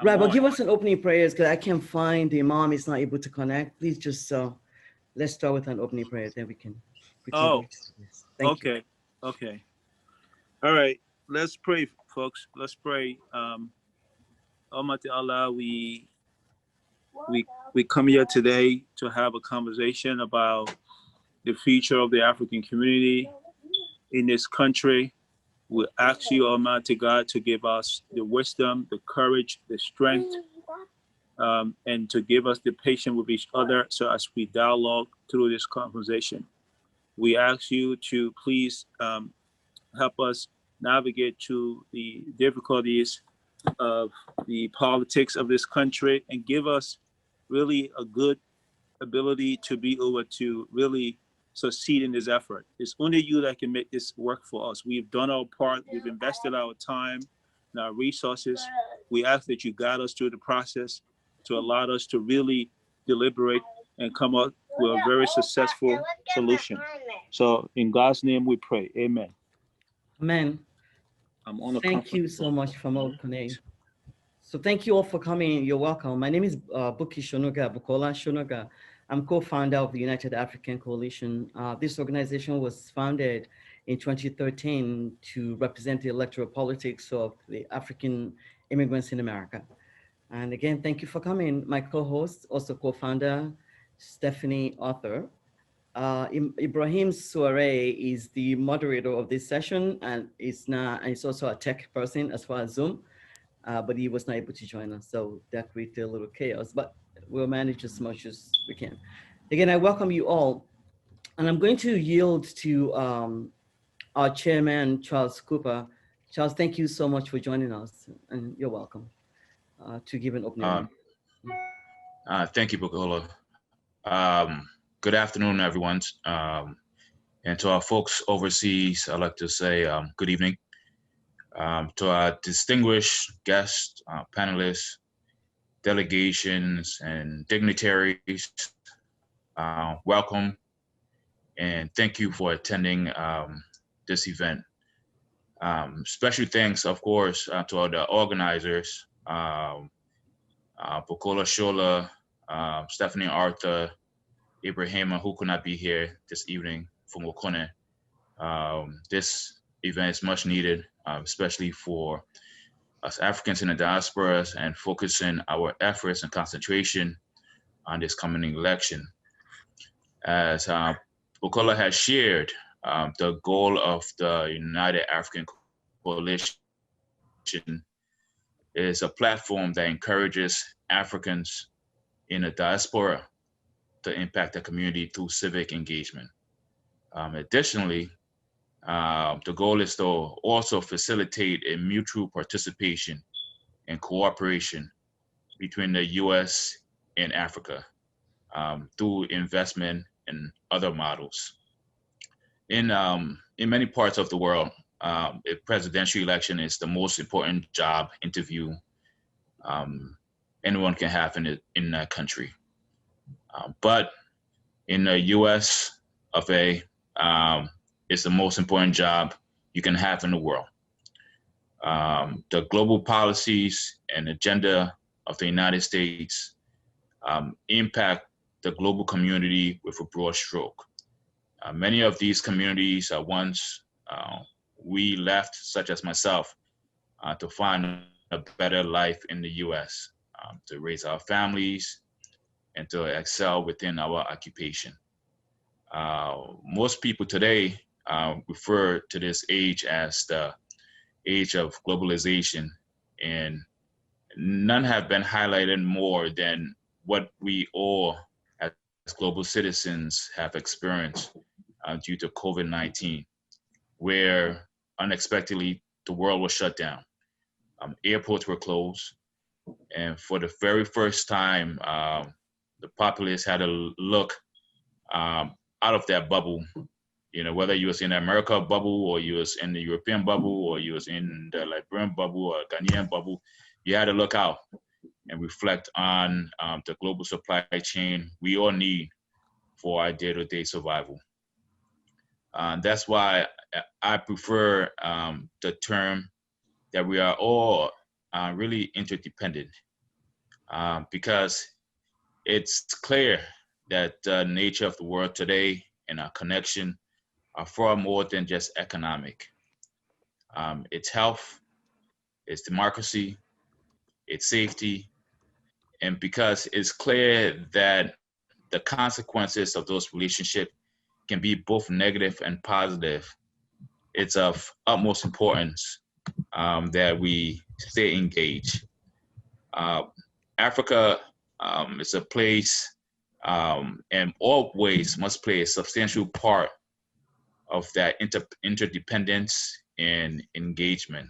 Right, but give us an opening prayers because I can't find the imam is not able to connect. Please just let's start with an opening prayer, then we can go. Yes. Thank you. Okay. All right. Let's pray, folks. Let's pray. Almighty Allah, we come here today to have a conversation about the future of the African community in this country. We ask you, Almighty God, to give us the wisdom, the courage, the strength, and to give us the patience with each other so as we dialogue through this conversation. We ask you to please help us navigate through the difficulties of the politics of this country and give us really a good ability to be able to really succeed in this effort. It's only you that can make this work for us. We've done our part. We've invested our time and our resources. We ask that you guide us through the process to allow us to really deliberate and come up with a very successful solution. So in God's name we pray. Amen. Amen. I'm on a Thank you so much, Famal Kone. So thank you all for coming. You're welcome. My name is Buki Shonuga, Bukola Shonuga. I'm co-founder of the United African Coalition. This organization was founded in 2013 to represent the electoral politics of the African immigrants in America. And again, thank you for coming. My co-host, also co-founder, Stephanie Arthur. Ibrahim Soare is the moderator of this session and he's also a tech person as far as Zoom, but he was not able to join us. So that created a little chaos, but we'll manage as much as we can. Again, I welcome you all. And I'm going to yield to our chairman, Charles Cooper. Charles, thank you so much for joining us and you're welcome to give an opening. Thank you, Bukola. Good afternoon, everyone. And to our folks overseas, I'd like to say good evening. To our distinguished guests, panelists, delegations, and dignitaries, welcome. And thank you for attending this event. Special thanks, of course, to all the organizers, Bukola Shola, Stephanie Arthur, Ibrahim, who could not be here this evening from Okone. This event is much needed, especially for us Africans in the diasporas and focusing our efforts and concentration on this coming election. As Bukola has shared, the goal of the United African Coalition is a platform that encourages Africans in the diaspora to impact the community through civic engagement. Additionally, the goal is to also facilitate a mutual participation and cooperation between the U.S. and Africa through investment and other models. In many parts of the world, a presidential election is the most important job interview anyone can have in that country. But in the U.S. of A, it's the most important job you can have in the world. The global policies and agenda of the United States impact the global community with a broad stroke. Many of these communities are ones we left, such as myself, to find a better life in the U.S., to raise our families, and to excel within our occupation. Most people today refer to this age as the age of globalization, and none have been highlighted more than what we all as global citizens have experienced due to COVID-19, where unexpectedly the world was shut down. Airports were closed, and for the very first time, the populace had to look out of that bubble. You know, whether you was in the America bubble or you was in the European bubble or you was in the Liberian bubble or Ghanaian bubble, you had to look out and reflect on the global supply chain we all need for our day-to-day survival. That's why I prefer the term that we are all really interdependent because it's clear that the nature of the world today and our connection are far more than just economic. It's health, it's democracy, it's safety, and because it's clear that the consequences of those relationships can be both negative and positive, it's of utmost importance that we stay engaged. Africa is a place and always must play a substantial part of that interdependence and engagement,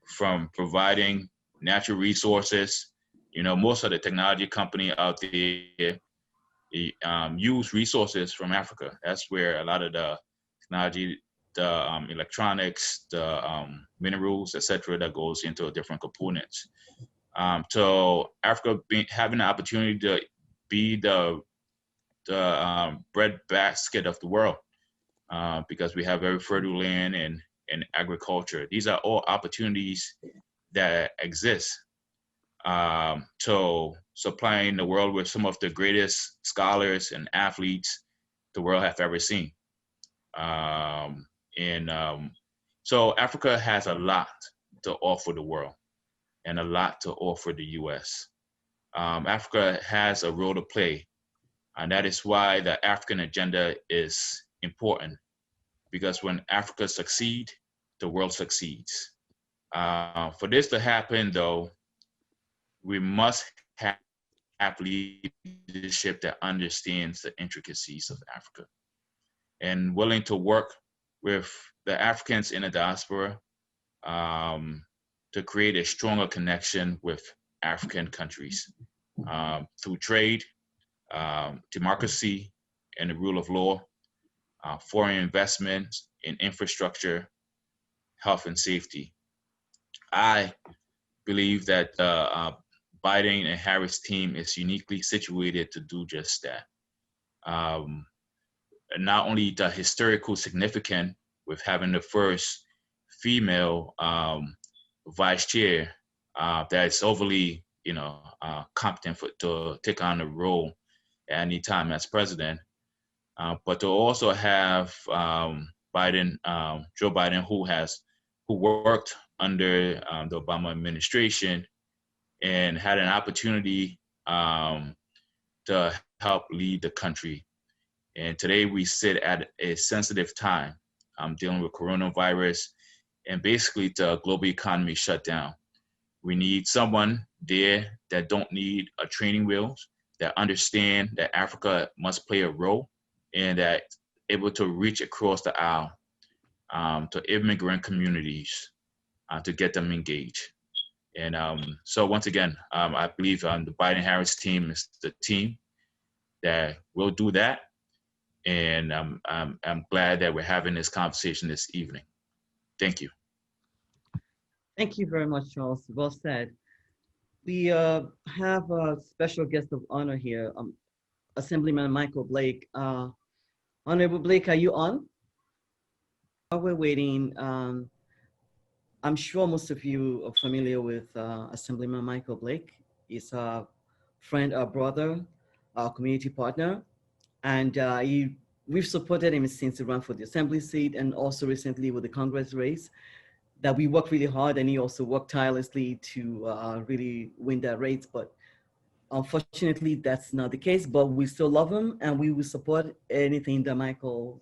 from providing natural resources. You know, most of the technology company out there use resources from Africa. That's where a lot of the technology, the electronics, the minerals, etc., that goes into different components. So Africa having the opportunity to be the bread basket of the world, because we have very fertile land and agriculture. These are all opportunities that exist. So supplying the world with some of the greatest scholars and athletes the world have ever seen. So Africa has a lot to offer the world and a lot to offer the US. Africa has a role to play, and that is why the African agenda is important, because when Africa succeeds, the world succeeds. For this to happen, though, we must have leadership that understands the intricacies of Africa and willing to work with the Africans in the diaspora to create a stronger connection with African countries through trade, democracy, and the rule of law, foreign investment in infrastructure, health, and safety. I believe that the Biden and Harris team is uniquely situated to do just that. Not only the historical significance with having the first female vice chair that is overly, competent to take on the role at any time as president, but to also have Biden, Joe Biden, who worked under the Obama administration and had an opportunity to help lead the country. And today we sit at a sensitive time, dealing with coronavirus and basically the global economy shut down. We need someone there that don't need a training wheels, that understand that Africa must play a role and that able to reach across the aisle to immigrant communities to get them engaged. And so once again, I believe the Biden-Harris team is the team that will do that. And I'm glad that we're having this conversation this evening. Thank you. Thank you very much, Charles. Well said. We have a special guest of honor here, Assemblyman Michael Blake. Honorable Blake, are you on? While we're waiting, I'm sure most of you are familiar with Assemblyman Michael Blake. He's a friend, our brother, our community partner, and we've supported him since he ran for the Assembly seat and also recently with the Congress race. That we worked really hard, and he also worked tirelessly to really win that race. But unfortunately, that's not the case. But we still love him, and we will support anything that Michael,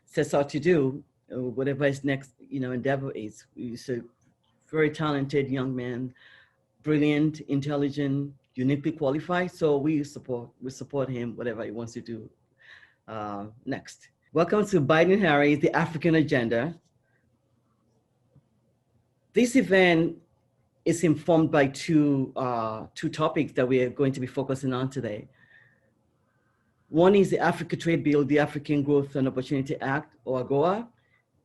sets out to do, whatever his next, endeavor is. He's a very talented young man, brilliant, intelligent, uniquely qualified. So we support him, whatever he wants to do next. Welcome to Biden-Harris, the African Agenda. This event is informed by two topics that we are going to be focusing on today. One is the Africa Trade Bill, the African Growth and Opportunity Act, or AGOA,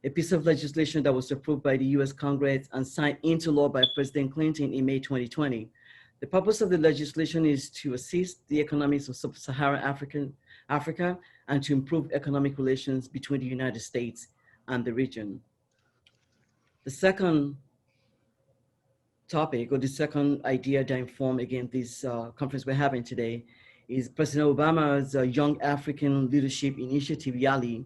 a piece of legislation that was approved by the US Congress and signed into law by President Clinton in May 2020. The purpose of the legislation is to assist the economies of sub-Saharan Africa and to improve economic relations between the United States and the region. The second topic, or the second idea that informed, again, this conference we're having today, is President Obama's Young African Leadership Initiative, Yali,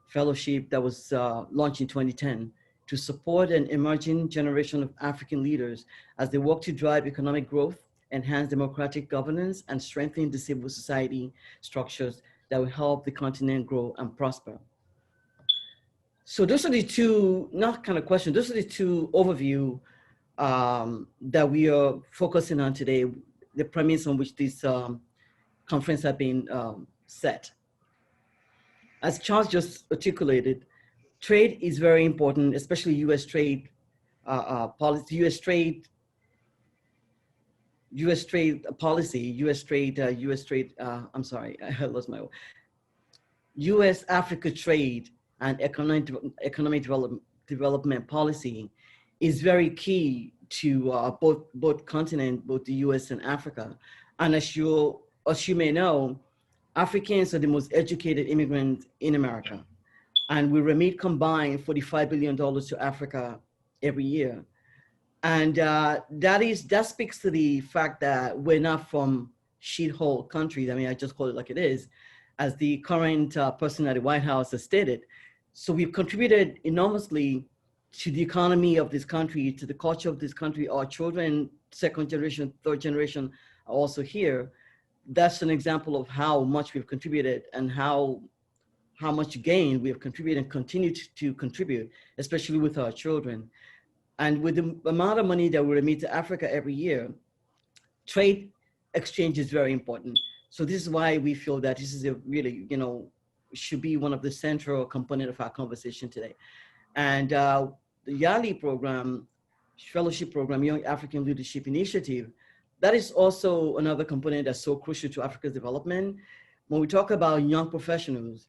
fellowship that was launched in 2010 to support an emerging generation of African leaders as they work to drive economic growth, enhance democratic governance, and strengthen the civil society structures that will help the continent grow and prosper. So those are the two, not kind of questions, those are the two overview that we are focusing on today, the premise on which this conference has been set. As Charles just articulated, trade is very important, especially U.S. trade policy, U.S. trade policy, I'm sorry, I lost my word. U.S.-Africa trade and economic development policy is very key to both continents, both the U.S. and Africa. And as you may know, Africans are the most educated immigrants in America, and we remit combined $45 billion to Africa every year. And that speaks to the fact that we're not from shithole countries. I mean, I just call it like it is, as the current person at the White House has stated. So we've contributed enormously to the economy of this country, to the culture of this country. Our children, second generation, third generation, are also here. That's an example of how much we've contributed and how much gain we have contributed and continue to contribute, especially with our children. And with the amount of money that we remit to Africa every year, trade exchange is very important. So this is why we feel that this is a really, should be one of the central component of our conversation today. And the Yali program, fellowship program, Young African Leadership Initiative, that is also another component that's so crucial to Africa's development. When we talk about young professionals,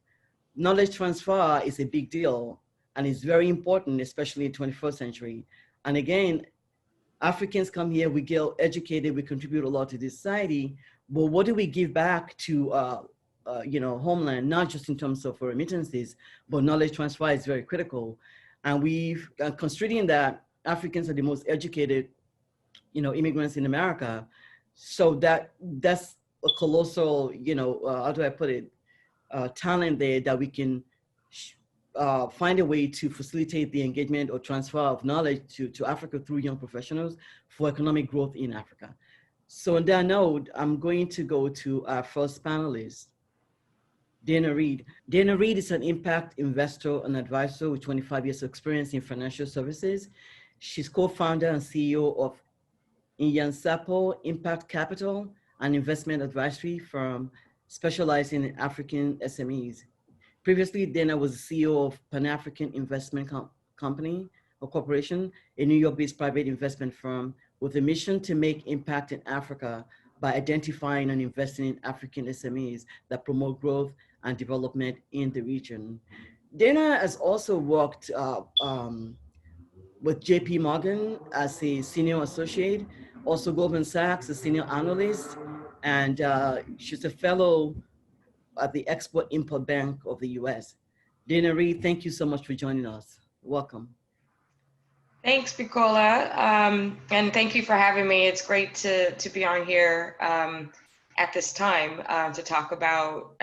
knowledge transfer is a big deal and it's very important, especially in the 21st century. And again, Africans come here, we get educated, we contribute a lot to this society, but what do we give back to homeland, not just in terms of remittances, but knowledge transfer is very critical. And we've considering that Africans are the most educated immigrants in America. So that's a colossal, how do I put it, talent there that we can find a way to facilitate the engagement or transfer of knowledge to Africa through young professionals for economic growth in Africa. So on that note, I'm going to go to our first panelist, Dana Reed. Dana Reed is an impact investor and advisor with 25 years of experience in financial services. She's co-founder and CEO of Inyansapo Impact Capital, an investment advisory firm specializing in African SMEs. Previously, Dana was the CEO of Pan-African Investment Company or Corporation, a New York-based private investment firm with a mission to make impact in Africa by identifying and investing in African SMEs that promote growth and development in the region. Dana has also worked with JP Morgan as a senior associate, also Goldman Sachs, a senior analyst, and she's a fellow at the Export-Import Bank of the US. Dana Reed, thank you so much for joining us. Welcome. Thanks, Bukola, and thank you for having me. It's great to be on here at this time to talk about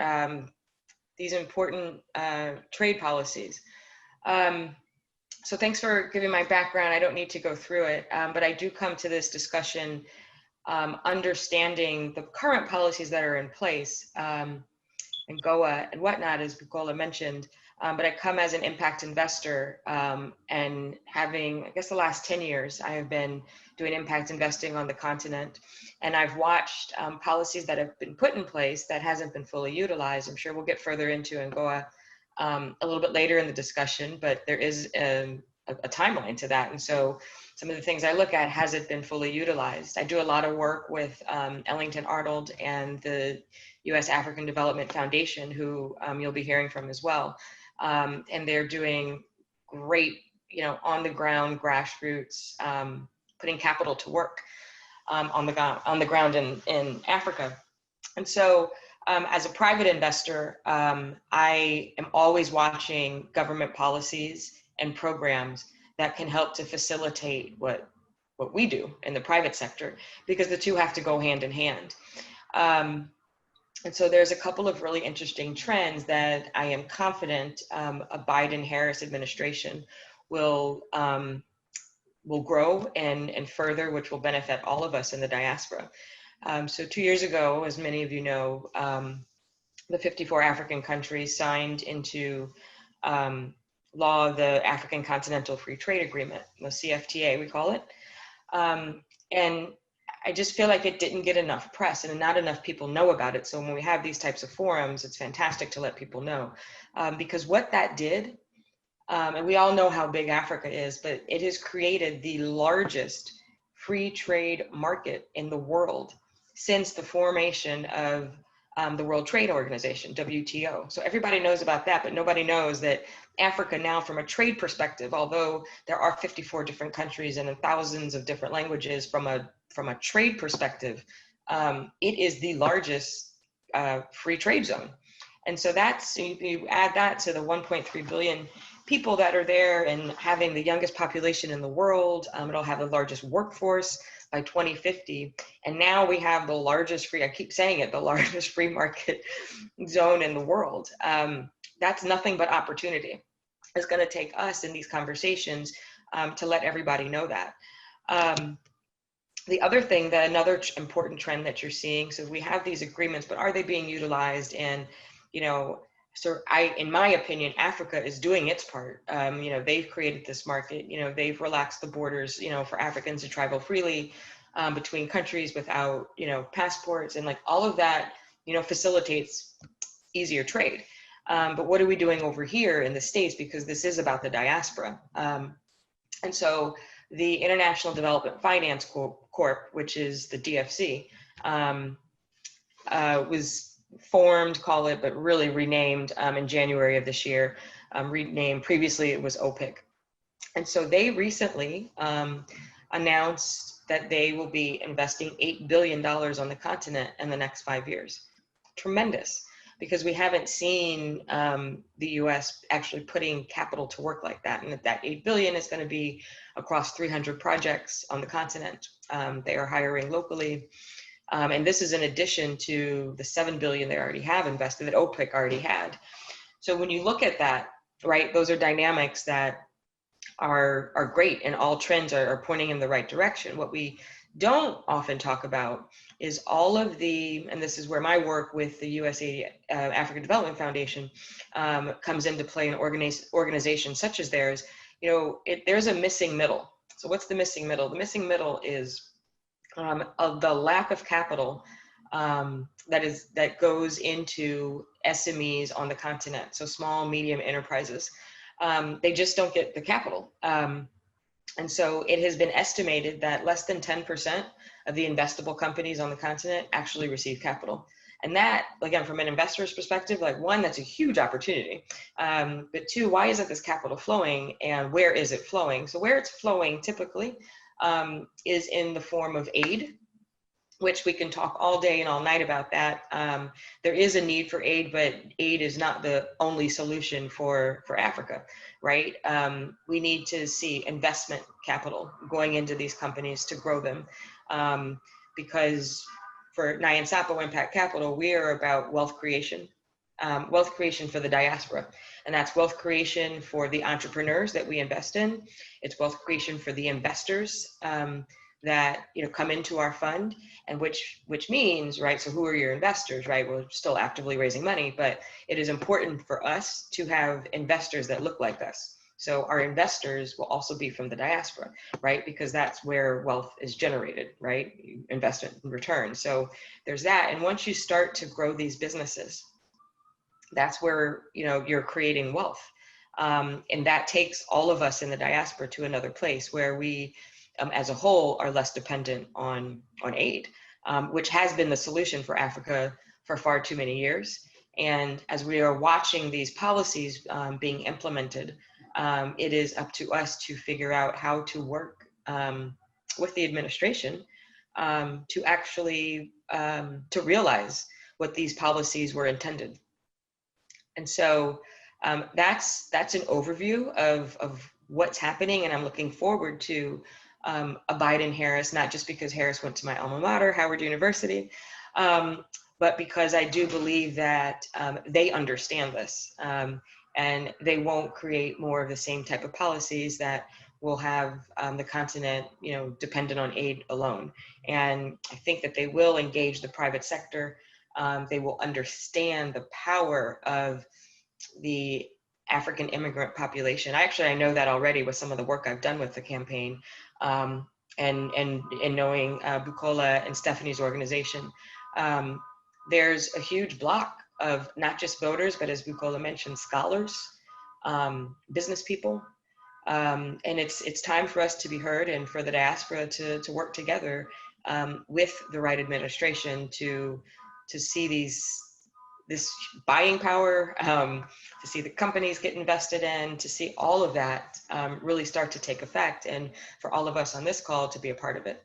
these important trade policies. So thanks for giving my background. I don't need to go through it, but I do come to this discussion understanding the current policies that are in place in Goa and whatnot, as Bukola mentioned. But I come as an impact investor and having, I guess the last 10 years, I have been doing impact investing on the continent. And I've watched policies that have been put in place that hasn't been fully utilized. I'm sure we'll get further into in Goa a little bit later in the discussion, but there is a timeline to that. And so some of the things I look at, has it been fully utilized? I do a lot of work with Ellington Arnold and the U.S. African Development Foundation, who you'll be hearing from as well. And they're doing great, on the ground, grassroots, putting capital to work on the ground in Africa. And so as a private investor, I am always watching government policies and programs that can help to facilitate what what we do in the private sector, because the two have to go hand in hand. And so there's a couple of really interesting trends that I am confident a Biden-Harris administration will grow and further, which will benefit all of us in the diaspora. So 2 years ago, as many of you know, the 54 African countries signed into law the African Continental Free Trade Agreement, the CFTA we call it. And I just feel like it didn't get enough press and not enough people know about it. So when we have these types of forums, it's fantastic to let people know, because what that did, and we all know how big Africa is, but it has created the largest free trade market in the world since the formation of the World Trade Organization, WTO. So everybody knows about that, but nobody knows that Africa now, from a trade perspective, although there are 54 different countries and thousands of different languages, from a trade perspective, it is the largest free trade zone. And so that's, you add that to the 1.3 billion people that are there and having the youngest population in the world, it'll have the largest workforce by 2050. And now we have the largest free, I keep saying it, the largest free market zone in the world. That's nothing but opportunity. It's going to take us in these conversations to let everybody know that. The other thing, that another important trend that you're seeing, so we have these agreements, but are they being utilized? And, you know, so in my opinion, Africa is doing its part. You know, they've created this market, you know, they've relaxed the borders, you know, for Africans to travel freely between countries without, you know, passports, and like all of that, you know, facilitates easier trade. But what are we doing over here in the States? Because this is about the diaspora. And so the International Development Finance Corp, which is the DFC, was formed, call it, but really renamed in January of this year. Renamed, previously it was OPIC. And so they recently announced that they will be investing $8 billion on the continent in the next 5 years. Tremendous, because we haven't seen the US actually putting capital to work like that. And that $8 billion is going to be across 300 projects on the continent. They are hiring locally. And this is in addition to the $7 billion they already have invested that OPIC already had. So when you look at that, right, those are dynamics that are great, and all trends are pointing in the right direction. What we don't often talk about is all of the, and this is where my work with the USAID African Development Foundation comes into play in organizations such as theirs. You know, there's a missing middle. So what's the missing middle? The missing middle is of the lack of capital that goes into SMEs on the continent. So small, medium enterprises, they just don't get the capital. And so it has been estimated that less than 10% of the investable companies on the continent actually receive capital. And that, again, from an investor's perspective, like, one, that's a huge opportunity. But two, why isn't this capital flowing, and where is it flowing? So where it's flowing typically is in the form of aid, which we can talk all day and all night about that. There is a need for aid, but aid is not the only solution for Africa, right? We need to see investment capital going into these companies to grow them. Because for Nyc Census Impact Capital, we are about wealth creation for the diaspora. And that's wealth creation for the entrepreneurs that we invest in. It's wealth creation for the investors that, you know, come into our fund, and which means, right, so who are your investors, right? We're still actively raising money, but it is important for us to have investors that look like us. So our investors will also be from the diaspora, right? Because that's where wealth is generated, right? Investment and return. So there's that. And once you start to grow these businesses, that's where, you know, you're creating wealth. And that takes all of us in the diaspora to another place where we, as a whole, are less dependent on aid, which has been the solution for Africa for far too many years. And as we are watching these policies being implemented, it is up to us to figure out how to work with the administration to actually to realize what these policies were intended. And so that's an overview of what's happening, and I'm looking forward to a Biden-Harris, not just because Harris went to my alma mater, Howard University, but because I do believe that they understand this, and they won't create more of the same type of policies that will have the continent, dependent on aid alone. And I think that they will engage the private sector. They will understand the power of the African immigrant population. I know that already with some of the work I've done with the campaign, and knowing Bukola and Stephanie's organization. There's a huge block of not just voters, but as Bukola mentioned, scholars, business people. And it's time for us to be heard and for the diaspora to work together with the right administration to see this buying power, to see the companies get invested in, to see all of that really start to take effect, and for all of us on this call to be a part of it.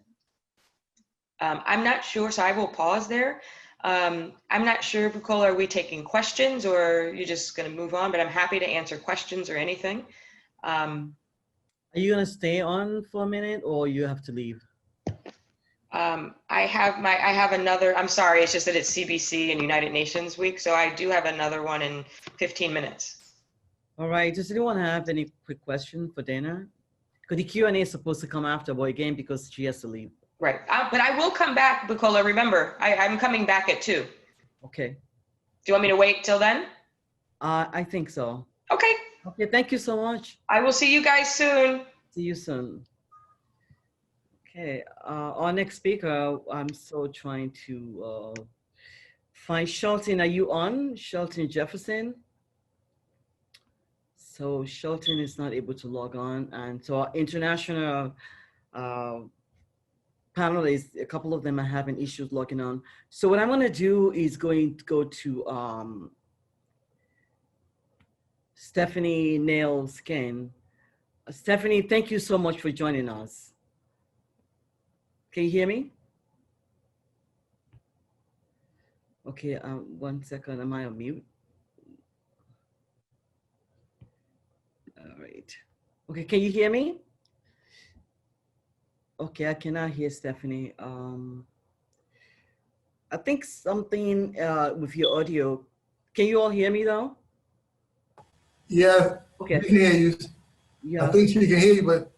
I'm not sure, so I will pause there. I'm not sure, Bukola, are we taking questions or are you just going to move on? But I'm happy to answer questions or anything. Are you going to stay on for a minute or you have to leave? I have another, I'm sorry, it's just that it's CBC and United Nations week. So I do have another one in 15 minutes. All right. Does anyone have any quick question for Dana? Because the Q&A is supposed to come after, but again, because she has to leave. Right. But I will come back, Bukola. Remember, I'm coming back at 2. Okay. Do you want me to wait till then? I think so. Okay. Okay. Thank you so much. I will see you guys soon. See you soon. Okay. Our next speaker, I'm still trying to find Shelton. Are you on? Shelton Jefferson? So Shelton is not able to log on. And so our international panelists, a couple of them are having issues logging on. So what I'm going to do is going to go to Stephanie Nail-Skin. Stephanie, thank you so much for joining us. Can you hear me? Okay, 1 second, am I on mute? All right. Okay, can you hear me? Okay, I cannot hear Stephanie. I think something with your audio. Can you all hear me though? Yeah, Okay. we can hear you. Yeah. I think she can hear you, but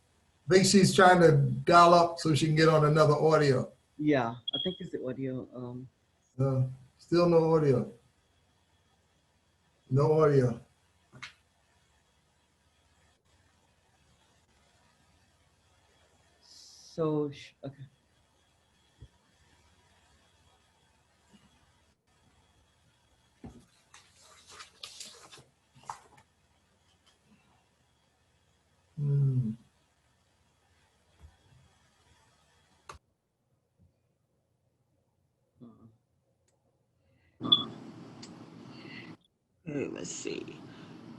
I think she's trying to dial up so she can get on another audio. Yeah, I think it's the audio. Still no audio. No audio. So, okay. Let's see.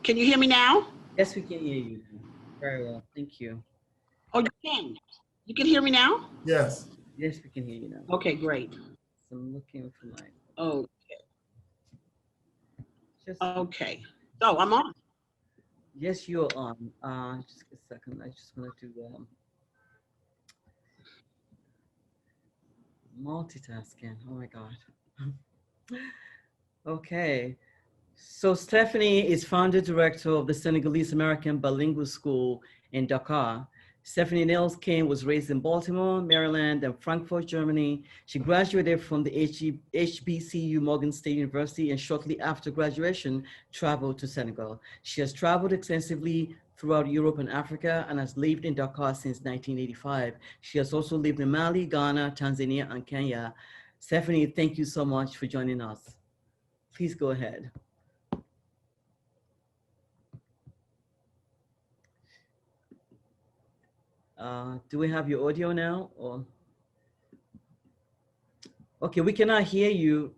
Can you hear me now? Yes, we can hear you. Very well, thank you. Oh, you can. You can hear me now? Yes. Yes, we can hear you now. Okay, great. So I'm looking for my. Oh, Just, okay. So I'm on. yes, you're on. Just a second. I just want to do multitasking. Oh my God. Okay. So Stephanie is founder director of the Senegalese American Bilingual School in Dakar. Stephanie Nail-Skin was raised in Baltimore, Maryland, and Frankfurt, Germany. She graduated from the HBCU Morgan State University and shortly after graduation, traveled to Senegal. She has traveled extensively throughout Europe and Africa and has lived in Dakar since 1985. She has also lived in Mali, Ghana, Tanzania, and Kenya. Stephanie, thank you so much for joining us. Please go ahead. Do we have your audio now? Or okay, we cannot hear you.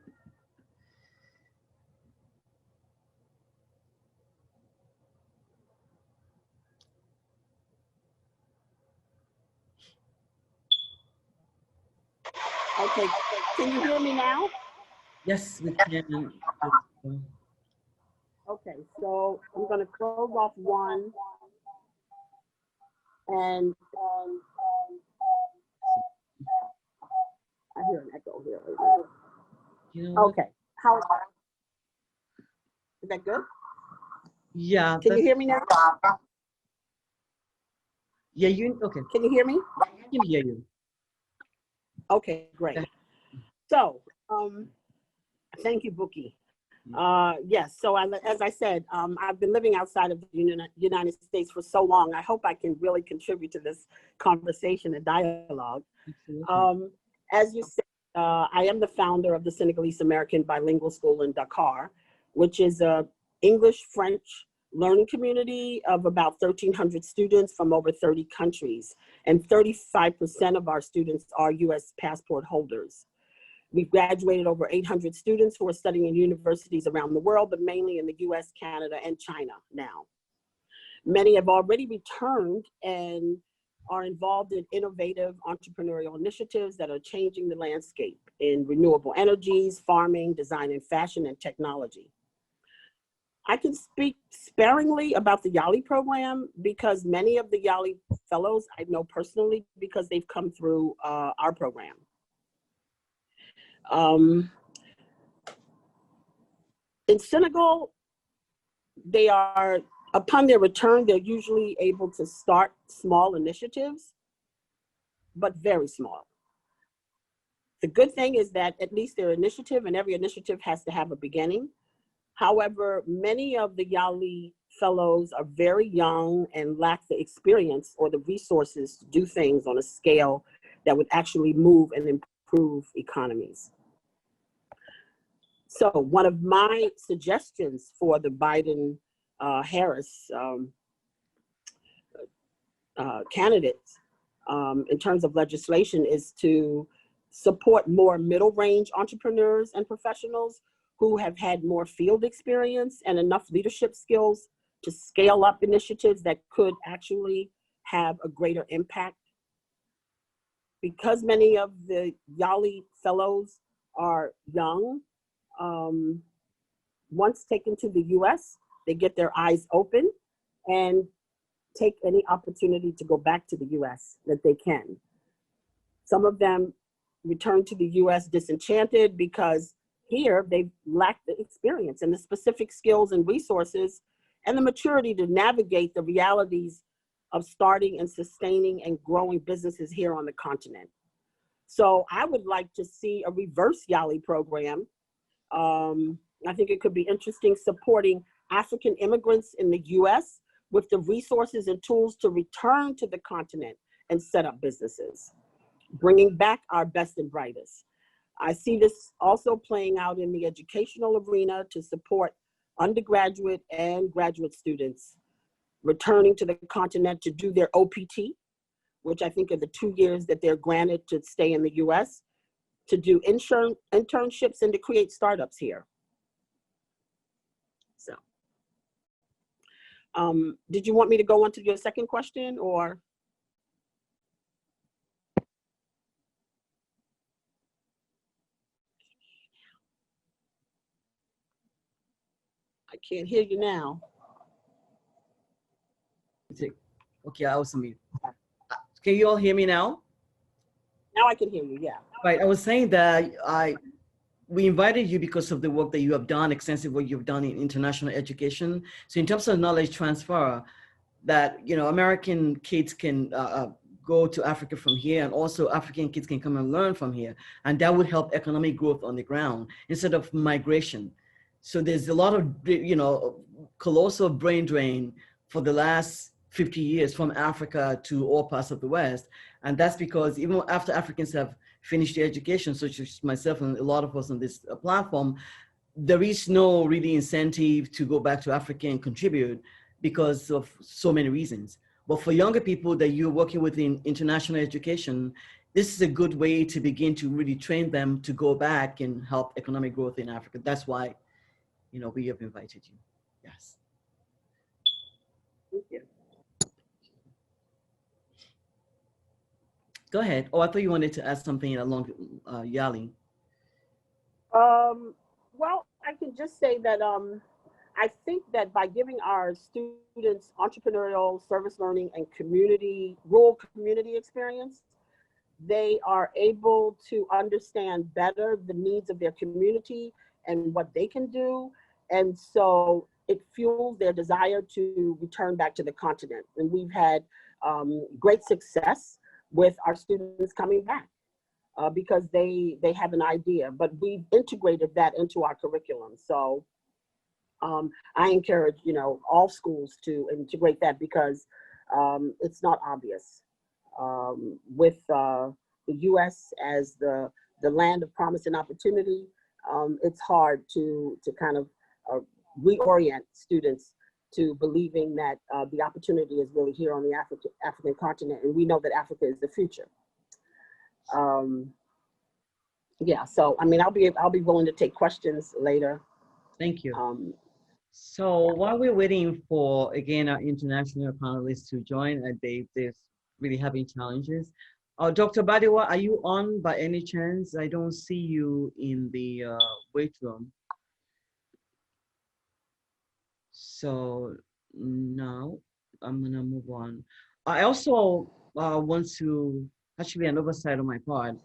Okay. Can you hear me now? Yes, we can. Okay, so I'm going to close off one and echo here. You know what? Okay. How is that good? Yeah. Can you hear me now? Yeah, okay. Can you hear me? I can hear you. Okay, great. So, thank you, Bookie. Yes, so as I said, I've been living outside of the United States for so long. I hope I can really contribute to this conversation and dialogue. As you said, I am the founder of the Senegalese American Bilingual School in Dakar, which is a English-French learning community of about 1,300 students from over 30 countries, and 35% of our students are U.S. passport holders. We've graduated over 800 students who are studying in universities around the world, but mainly in the US, Canada, and China now. Many have already returned and are involved in innovative entrepreneurial initiatives that are changing the landscape in renewable energies, farming, design and fashion, and technology. I can speak sparingly about the Yali program because many of the Yali fellows I know personally because they've come through our program. In Senegal, they are, upon their return, they're usually able to start small initiatives, but very small. The good thing is that at least their initiative, and every initiative has to have a beginning. However, many of the Yali fellows are very young and lack the experience or the resources to do things on a scale that would actually move and improve economies. So one of my suggestions for the Biden-Harris candidates in terms of legislation is to support more middle-range entrepreneurs and professionals who have had more field experience and enough leadership skills to scale up initiatives that could actually have a greater impact. Because many of the Yali fellows are young, once taken to the US, they get their eyes open and take any opportunity to go back to the US that they can. Some of them return to the US disenchanted because here they lack the experience and the specific skills and resources and the maturity to navigate the realities of starting and sustaining and growing businesses here on the continent. So I would like to see a reverse Yali program. I think it could be interesting supporting African immigrants in the US with the resources and tools to return to the continent and set up businesses, bringing back our best and brightest. I see this also playing out in the educational arena to support undergraduate and graduate students returning to the continent to do their OPT, which I think are the 2 years that they're granted to stay in the US, to do internships and to create startups here. So, did you want me to go on to your second question or? I can't hear you now. Okay, I was mute. Can you all hear me now? Now I can hear you, yeah. Right, I was saying that we invited you because of the work that you have done, extensive work you've done in international education. So in terms of knowledge transfer, that, you know, American kids can go to Africa from here, and also African kids can come and learn from here. And that would help economic growth on the ground instead of migration. So there's a lot of, you know, colossal brain drain for the last 50 years from Africa to all parts of the West. And that's because even after Africans have finished their education, such as myself and a lot of us on this platform, there is no really incentive to go back to Africa and contribute because of so many reasons. But for younger people that you're working with in international education, this is a good way to begin to really train them to go back and help economic growth in Africa. That's why, you know, we have invited you. Yes. Thank you. Go ahead. Oh, I thought you wanted to add something along Yali. Well, I can just say that I think that by giving our students entrepreneurial, service learning, and rural community experience, they are able to understand better the needs of their community and what they can do. And so it fuels their desire to return back to the continent. And we've had great success with our students coming back because they have an idea, but we've integrated that into our curriculum. So I encourage, all schools to integrate that because it's not obvious. With the U.S. as the land of promise and opportunity, it's hard to kind of reorient students to believing that the opportunity is really here on the African continent, and we know that Africa is the future. Yeah, so I mean, I'll be willing to take questions later. Thank you. So while we're waiting for, again, our international panelists to join, they're really having challenges. Dr. Badiwa, are you on by any chance? I don't see you in the wait room. So now I'm gonna move on. I also want to, actually an oversight on my part,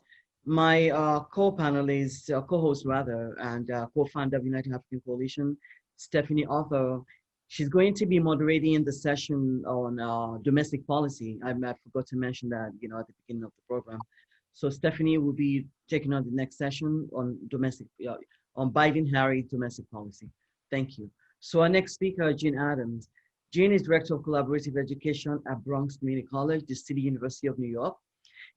my co-panelist, co-host rather, and co-founder of United African Coalition, Stephanie Arthur, she's going to be moderating the session on domestic policy. I forgot to mention that, at the beginning of the program. So Stephanie will be taking on the next session on on Biden-Harris domestic policy. Thank you. So our next speaker, Jean Adams. Jean is Director of Collaborative Education at Bronx Community College, the City University of New York.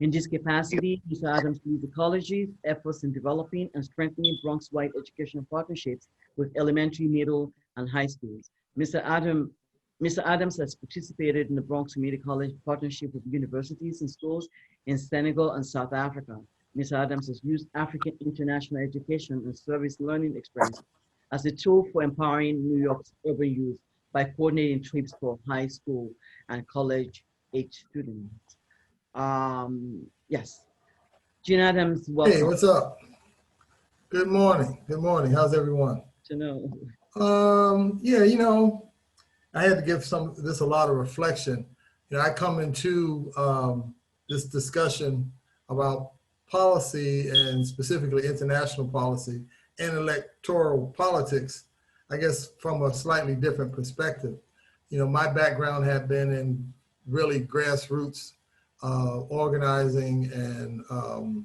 In this capacity, Mr. Adams leads the college's efforts in developing and strengthening Bronx-wide educational partnerships with elementary, middle, and high schools. Mr. Adams has participated in the Bronx Community College partnership with universities and schools in Senegal and South Africa. Mr. Adams has used African international education and service learning experience as a tool for empowering New York's urban youth by coordinating trips for high school and college-age students. Yes. Jean Adams, welcome. Hey, what's up? Good morning. Good morning. How's everyone? To know. Yeah, I had to give this a lot of reflection. I come into this discussion about policy and specifically international policy and electoral politics, I guess from a slightly different perspective. My background had been in really grassroots organizing and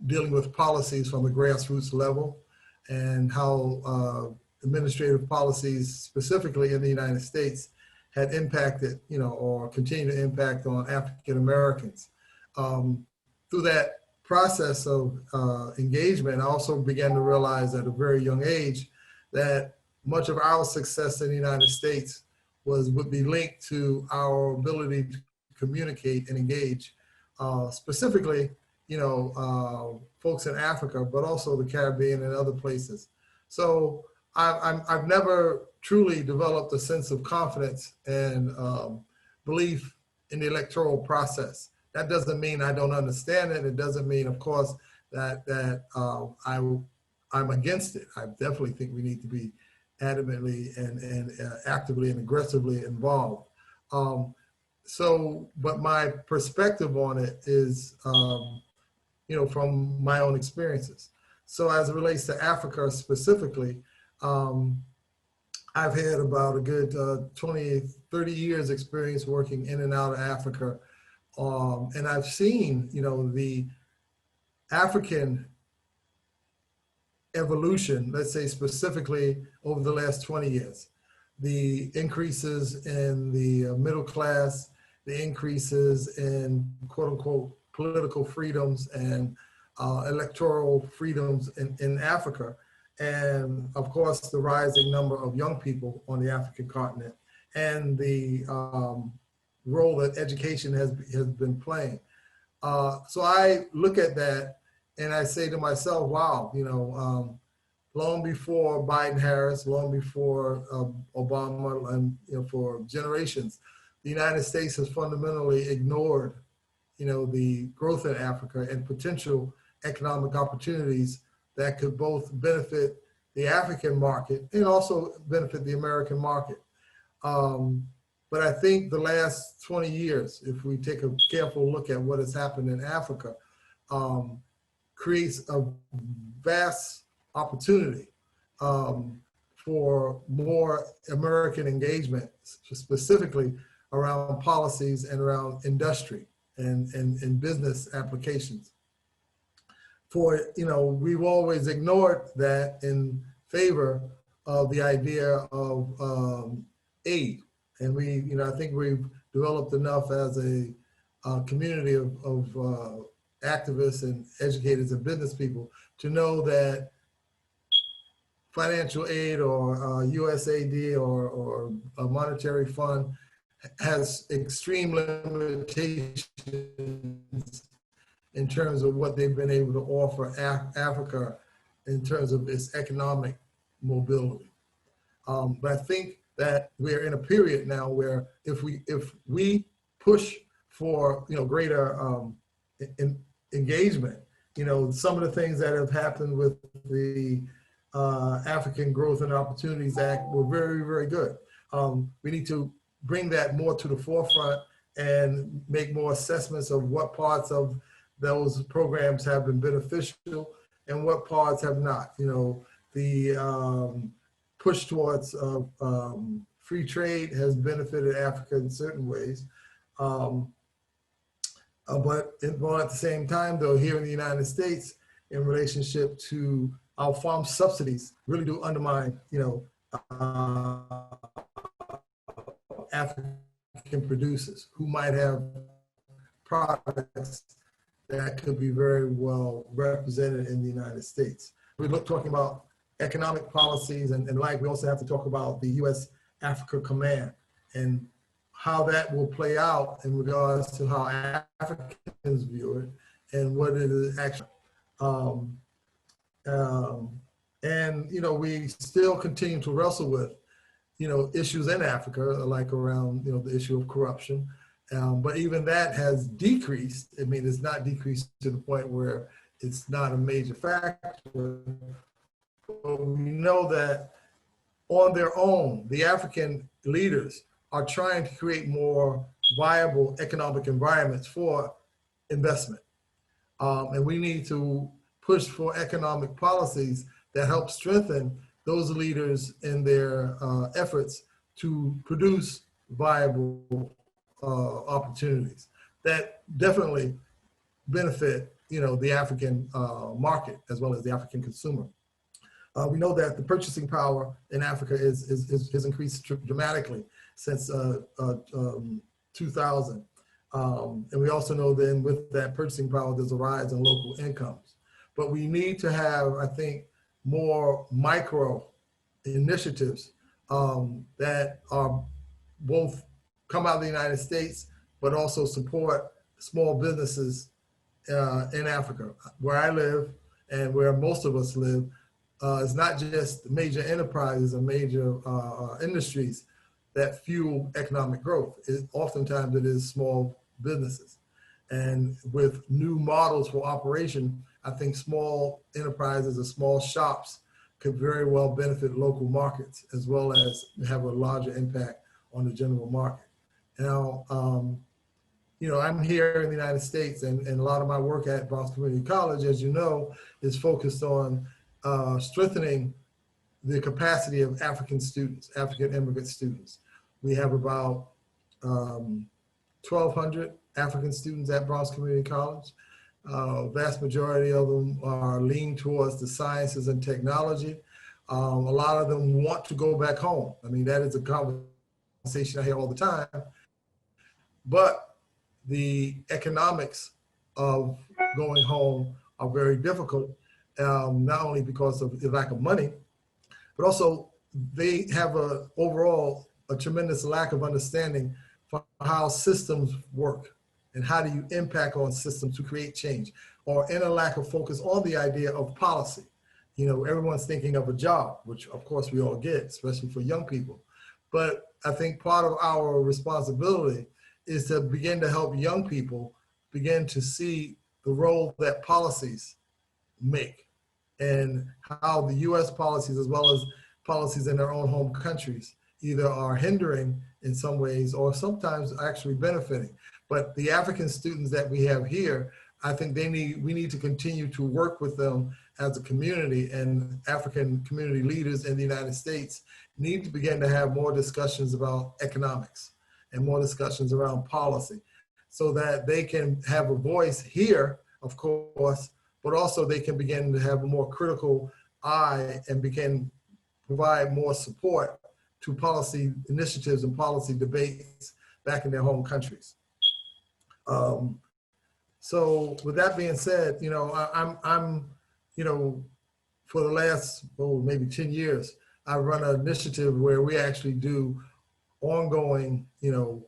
dealing with policies from the grassroots level, and how administrative policies, specifically in the United States, had impacted, or continue to impact on African Americans. Through that process of engagement, I also began to realize at a very young age that much of our success in the United States would be linked to our ability to communicate and engage, specifically, folks in Africa, but also the Caribbean and other places. So I've never truly developed a sense of confidence and belief in the electoral process. That doesn't mean I don't understand it. It doesn't mean, of course, that I'm against it. I definitely think we need to be adamantly and actively and aggressively involved. But my perspective on it is, from my own experiences. So as it relates to Africa specifically, I've had about a good 20, 30 years experience working in and out of Africa. And I've seen, the African evolution, let's say specifically over the last 20 years, the increases in the middle class, the increases in quote unquote political freedoms and electoral freedoms in Africa. And of course, the rising number of young people on the African continent and the role that education has been playing. So I look at that and I say to myself, wow, long before Biden-Harris, long before Obama, and for generations, the United States has fundamentally ignored, the growth in Africa and potential economic opportunities that could both benefit the African market and also benefit the American market. But I think the last 20 years, if we take a careful look at what has happened in Africa, creates a vast opportunity for more American engagement, specifically around policies and around industry and business applications. We've always ignored that in favor of the idea of aid. And I think we've developed enough as a community of activists and educators and business people to know that financial aid or USAID or a monetary fund has extreme limitations in terms of what they've been able to offer Africa in terms of its economic mobility. But I think that we're in a period now where if we push for greater engagement, some of the things that have happened with the African Growth and Opportunities Act were very, very good. We need to bring that more to the forefront and make more assessments of what parts of those programs have been beneficial and what parts have not. The push towards free trade has benefited Africa in certain ways. But at the same time, though, here in the United States, in relationship to our farm subsidies, really do undermine, African producers who might have products that could be very well represented in the United States. We're talking about economic policies and we also have to talk about the U.S. Africa Command and how that will play out in regards to how Africans view it and what it is actually. We still continue to wrestle with, issues in Africa, like around, the issue of corruption. But even that has decreased. I mean, it's not decreased to the point where it's not a major factor. But we know that on their own, the African leaders are trying to create more viable economic environments for investment. And we need to push for economic policies that help strengthen those leaders in their efforts to produce viable opportunities that definitely benefit, the African market as well as the African consumer. We know that the purchasing power in Africa has increased dramatically since 2000. And we also know then with that purchasing power, there's a rise in local incomes. But we need to have, I think, more micro initiatives that are both come out of the United States, but also support small businesses in Africa. Where I live and where most of us live, it's not just major enterprises and major industries that fuel economic growth. Oftentimes it is small businesses. And with new models for operation, I think small enterprises or small shops could very well benefit local markets as well as have a larger impact on the general market. Now, I'm here in the United States and a lot of my work at Bronx Community College, as you know, is focused on strengthening the capacity of African students, African immigrant students. We have about 1,200 African students at Bronx Community College. Vast majority of them are lean towards the sciences and technology. A lot of them want to go back home. I mean, that is a conversation I hear all the time. But the economics of going home are very difficult, not only because of the lack of money, but also they have overall a tremendous lack of understanding for how systems work and how do you impact on systems to create change, or in a lack of focus on the idea of policy. Everyone's thinking of a job, which of course we all get, especially for young people. But I think part of our responsibility is to begin to help young people begin to see the role that policies make and how the US policies, as well as policies in their own home countries, either are hindering in some ways or sometimes actually benefiting. But the African students that we have here, I think we need to continue to work with them as a community, and African community leaders in the United States need to begin to have more discussions about economics and more discussions around policy so that they can have a voice here, of course, but also they can begin to have a more critical eye and begin provide more support to policy initiatives and policy debates back in their home countries. So with that being said, you know, I'm you know, for the last, maybe 10 years, I run an initiative where we actually do ongoing, you know,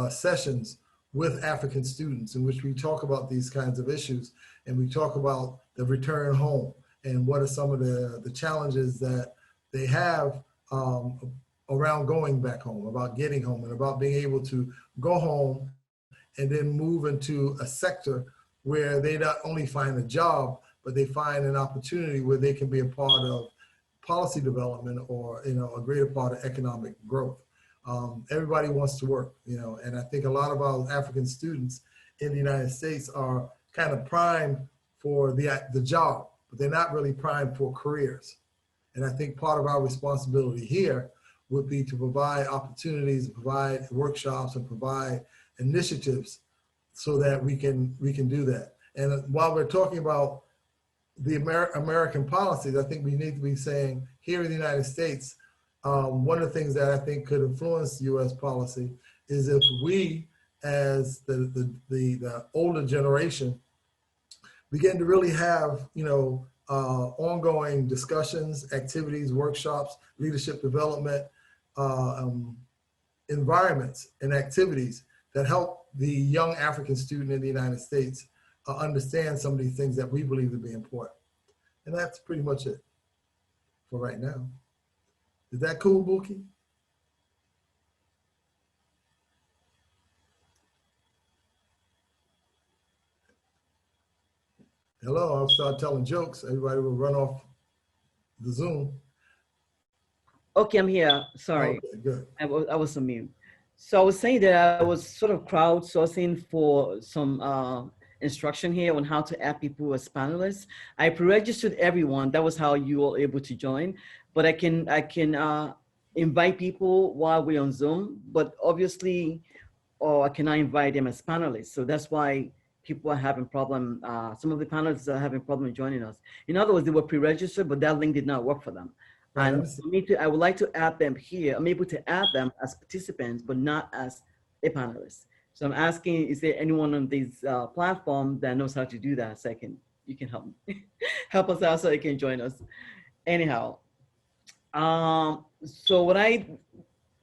sessions with African students in which we talk about these kinds of issues, and we talk about the return home and what are some of the challenges that they have around going back home, about getting home, and about being able to go home and then move into a sector where they not only find a job, but they find an opportunity where they can be a part of policy development or, you know, a greater part of economic growth. Everybody wants to work, you know, and I think a lot of our African students in the United States are kind of primed for the job, but they're not really primed for careers. And I think part of our responsibility here would be to provide opportunities, provide workshops, and provide initiatives so that we can do that. And while we're talking about the American policies, I think we need to be saying here in the United States, one of the things that I think could influence U.S. policy is if we, as the older generation, begin to really have, you know, ongoing discussions, activities, workshops, leadership development, environments and activities that help the young African student in the United States understand some of these things that we believe to be important. And that's pretty much it for right now. Is that cool, Buki? Hello, I'll start telling jokes. Everybody will run off the Zoom. Okay, I'm here. Sorry. Okay, good. I was on mute. So I was saying that I was sort of crowdsourcing for some instruction here on how to add people as panelists. I pre-registered everyone. That was how you were able to join. But I can invite people while we're on Zoom, but obviously, or I cannot invite them as panelists. So that's why people are having problem. Some of the panelists are having problem joining us. In other words, they were pre-registered, but that link did not work for them. And I would like to add them here. I'm able to add them as participants, but not as a panelist. So I'm asking, is there anyone on this platform that knows how to do that? So you can help me. Help us out so you can join us. Anyhow, so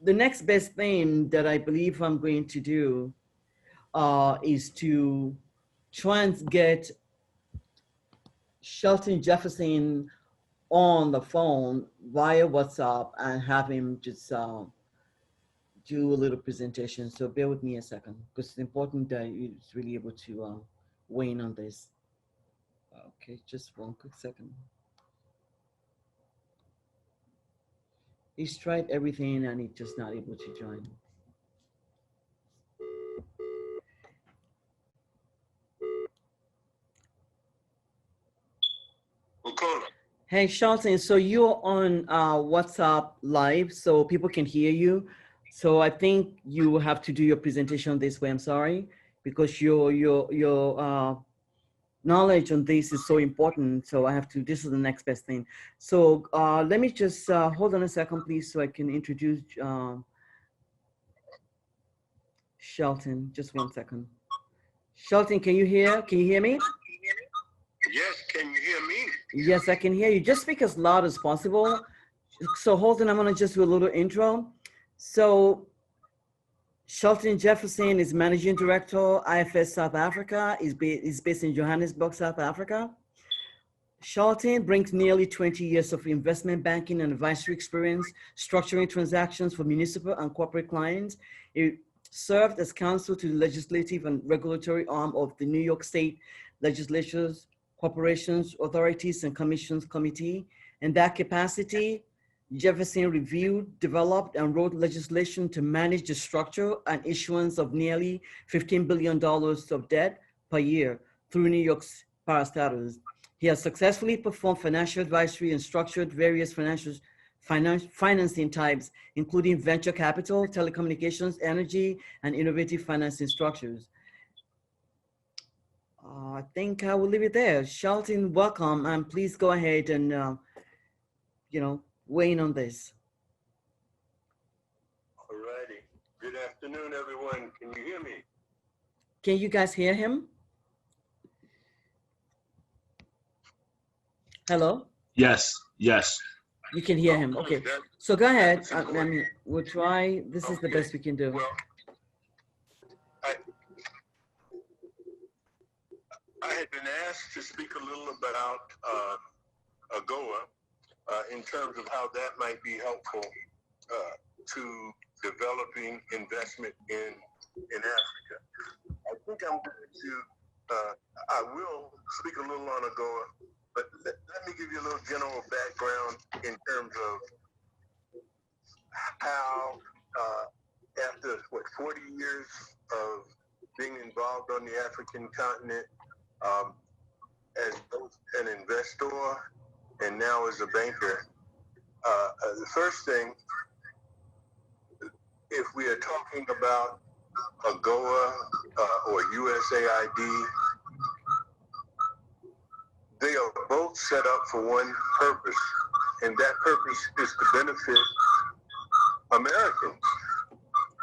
the next best thing that I believe I'm going to do is to try and get Shelton Jefferson on the phone via WhatsApp and have him just do a little presentation. So bear with me a second, because it's important that you're really able to weigh in on this. Okay, just one quick second. He's tried everything and he's just not able to join. Hey, Shelton, so you're on WhatsApp live, so people can hear you. So I think you have to do your presentation this way. I'm sorry, because your knowledge on this is so important. So I have to, this is the next best thing. So let me just hold on a second, please, so I can introduce Shelton. Just one second. Shelton, can you hear me? Yes, can you hear me? Yes, I can hear you. Just speak as loud as possible. So hold on, I'm gonna just do a little intro. So Shelton Jefferson is Managing Director, IFS South Africa. He's based in Johannesburg, South Africa. Shelton brings nearly 20 years of investment banking and advisory experience, structuring transactions for municipal and corporate clients. He served as counsel to the legislative and regulatory arm of the New York State Legislature's Corporations, Authorities, and Commissions Committee. In that capacity, Jefferson reviewed, developed, and wrote legislation to manage the structure and issuance of nearly $15 billion of debt per year through New York's parastatals. He has successfully performed financial advisory and structured various financing types, including venture capital, telecommunications, energy, and innovative financing structures. I think I will leave it there. Charlton, welcome, and please go ahead and, weigh in on this. All righty. Good afternoon, everyone. Can you hear me? Can you guys hear him? Hello? Yes, yes. You can hear him. Okay. So go ahead. I mean, we'll try. This is the best we can do. Well, I had been asked to speak a little about AGOA in terms of how that might be helpful to developing investment in Africa. I think I'm going to, I will speak a little on AGOA, but let me give you a little general background in terms of how, after 40 years of being involved on the African continent, as both an investor and now as a banker, the first thing, if we are talking about AGOA or USAID, they are both set up for one purpose, and that purpose is to benefit Americans.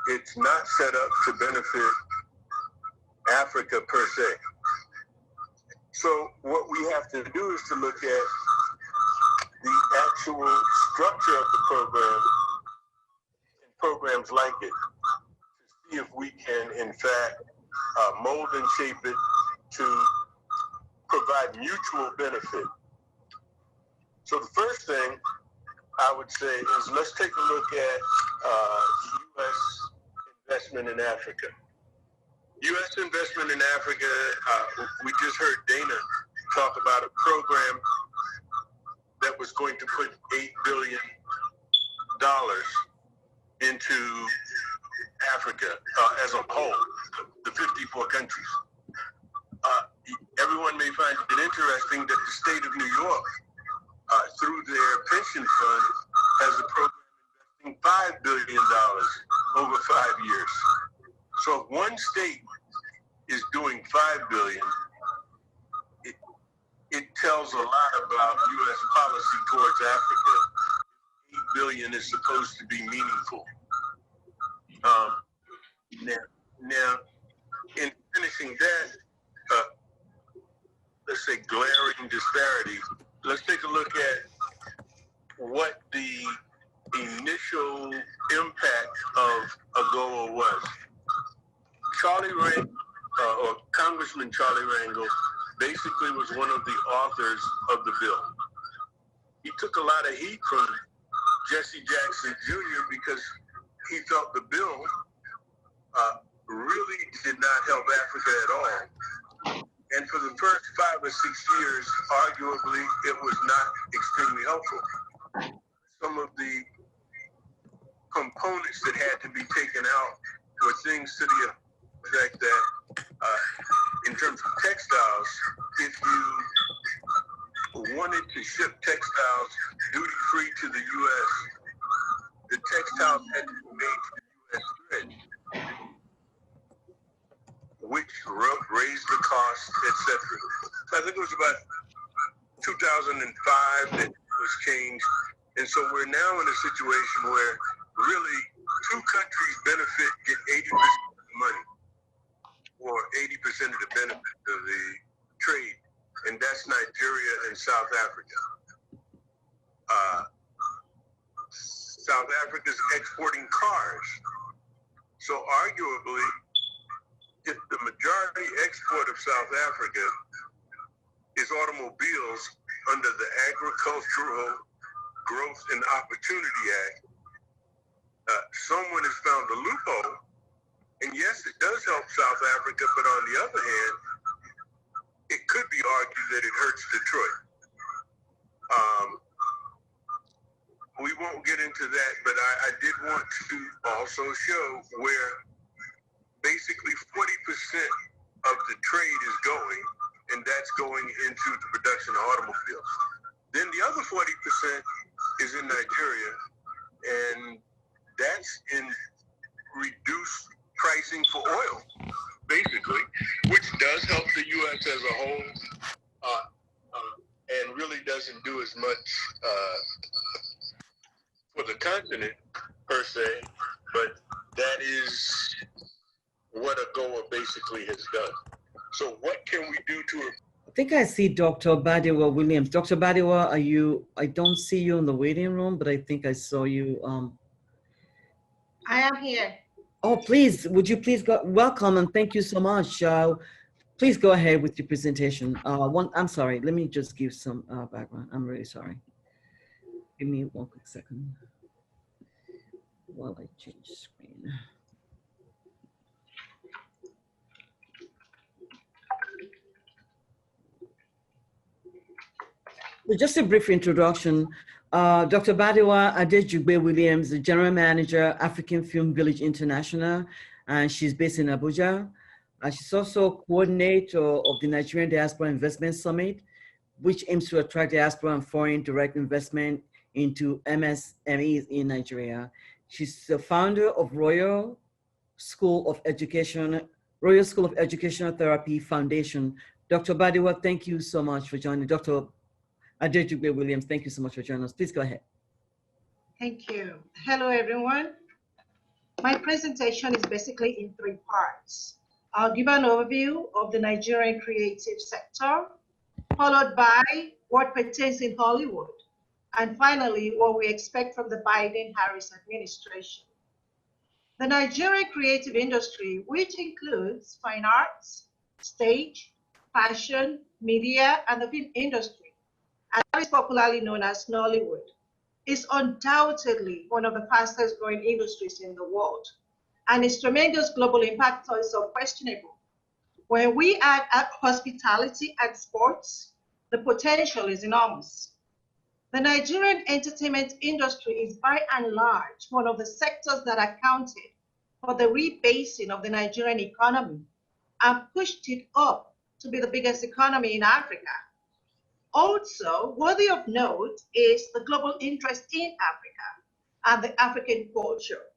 It's not set up to benefit Africa per se. So what we have to do is to look at the actual structure of the program and programs like it to see if we can, in fact, mold and shape it to provide mutual benefit. So the first thing I would say is let's take a look at U.S. investment in Africa. U.S. investment in Africa, we just heard Dana talk about a program that was going to put $8 billion into Africa as a whole, the 54 countries. Everyone may find it interesting that the state of New York, through their pension fund, has a program investing $5 billion over 5 years. So if one state is doing $5 billion, it tells a lot about U.S. policy towards Africa. $8 billion is supposed to be meaningful. Now, in finishing that, let's say glaring disparity, let's take a look at what the initial impact of AGOA was. Charlie Rangel, or Congressman Charlie Rangel, basically was one of the authors of the bill. He took a lot of heat from Jesse Jackson Jr. because he felt the bill really did not help Africa at all. And for the first 5 or 6 years, arguably, it was not extremely helpful. Some of the components that had to be taken out were things to the effect that, in terms of textiles, if you wanted to ship textiles duty-free to the U.S., the textiles had to be made to the U.S. thread, which raised the cost, etc. So I think it was about 2005 that it was changed. And so we're now in a situation where really 2 countries get 80% of the money, or 80% of the benefit of the trade, and that's Nigeria and South Africa. South Africa's exporting cars. So arguably, if the majority export of South Africa is automobiles under the Agricultural Growth and Opportunity Act, someone has found a loophole. And yes, it does help South Africa, but on the other hand, it could be argued that it hurts Detroit. we won't get into that, but I did want to also show where basically 40% of the trade is going, and that's going into the production of automobiles. Then the other 40% is in Nigeria, and that's in reduced pricing for oil, basically, which does help the U.S. as a whole, and really doesn't do as much for the continent per se, but that is what AGOA basically has done. So what can we do to it? I think I see Dr. Badiwa Williams. Dr. Badiwa, are you, I don't see you in the waiting room, but I think I saw you. I am here. Oh, please, would you please go, welcome and thank you so much. Please go ahead with your presentation. I'm sorry, let me just give some background. I'm really sorry. Give me one quick second while I change screen. So just a brief introduction. Dr. Badiwa Adejugbe Williams, the General Manager, African Film Village International, and she's based in Abuja. She's also coordinator of the Nigerian Diaspora Investment Summit, which aims to attract diaspora and foreign direct investment into MSMEs in Nigeria. She's the founder of Royal School of Educational Therapy Foundation. Dr. Badiwa, thank you so much for joining. Dr. Adejugbe Williams, thank you so much for joining us. Please go ahead. Thank you. Hello, everyone. My presentation is basically in 3 parts. I'll give an overview of the Nigerian creative sector, followed by what pertains in Hollywood, and finally, what we expect from the Biden-Harris administration. The Nigerian creative industry, which includes fine arts, stage, fashion, media, and the film industry, and that is popularly known as Nollywood, is undoubtedly one of the fastest growing industries in the world, and its tremendous global impact is unquestionable. When we add hospitality and sports, the potential is enormous. The Nigerian entertainment industry is by and large one of the sectors that accounted for the rebasing of the Nigerian economy and pushed it up to be the biggest economy in Africa. Also, worthy of note is the global interest in Africa and the African culture,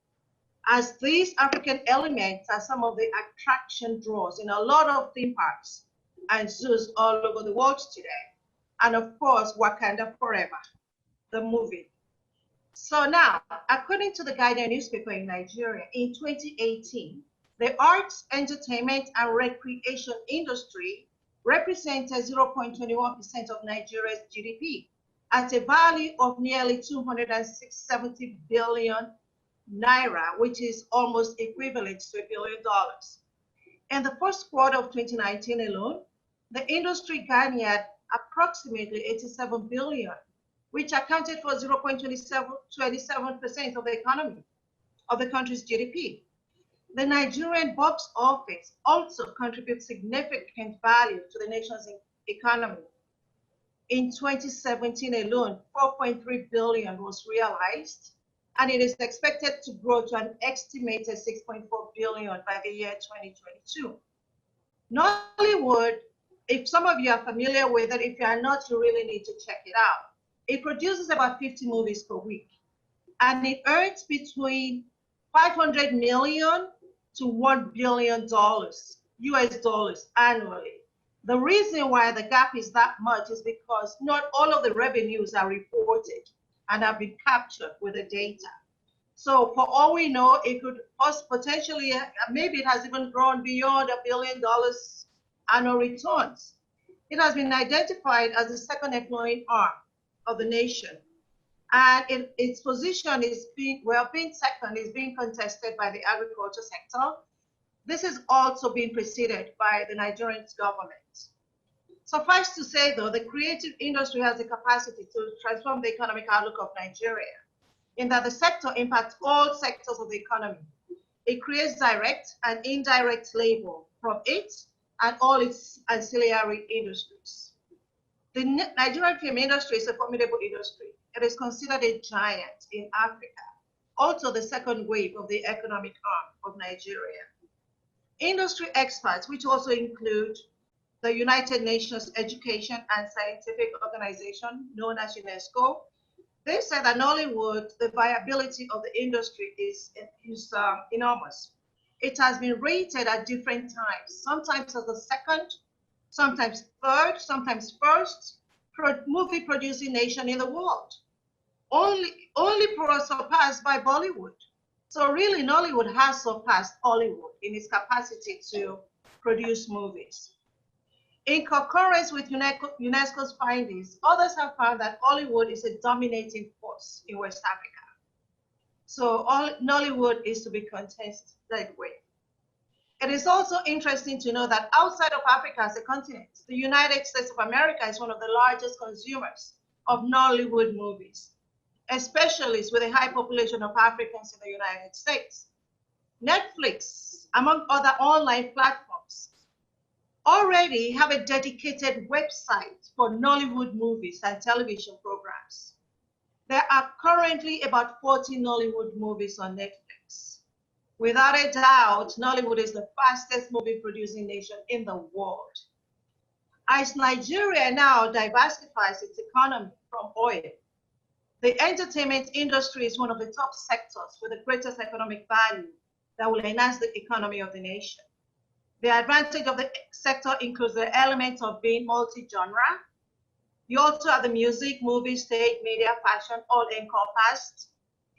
as these African elements are some of the attraction draws in a lot of theme parks and zoos all over the world today. And of course, Wakanda Forever, the movie. So now, according to the Guardian newspaper in Nigeria, in 2018, the arts, entertainment, and recreation industry represented 0.21% of Nigeria's GDP at a value of nearly 270 billion naira, which is almost equivalent to $1 billion. In the first quarter of 2019 alone, the industry garnered approximately 87 billion, which accounted for 0.27% of the economy of the country's GDP. The Nigerian box office also contributes significant value to the nation's economy. In 2017 alone, 4.3 billion was realized, and it is expected to grow to an estimated 6.4 billion by the year 2022. Nollywood, if some of you are familiar with it, if you are not, you really need to check it out. It produces about 50 movies per week, and it earns between 500 million to $1 billion US dollars annually. The reason why the gap is that much is because not all of the revenues are reported and have been captured with the data. So for all we know, it could potentially, maybe it has even grown beyond $1 billion annual returns. It has been identified as the second employing arm of the nation. And its position is being second is being contested by the agriculture sector. This is also being preceded by the Nigerian government. Suffice to say, though, the creative industry has the capacity to transform the economic outlook of Nigeria, in that the sector impacts all sectors of the economy. It creates direct and indirect labor from it and all its ancillary industries. The Nigerian film industry is a formidable industry. It is considered a giant in Africa, also the second wave of the economic arm of Nigeria. Industry experts, which also include the United Nations Education and Scientific Organization, known as UNESCO, they said that Nollywood, the viability of the industry is enormous. It has been rated at different times, sometimes as the second, sometimes third, sometimes first movie producing nation in the world, only surpassed by Bollywood. So really, Nollywood has surpassed Hollywood in its capacity to produce movies. In concurrence with UNESCO's findings, others have found that Hollywood is a dominating force in West Africa. So Nollywood is to be contested with. It is also interesting to know that outside of Africa as a continent, the United States of America is one of the largest consumers of Nollywood movies, especially with a high population of Africans in the United States. Netflix, among other online platforms, already have a dedicated website for Nollywood movies and television programs. There are currently about 40 Nollywood movies on Netflix. Without a doubt, Nollywood is the fastest movie producing nation in the world. As Nigeria now diversifies its economy from oil, the entertainment industry is one of the top sectors with the greatest economic value that will enhance the economy of the nation. The advantage of the sector includes the elements of being multi-genre. You also have the music, movie, stage, media, fashion, all encompassed.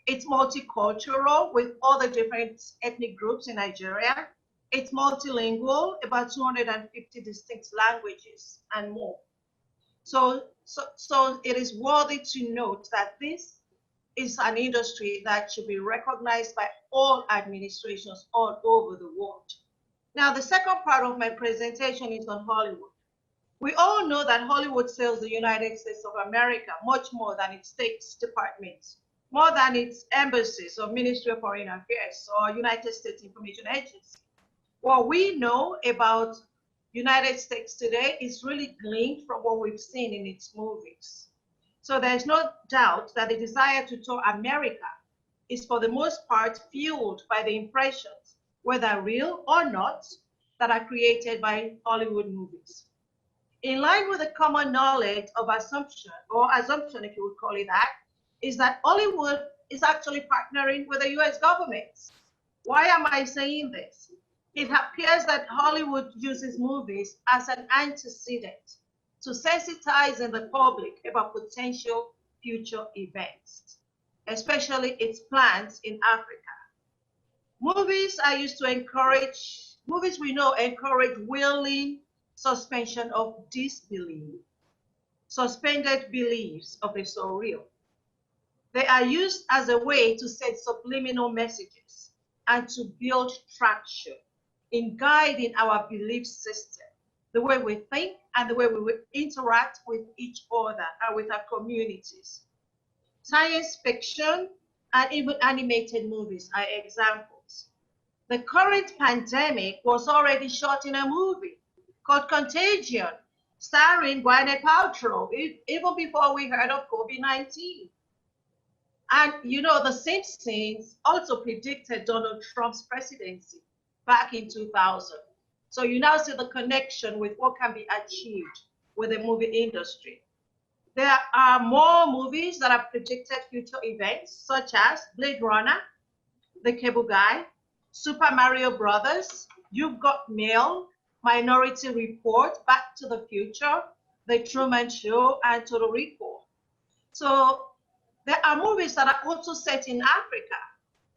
It's multicultural with all the different ethnic groups in Nigeria. It's multilingual, about 250 distinct languages and more. So it is worthy to note that this is an industry that should be recognized by all administrations all over the world. Now, the second part of my presentation is on Hollywood. We all know that Hollywood sells the United States of America much more than its State Department, more than its embassies or Ministry of Foreign Affairs or United States Information Agency. What we know about United States today is really gleaned from what we've seen in its movies. So there's no doubt that the desire to tour America is for the most part fueled by the impressions, whether real or not, that are created by Hollywood movies. In line with the common knowledge of assumption if you would call it that, is that Hollywood is actually partnering with the US government. Why am I saying this? It appears that Hollywood uses movies as an antecedent to sensitize the public about potential future events, especially its plans in Africa. Movies are used to encourage, movies we know encourage willing suspension of disbelief, suspended beliefs of the surreal. They are used as a way to send subliminal messages and to build traction in guiding our belief system, the way we think and the way we will interact with each other and with our communities. Science fiction and even animated movies are examples. The current pandemic was already shot in a movie called Contagion, starring Gwyneth Paltrow, even before we heard of COVID-19. And you know, The Simpsons also predicted Donald Trump's presidency back in 2000. So you now see the connection with what can be achieved with the movie industry. There are more movies that have predicted future events, such as Blade Runner, The Cable Guy, Super Mario Brothers, You've Got Mail, Minority Report, Back to the Future, The Truman Show, and Total Recall. So there are movies that are also set in Africa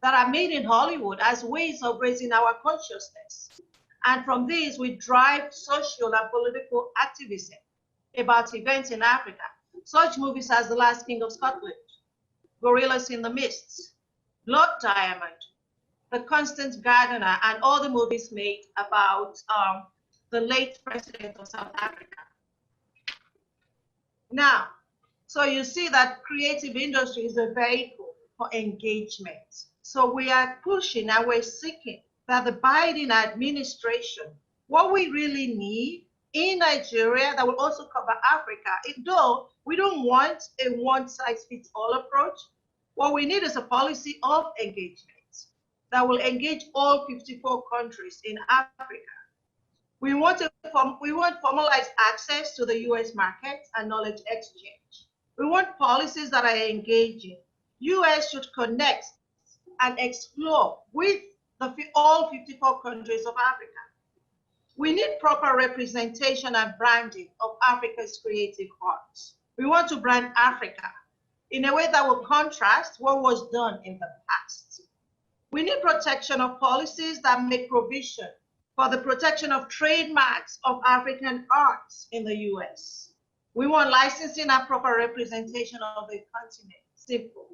that are made in Hollywood as ways of raising our consciousness. And from these, we drive social and political activism about events in Africa. Such movies as The Last King of Scotland, Gorillas in the Mist, Blood Diamond, The Constant Gardener, and all the movies made about the late president of South Africa. Now, so you see that creative industry is a vehicle for engagement. So we are pushing and we're seeking that the Biden administration, what we really need in Nigeria that will also cover Africa. Though we don't want a one-size-fits-all approach, what we need is a policy of engagement that will engage all 54 countries in Africa. We want formalized access to the US market and knowledge exchange. We want policies that are engaging. US should connect and explore with all 54 countries of Africa. We need proper representation and branding of Africa's creative arts. We want to brand Africa in a way that will contrast what was done in the past. We need protection of policies that make provision for the protection of trademarks of African arts in the US. We want licensing and proper representation of the continent. Simple.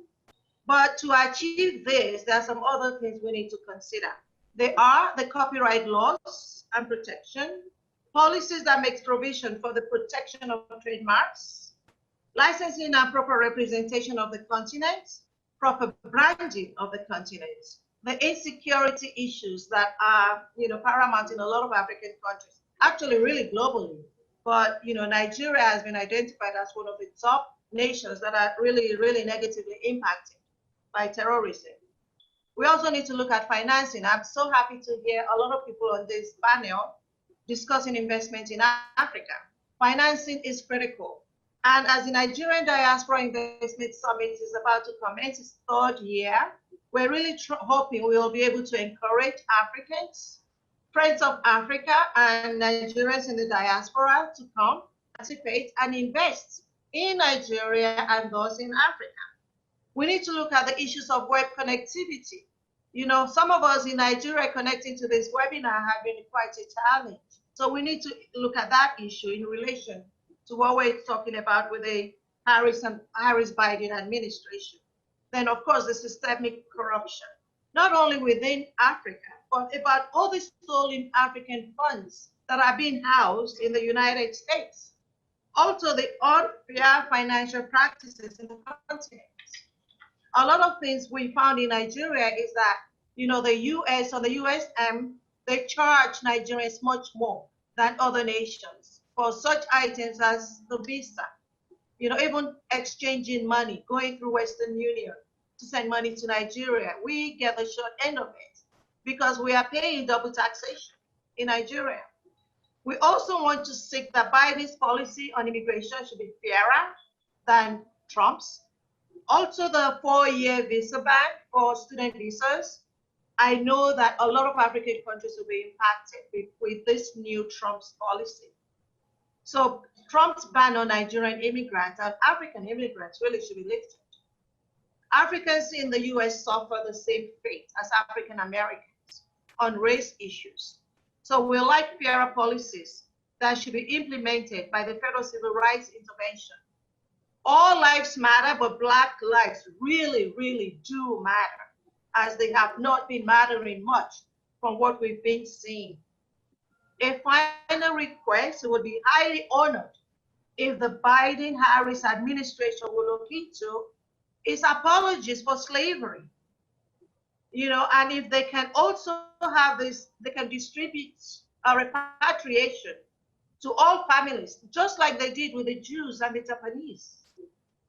But to achieve this, there are some other things we need to consider. They are the copyright laws and protection, policies that make provision for the protection of trademarks, licensing and proper representation of the continent, proper branding of the continent, the insecurity issues that are paramount in a lot of African countries, actually really globally. But Nigeria has been identified as one of the top nations that are really, really negatively impacted by terrorism. We also need to look at financing. I'm so happy to hear a lot of people on this panel discussing investment in Africa. Financing is critical. And as the Nigerian Diaspora Investment Summit is about to commence its third year, we're really hoping we will be able to encourage Africans, friends of Africa, and Nigerians in the diaspora to come, participate, and invest in Nigeria and those in Africa. We need to look at the issues of web connectivity. Some of us in Nigeria connecting to this webinar have been quite a challenge. So we need to look at that issue in relation to what we're talking about with the Harris-Biden administration. Then, of course, the systemic corruption, not only within Africa, but about all the stolen African funds that are being housed in the United States. Also, the unfair financial practices in the continent. A lot of things we found in Nigeria is that, the US or the USM, they charge Nigerians much more than other nations for such items as the visa, even exchanging money, going through Western Union to send money to Nigeria. We get the short end of it because we are paying double taxation in Nigeria. We also want to seek that Biden's policy on immigration should be fairer than Trump's. Also, the 4-year visa ban for student visas. I know that a lot of African countries will be impacted with this new Trump's policy. So Trump's ban on Nigerian immigrants and African immigrants really should be lifted. Africans in the US suffer the same fate as African Americans on race issues. So we like fairer policies that should be implemented by the Federal Civil Rights Intervention. All lives matter, but Black lives really, really do matter, as they have not been mattering much from what we've been seeing. A final request, it would be highly honored if the Biden-Harris administration will look into is apologies for slavery. And if they can also have this, they can distribute a repatriation to all families, just like they did with the Jews and the Japanese.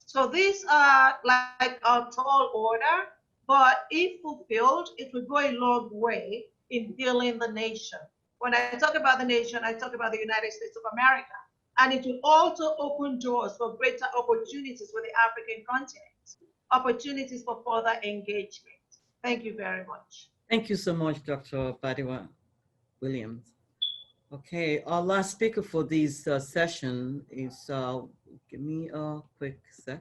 So these are like a tall order, but if fulfilled, it will go a long way in healing the nation. When I talk about the nation, I talk about the United States of America. And it will also open doors for greater opportunities for the African continent, opportunities for further engagement. Thank you very much. Thank you so much, Dr. Badiwa Williams. Okay, our last speaker for this session is, give me a quick sec.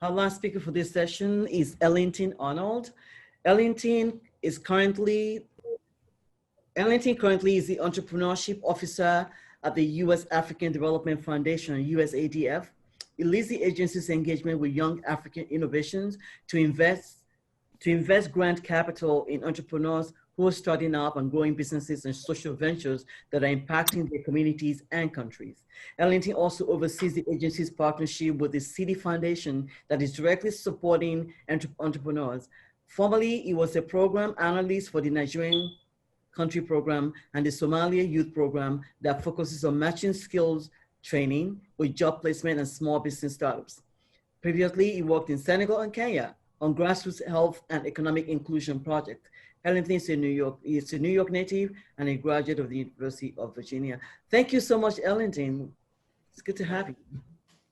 Our last speaker for this session is Ellington Arnold. Ellington currently is the Entrepreneurship Officer at the U.S. African Development Foundation, USADF. It leads the agency's engagement with young African innovations to invest grant capital in entrepreneurs who are starting up and growing businesses and social ventures that are impacting their communities and countries. Ellington also oversees the agency's partnership with the City Foundation that is directly supporting entrepreneurs. Formerly, he was a program analyst for the Nigerian Country Program and the Somalia Youth Program that focuses on matching skills training with job placement and small business startups. Previously, he worked in Senegal and Kenya on grassroots health and economic inclusion projects. Ellington is in New York. He is a New York native and a graduate of the University of Virginia. Thank you so much, Ellington. It's good to have you.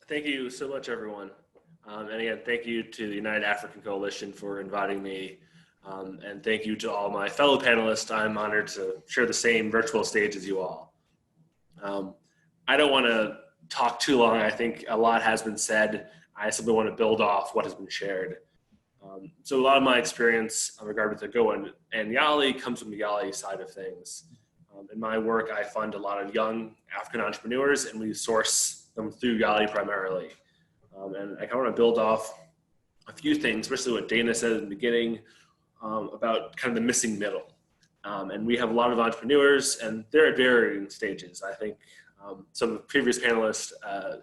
Thank you so much, everyone. And again, thank you to the United African Coalition for inviting me. And thank you to all my fellow panelists. I'm honored to share the same virtual stage as you all. I don't want to talk too long. I think a lot has been said. I simply want to build off what has been shared. So a lot of my experience in regard to AGOA and Yali comes from the Yali side of things. In my work, I fund a lot of young African entrepreneurs, and we source them through Yali primarily. And I kind of want to build off a few things, especially what Dana said in the beginning about kind of the missing middle. And we have a lot of entrepreneurs, and they're at varying stages. I think some of the previous panelists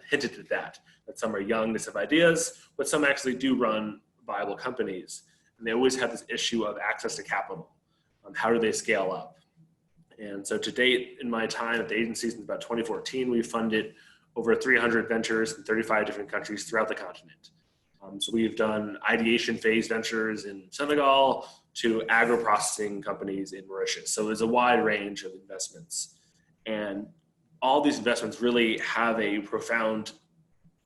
hinted at that some are young, they have ideas, but some actually do run viable companies. And they always have this issue of access to capital. How do they scale up? And so to date, in my time at the agency since about 2014, we've funded over 300 ventures in 35 different countries throughout the continent. So we've done ideation phase ventures in Senegal to agro-processing companies in Mauritius. So there's a wide range of investments. And all these investments really have a profound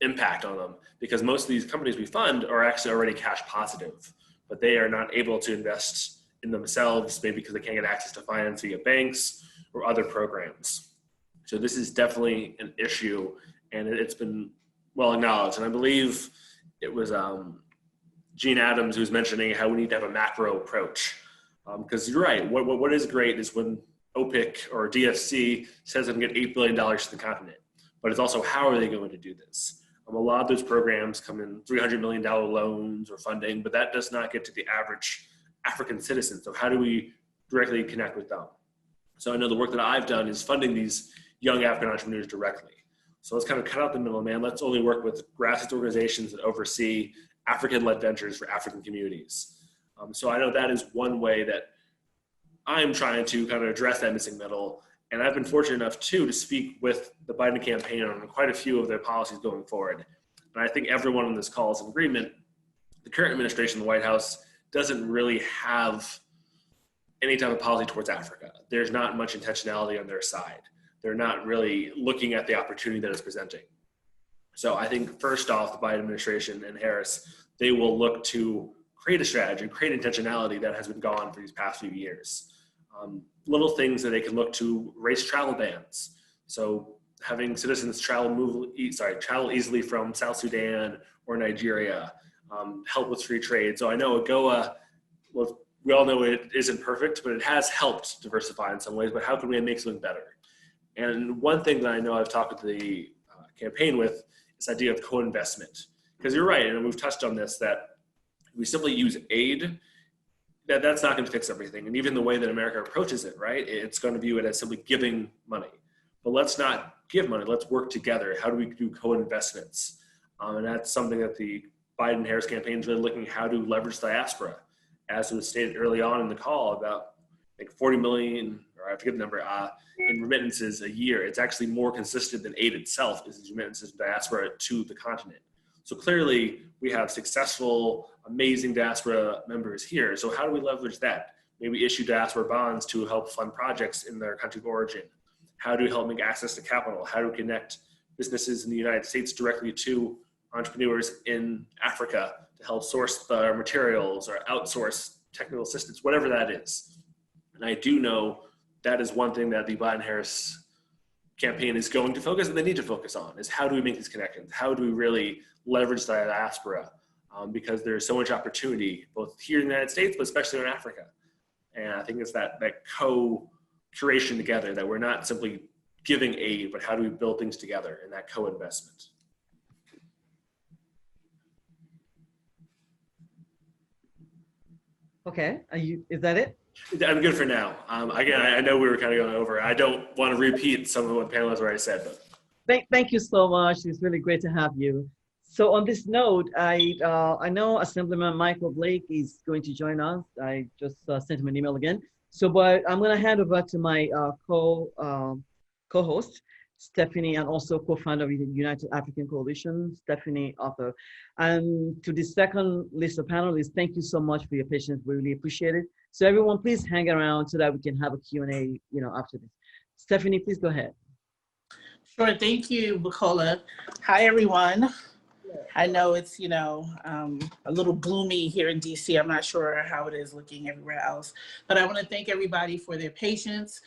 impact on them because most of these companies we fund are actually already cash positive, but they are not able to invest in themselves, maybe because they can't get access to finance via banks or other programs. So this is definitely an issue, and it's been well acknowledged. And I believe it was Gene Adams who was mentioning how we need to have a macro approach. Because you're right, what is great is when OPIC or DFC says they can get $8 billion to the continent, but it's also how are they going to do this? A lot of those programs come in $300 million loans or funding, but that does not get to the average African citizen. So how do we directly connect with them? So I know the work that I've done is funding these young African entrepreneurs directly. So let's kind of cut out the middleman. Let's only work with grassroots organizations that oversee African-led ventures for African communities. So I know that is one way that I'm trying to kind of address that missing middle. And I've been fortunate enough too to speak with the Biden campaign on quite a few of their policies going forward. And I think everyone on this call is in agreement. The current administration, the White House, doesn't really have any type of policy towards Africa. There's not much intentionality on their side. They're not really looking at the opportunity that is presenting. So I think first off, the Biden administration and Harris, they will look to create a strategy, create intentionality that has been gone for these past few years. Little things that they can look to, raise travel bans. So having citizens travel easily from South Sudan or Nigeria, help with free trade. So I know AGOA, well, we all know it isn't perfect, but it has helped diversify in some ways, but how can we make something better? And one thing that I know I've talked with the campaign with is the idea of co-investment. Because you're right, and we've touched on this, that we simply use aid, that's not going to fix everything. And even the way that America approaches it, right? It's going to view it as simply giving money. But let's not give money, let's work together. How do we do co-investments? And that's something that the Biden-Harris campaign is really looking at, how to leverage diaspora. As was stated early on in the call, about like 40 million, or I forget the number, in remittances a year. It's actually more consistent than aid itself, is these remittances from diaspora to the continent. So clearly we have successful, amazing diaspora members here. So how do we leverage that? Maybe issue diaspora bonds to help fund projects in their country of origin. How do we help make access to capital? How do we connect businesses in the United States directly to entrepreneurs in Africa to help source the materials or outsource technical assistance, whatever that is. And I do know that is one thing that the Biden-Harris campaign is going to focus, and they need to focus on, is how do we make these connections? How do we really leverage the diaspora? Because there's so much opportunity, both here in the United States, but especially in Africa. And I think it's that co-curation together, that we're not simply giving aid, but how do we build things together in that co-investment? Okay, is that it? I'm good for now. Again, I know we were kind of going over. I don't want to repeat some of what panelists already said, but. Thank you so much. It's really great to have you. So on this note, I know Assemblyman Michael Blake is going to join us. I just sent him an email again. So, but I'm going to hand over to my co-host, Stephanie, and also co-founder of the United African Coalition, Stephanie Arthur. And to the second list of panelists, thank you so much for your patience. We really appreciate it. So everyone, please hang around so that we can have a Q&A, after this. Stephanie, please go ahead. Sure, thank you, Bukola. Hi, everyone. I know it's, a little gloomy here in DC. I'm not sure how it is looking everywhere else, but I want to thank everybody for their patience,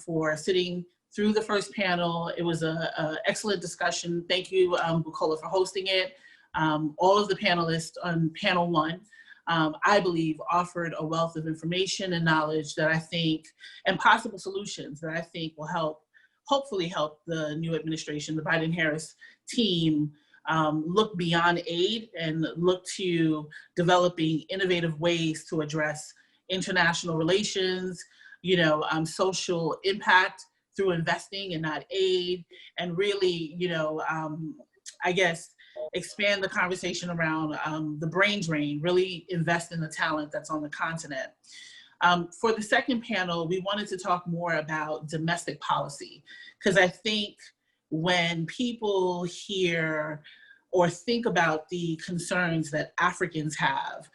for sitting through the first panel. It was an excellent discussion. Thank you, Bukola, for hosting it. All of the panelists on panel one, I believe, offered a wealth of information and knowledge that I think, and possible solutions that I think will hopefully help the new administration, the Biden-Harris team, look beyond aid and look to developing innovative ways to address international relations, social impact through investing and not aid, and really, expand the conversation around the brain drain, really invest in the talent that's on the continent. For the second panel, we wanted to talk more about domestic policy, because I think when people hear or think about the concerns that Africans have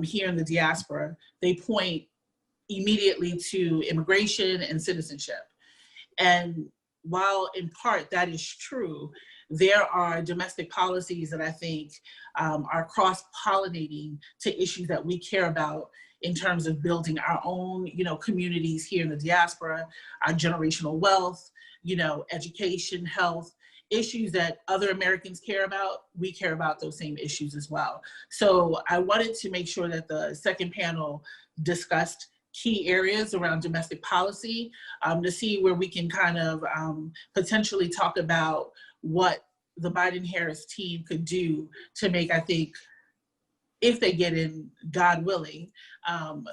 here in the diaspora, they point immediately to immigration and citizenship. And while in part that is true, there are domestic policies that I think are cross-pollinating to issues that we care about in terms of building our own, communities here in the diaspora, our generational wealth, education, health, issues that other Americans care about. We care about those same issues as well. So I wanted to make sure that the second panel discussed key areas around domestic policy to see where we can kind of potentially talk about what the Biden-Harris team could do to make, I think, if they get in, God willing,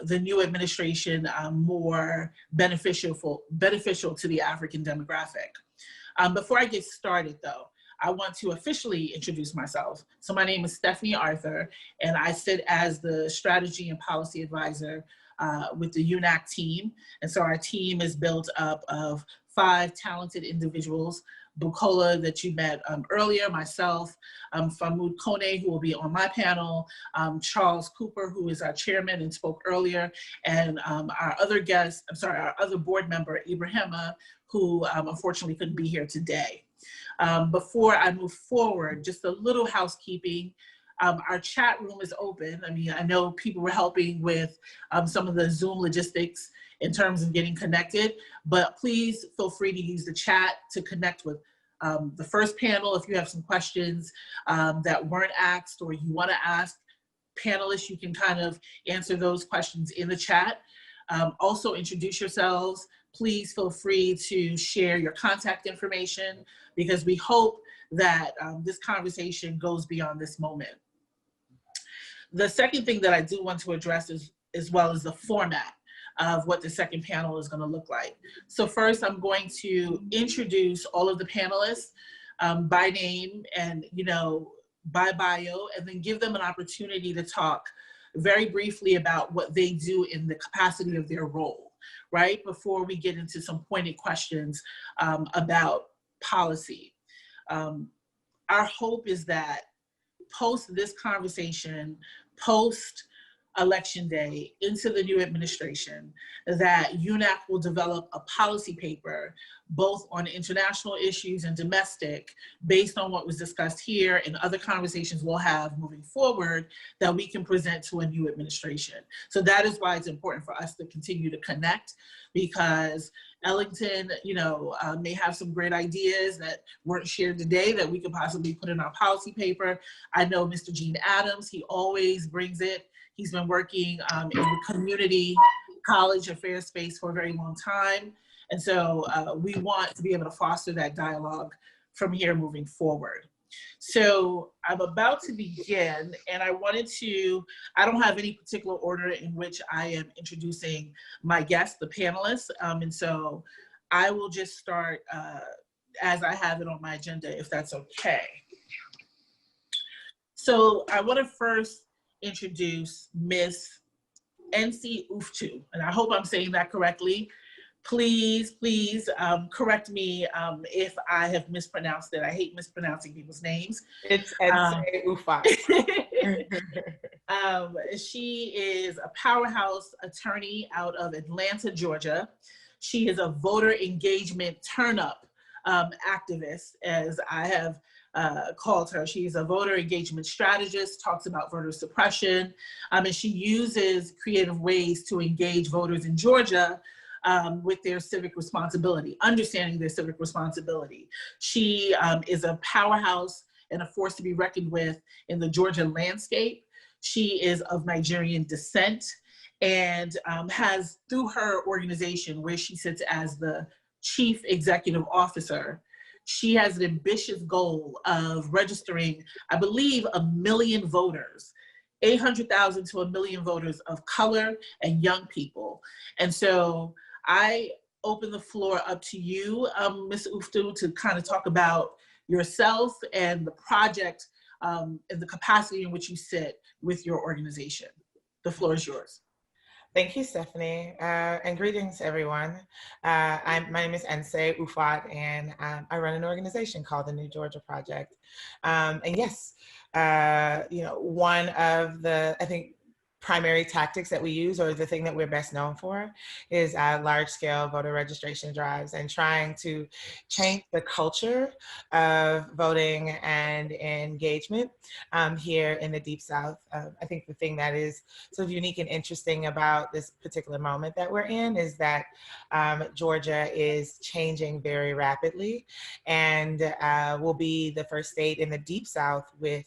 the new administration more beneficial to the African demographic. Before I get started though, I want to officially introduce myself. So my name is Stephanie Arthur, and I sit as the strategy and policy advisor with the UNAC team. And so our team is built up of 5 talented individuals: Bukola, that you met earlier, myself, Famoud Kone, who will be on my panel, Charles Cooper, who is our chairman and spoke earlier, and our other board member, Ibrahima, who unfortunately couldn't be here today. Before I move forward, just a little housekeeping. Our chat room is open. I mean, I know people were helping with some of the Zoom logistics in terms of getting connected, but please feel free to use the chat to connect with the first panel. If you have some questions that weren't asked or you want to ask panelists, you can kind of answer those questions in the chat. Also introduce yourselves. Please feel free to share your contact information, because we hope that this conversation goes beyond this moment. The second thing that I do want to address is, as well as the format of what the second panel is going to look like. So first, I'm going to introduce all of the panelists by name and, by bio, and then give them an opportunity to talk very briefly about what they do in the capacity of their role, right? Before we get into some pointed questions about policy. Our hope is that post this conversation, post Election Day, into the new administration, that UNAC will develop a policy paper, both on international issues and domestic, based on what was discussed here and other conversations we'll have moving forward, that we can present to a new administration. So that is why it's important for us to continue to connect, because Ellington, may have some great ideas that weren't shared today that we could possibly put in our policy paper. I know Mr. Gene Adams, he always brings it. He's been working in the community college affairs space for a very long time. And so we want to be able to foster that dialogue from here moving forward. So I'm about to begin, and I don't have any particular order in which I am introducing my guests, the panelists. And so I will just start as I have it on my agenda, if that's okay. So I want to first introduce Miss Nyc Uftu, and I hope I'm saying that correctly. Please correct me if I have mispronounced it. I hate mispronouncing people's names. It's Nyc Ufat. She is a powerhouse attorney out of Atlanta, Georgia. She is a voter engagement turn-up activist, as I have called her. She's a voter engagement strategist, talks about voter suppression, and she uses creative ways to engage voters in Georgia with their civic responsibility, understanding their civic responsibility. She is a powerhouse and a force to be reckoned with in the Georgia landscape. She is of Nigerian descent and has, through her organization, where she sits as the chief executive officer, she has an ambitious goal of registering, I believe, 1 million voters, 800,000 to 1 million voters of color and young people. And so I open the floor up to you, Ms. Uftu, to kind of talk about yourself and the project and the capacity in which you sit with your organization. The floor is yours. Thank you, Stephanie, and greetings, everyone. My name is Nyc Ufat, and I run an organization called the New Georgia Project. And yes, one of the, I think, primary tactics that we use, or the thing that we're best known for, is large-scale voter registration drives and trying to change the culture of voting and engagement here in the Deep South. I think the thing that is sort of unique and interesting about this particular moment that we're in is that Georgia is changing very rapidly, and will be the first state in the Deep South with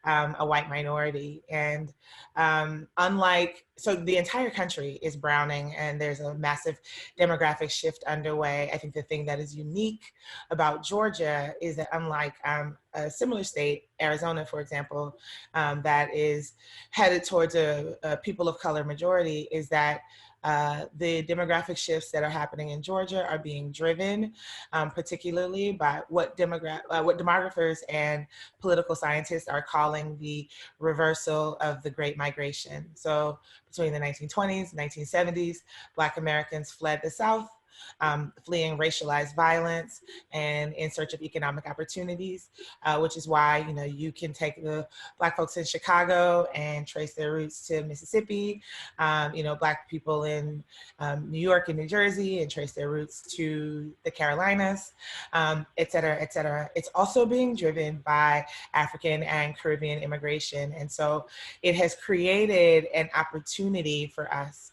a white minority. And so the entire country is browning, and there's a massive demographic shift underway. I think the thing that is unique about Georgia is that, unlike a similar state, Arizona, for example, that is headed towards a people of color majority, is that the demographic shifts that are happening in Georgia are being driven particularly by what demographers and political scientists are calling the reversal of the Great Migration. So between the 1920s, 1970s, Black Americans fled the South, fleeing racialized violence and in search of economic opportunities, which is why, you can take the Black folks in Chicago and trace their roots to Mississippi, Black people in New York and New Jersey and trace their roots to the Carolinas, et cetera, et cetera. It's also being driven by African and Caribbean immigration. And so it has created an opportunity for us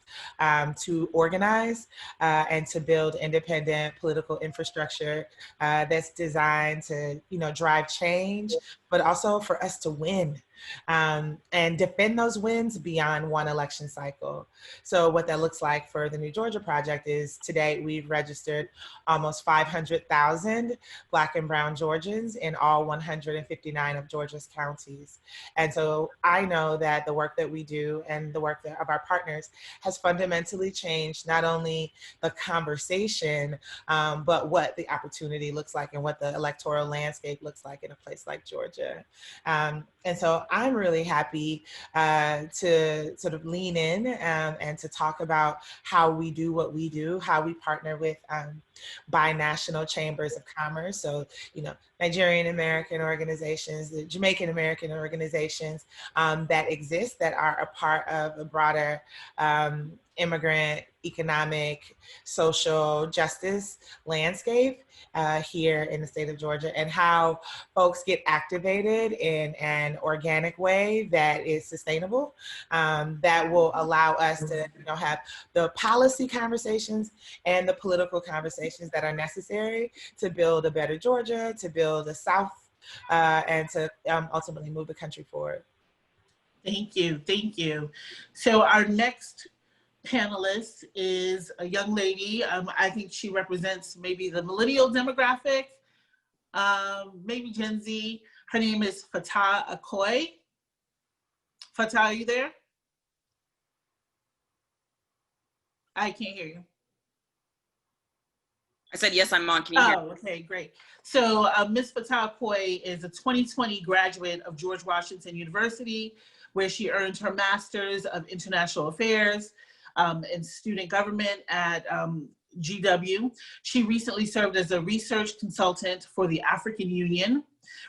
to organize and to build independent political infrastructure that's designed to, drive change, but also for us to win and defend those wins beyond one election cycle. So what that looks like for the New Georgia Project is, today we've registered almost 500,000 Black and Brown Georgians in all 159 of Georgia's counties. And so I know that the work that we do and the work of our partners has fundamentally changed not only the conversation, but what the opportunity looks like and what the electoral landscape looks like in a place like Georgia. And so I'm really happy to sort of lean in and to talk about how we do what we do, how we partner with binational chambers of commerce. So, Nigerian American organizations, the Jamaican American organizations that exist, that are a part of a broader immigrant, economic, social justice landscape here in the state of Georgia, and how folks get activated in an organic way that is sustainable, that will allow us to have the policy conversations and the political conversations that are necessary to build a better Georgia, to build a South, and to ultimately move the country forward. Thank you, thank you. So our next panelist is a young lady. I think she represents maybe the millennial demographic, maybe Gen Z. Her name is Fatah Akoy. Fatah, are you there? I can't hear you. I said, yes, I'm on. Can you hear me? Okay, great. So Ms. Fatah Akoy is a 2020 graduate of George Washington University where she earned her Master's of International Affairs in Student Government at GW. She recently served as a research consultant for the African Union,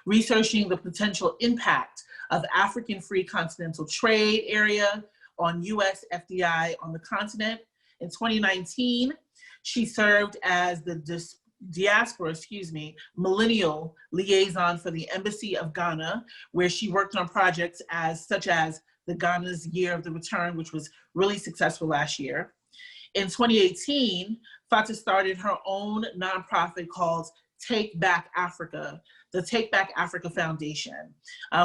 researching the potential impact of African free continental trade area on US FDI on the continent. In 2019, she served as the diaspora, millennial liaison for the Embassy of Ghana, where she worked on projects such as the Ghana's Year of the Return, which was really successful last year. In 2018, Fata started her own nonprofit called Take Back Africa, the Take Back Africa Foundation,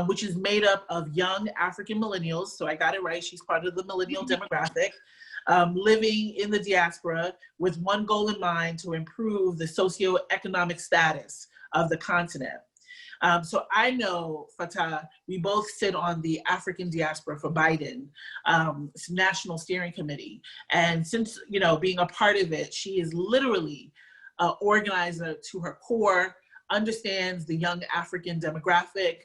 which is made up of young African millennials. So I got it right, she's part of the millennial demographic, living in the diaspora with one goal in mind: to improve the socioeconomic status of the continent. So I know, Fatah, we both sit on the African Diaspora for Biden National Steering Committee. And since, being a part of it, she is literally an organizer to her core, understands the young African demographic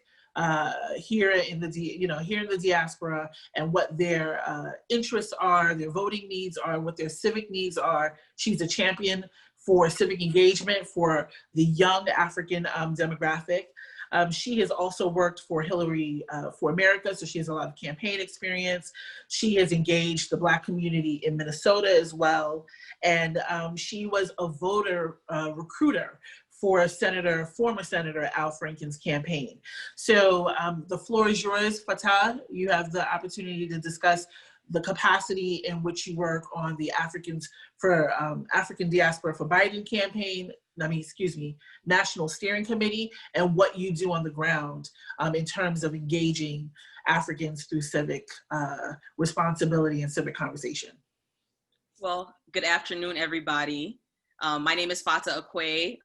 here in the diaspora, and what their interests are, their voting needs are, what their civic needs are. She's a champion for civic engagement for the young African demographic. She has also worked for Hillary for America, so she has a lot of campaign experience. She has engaged the Black community in Minnesota as well. And she was a voter recruiter for former Senator Al Franken's campaign. So the floor is yours, Fatah. You have the opportunity to discuss the capacity in which you work on the African Diaspora for Biden campaign, National Steering Committee, and what you do on the ground in terms of engaging Africans through civic responsibility and civic conversation. Well, good afternoon, everybody. My name is Fata Akwe.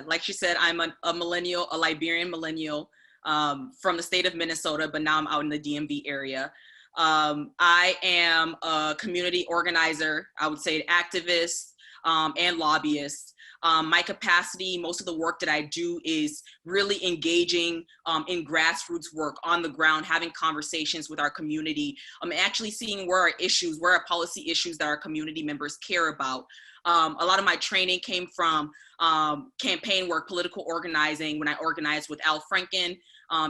Like she said, I'm a millennial, a Liberian millennial from the state of Minnesota, but now I'm out in the DMV area. I am a community organizer, I would say an activist and lobbyist. My capacity, most of the work that I do is really engaging in grassroots work on the ground, having conversations with our community, actually seeing where are policy issues that our community members care about. A lot of my training came from campaign work, political organizing, when I organized with Al Franken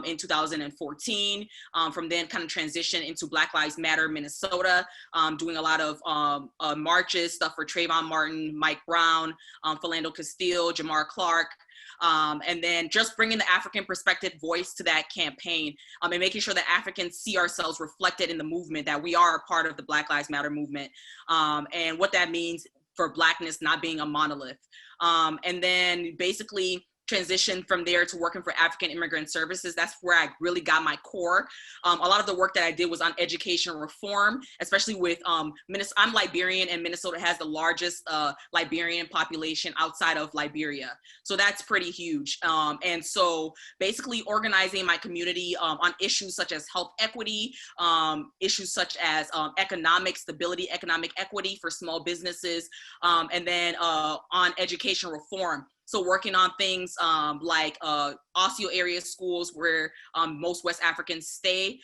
in 2014. From then kind of transitioned into Black Lives Matter Minnesota, doing a lot of marches, stuff for Trayvon Martin, Mike Brown, Philando Castile, Jamar Clark. And then just bringing the African perspective voice to that campaign and making sure that Africans see ourselves reflected in the movement, that we are a part of the Black Lives Matter movement, and what that means for Blackness not being a monolith. And then basically transitioned from there to working for African Immigrant Services. That's where I really got my core. A lot of the work that I did was on education reform, especially with I'm Liberian, and Minnesota has the largest Liberian population outside of Liberia. So that's pretty huge. And so basically organizing my community on issues such as health equity, issues such as economic stability, economic equity for small businesses, and then on education reform. So working on things like Osceola area schools where most West Africans stay,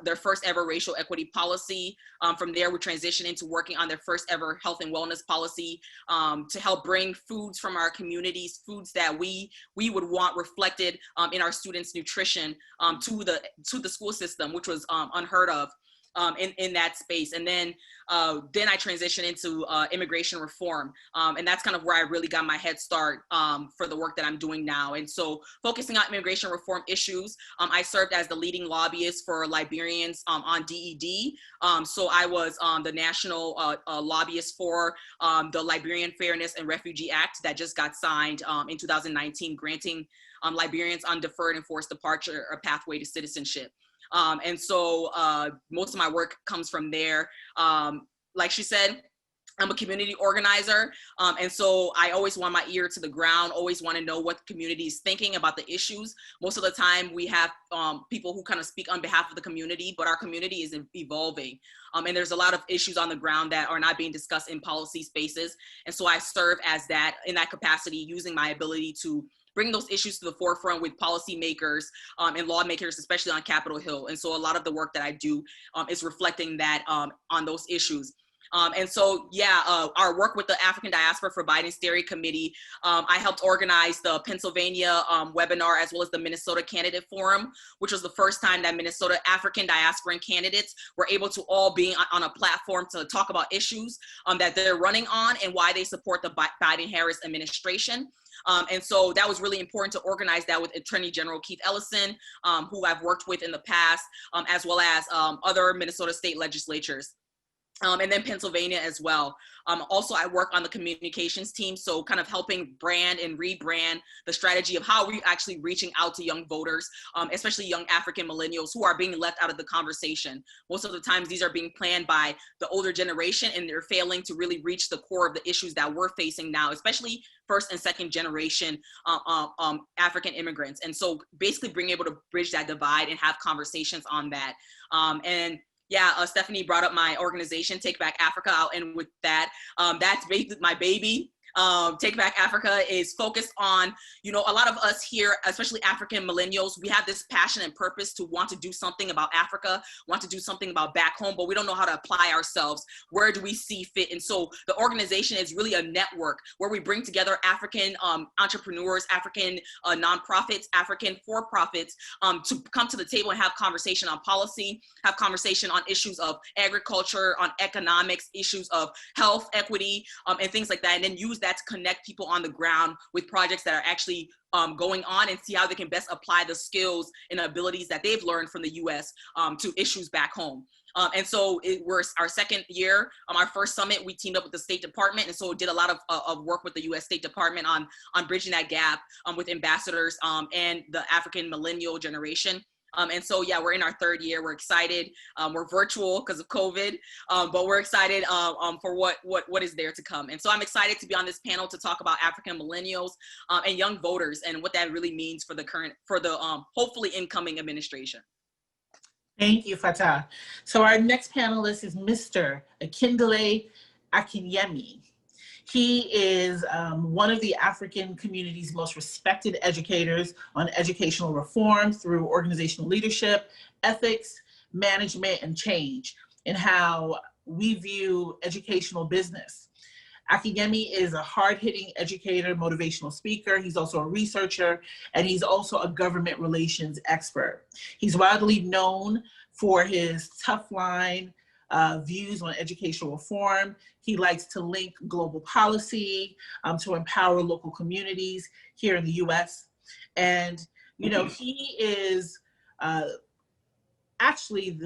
their first ever racial equity policy. From there, we transition into working on their first ever health and wellness policy to help bring foods from our communities, foods that we would want reflected in our students' nutrition to the school system, which was unheard of. In that space. And then I transitioned into immigration reform. And that's kind of where I really got my head start for the work that I'm doing now. And so focusing on immigration reform issues, I served as the leading lobbyist for Liberians on DED. So I was the national lobbyist for the Liberian Fairness and Refugee Act that just got signed in 2019, granting Liberians on deferred and forced departure a pathway to citizenship. And so most of my work comes from there. Like she said, I'm a community organizer. And so I always want my ear to the ground, always want to know what the community is thinking about the issues. Most of the time we have people who kind of speak on behalf of the community, but our community is evolving. And there's a lot of issues on the ground that are not being discussed in policy spaces. And so I serve as that, in that capacity, using my ability to bring those issues to the forefront with policymakers and lawmakers, especially on Capitol Hill. And so a lot of the work that I do is reflecting that on those issues. And so, yeah, our work with the African Diaspora for Biden Steering Committee, I helped organize the Pennsylvania webinar as well as the Minnesota Candidate Forum, which was the first time that Minnesota African diasporan candidates were able to all be on a platform to talk about issues that they're running on and why they support the Biden-Harris administration. And so that was really important to organize that with Attorney General Keith Ellison, who I've worked with in the past, as well as other Minnesota state legislatures. And then Pennsylvania as well. Also, I work on the communications team, so kind of helping brand and rebrand the strategy of how we're actually reaching out to young voters, especially young African millennials who are being left out of the conversation. Most of the times, these are being planned by the older generation, and they're failing to really reach the core of the issues that we're facing now, especially first and second generation African immigrants. And so basically being able to bridge that divide and have conversations on that. And yeah, Stephanie brought up my organization, Take Back Africa, and with that, that's my baby. Take Back Africa is focused on, you know, a lot of us here, especially African millennials, we have this passion and purpose to want to do something about Africa, want to do something about back home, but we don't know how to apply ourselves. Where do we see fit? And so the organization is really a network where we bring together African entrepreneurs, African nonprofits, African for-profits to come to the table and have conversation on policy, have conversation on issues of agriculture, on economics, issues of health, equity, and things like that, and then use that to connect people on the ground with projects that are actually going on and see how they can best apply the skills and abilities that they've learned from the US to issues back home. And so we're our second year. Our first summit, we teamed up with the State Department, and so did a lot of work with the US State Department on bridging that gap with ambassadors and the African millennial generation. And so, yeah, we're in our third year. We're excited. We're virtual because of COVID, but we're excited for what is there to come. And so I'm excited to be on this panel to talk about African millennials and young voters and what that really means for the hopefully incoming administration. Thank you, Fatah. So our next panelist is Mr. Akindele Akinyemi. He is one of the African community's most respected educators on educational reform through organizational leadership, ethics, management, and change, and how we view educational business. Akinyemi is a hard-hitting educator, motivational speaker. He's also a researcher, and he's also a government relations expert. He's widely known for his tough line views on educational reform. He likes to link global policy to empower local communities here in the US. And, you know, he is actually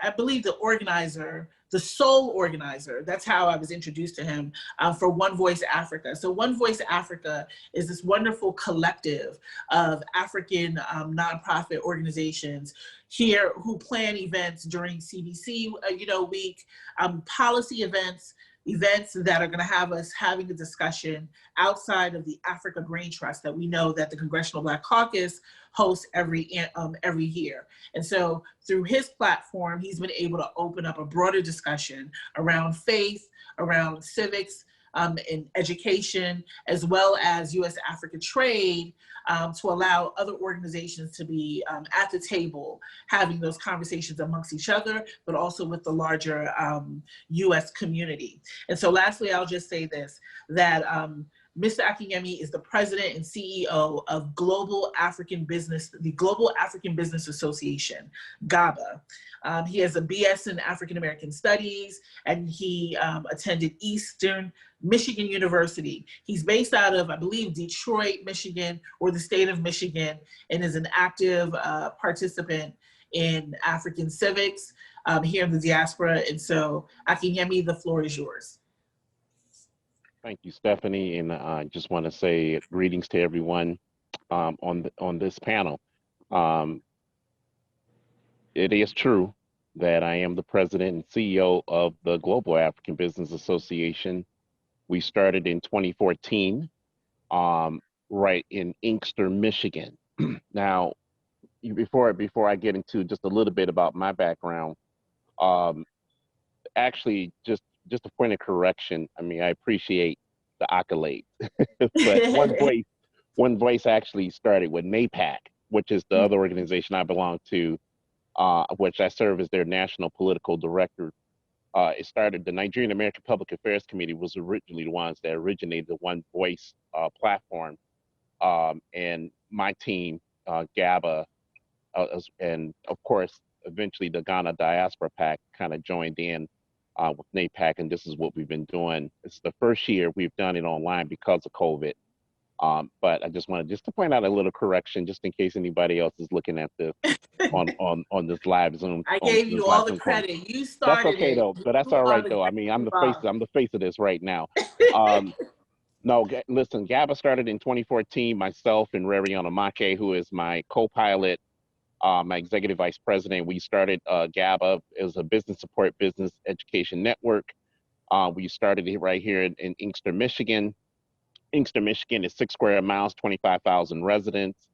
I believe the organizer, the sole organizer, that's how I was introduced to him, for One Voice Africa. So One Voice Africa is this wonderful collective of African nonprofit organizations here who plan events during CBC, week, policy events that are going to have us having a discussion outside of the Africa Grain Trust that we know that the Congressional Black Caucus hosts every year. And so through his platform, he's been able to open up a broader discussion around faith, around civics, in education, as well as U.S.-Africa trade, to allow other organizations to be at the table, having those conversations amongst each other, but also with the larger U.S. community. And so lastly, I'll just say this, that Mr. Akinyemi is the president and CEO of the Global African Business Association, GABA. He has a BS in African American Studies, and he attended Eastern Michigan University. He's based out of, I believe, Detroit, Michigan, or the state of Michigan, and is an active participant in African civics here in the diaspora. And so, Akinyemi, the floor is yours. Thank you, Stephanie, and I just want to say greetings to everyone on this panel. It is true that I am the president and CEO of the Global African Business Association. We started in 2014, right in Inkster, Michigan. Now, before I get into just a little bit about my background, actually, just a point of correction. I mean, I appreciate the accolades, but One Voice actually started with NAPAC, which is the other organization I belong to, which I serve as their national political director. It started, the Nigerian American Public Affairs Committee was originally the ones that originated the One Voice platform. And my team, GABA, and of course, eventually the Ghana Diaspora Pact kind of joined in with NAPAC, and this is what we've been doing. It's the first year we've done it online because of COVID. But I just wanted to point out a little correction, just in case anybody else is looking at this on this live Zoom. I gave you all the credit. You started. That's okay though, but that's all right though. I mean, I'm the face of this right now. No, listen, GABA started in 2014. Myself and Rariana Make, who is my co-pilot, my executive vice president, we started GABA as a business support business education network. We started it right here in Inkster, Michigan. Inkster, Michigan is 6 square miles, 25,000 residents.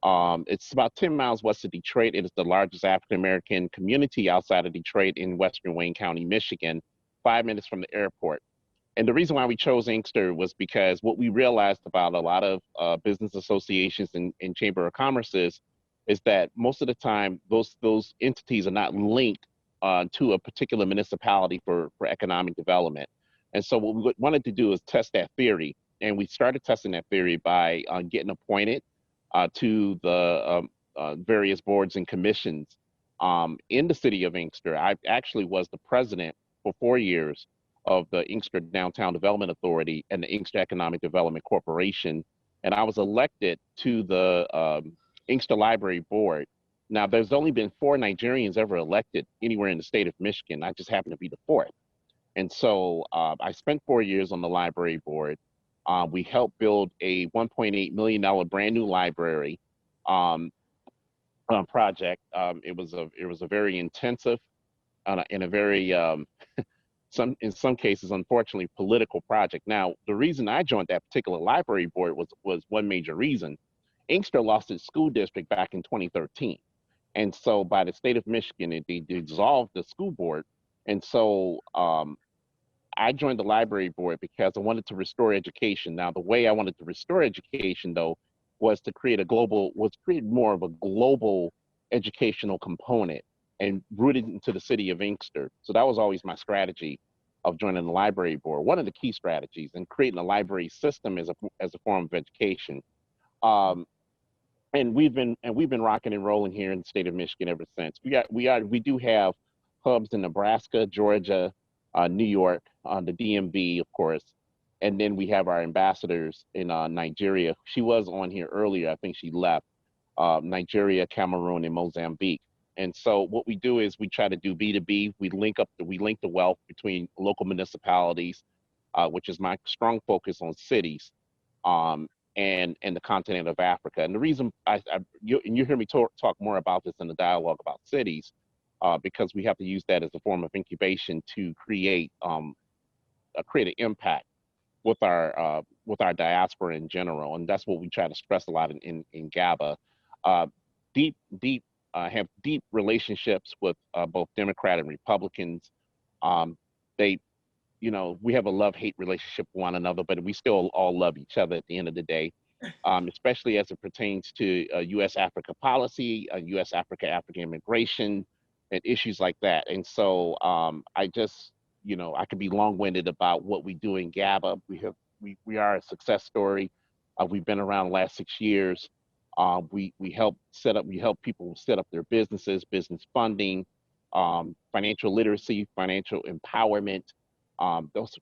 It's about 10 miles west of Detroit. It is the largest African-American community outside of Detroit in Western Wayne County, Michigan, 5 minutes from the airport. And the reason why we chose Inkster was because what we realized about a lot of business associations and Chamber of Commerces is that most of the time, those entities are not linked to a particular municipality for economic development. And so what we wanted to do is test that theory. And we started testing that theory by getting appointed to the various boards and commissions in the city of Inkster. I actually was the president for 4 years of the Inkster Downtown Development Authority and the Inkster Economic Development Corporation. And I was elected to the Inkster Library Board. Now, there's only been 4 Nigerians ever elected anywhere in the state of Michigan. I just happen to be the 4th. And so I spent 4 years on the library board. We helped build a $1.8 million brand new library project. It was a very intensive and a very in some cases, unfortunately, political project. Now, the reason I joined that particular library board was one major reason. Inkster lost its school district back in 2013, and so by the state of Michigan, they dissolved the school board, and so I joined the library board because I wanted to restore education. Now, the way I wanted to restore education, though, was to create more of a global educational component and rooted into the city of Inkster. So that was always my strategy of joining the library board. One of the key strategies in creating a library system as a form of education. And we've been rocking and rolling here in the state of Michigan ever since. We do have hubs in Nebraska, Georgia, New York, the DMV, of course, and then we have our ambassadors in Nigeria. She was on here earlier. I think she left. Nigeria, Cameroon, and Mozambique. And so what we do is we try to do B2B. We link the wealth between local municipalities, which is my strong focus on cities, and the continent of Africa. And the reason you hear me talk more about this in the dialogue about cities, because we have to use that as a form of incubation to create an impact with our diaspora in general. And that's what we try to stress a lot in GABA. Have deep relationships with both Democrat and Republicans. We have a love-hate relationship with one another, but we still all love each other at the end of the day, especially as it pertains to U.S.-Africa policy, U.S.-Africa immigration, and issues like that. And so I could be long-winded about what we do in GABA. We are a success story. We've been around the last 6 years. We help people set up their businesses, business funding, financial literacy, financial empowerment.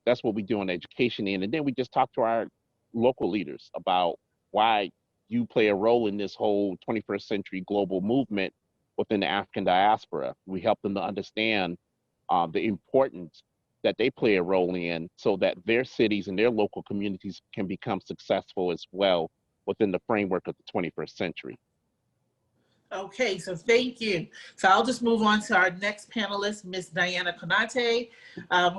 That's what we do in education. And then we just talk to our local leaders about why you play a role in this whole 21st century global movement within the African diaspora. We help them to understand the importance that they play a role in so that their cities and their local communities can become successful as well within the framework of the 21st century. Okay, so thank you. So I'll just move on to our next panelist, Ms. Diana Konate,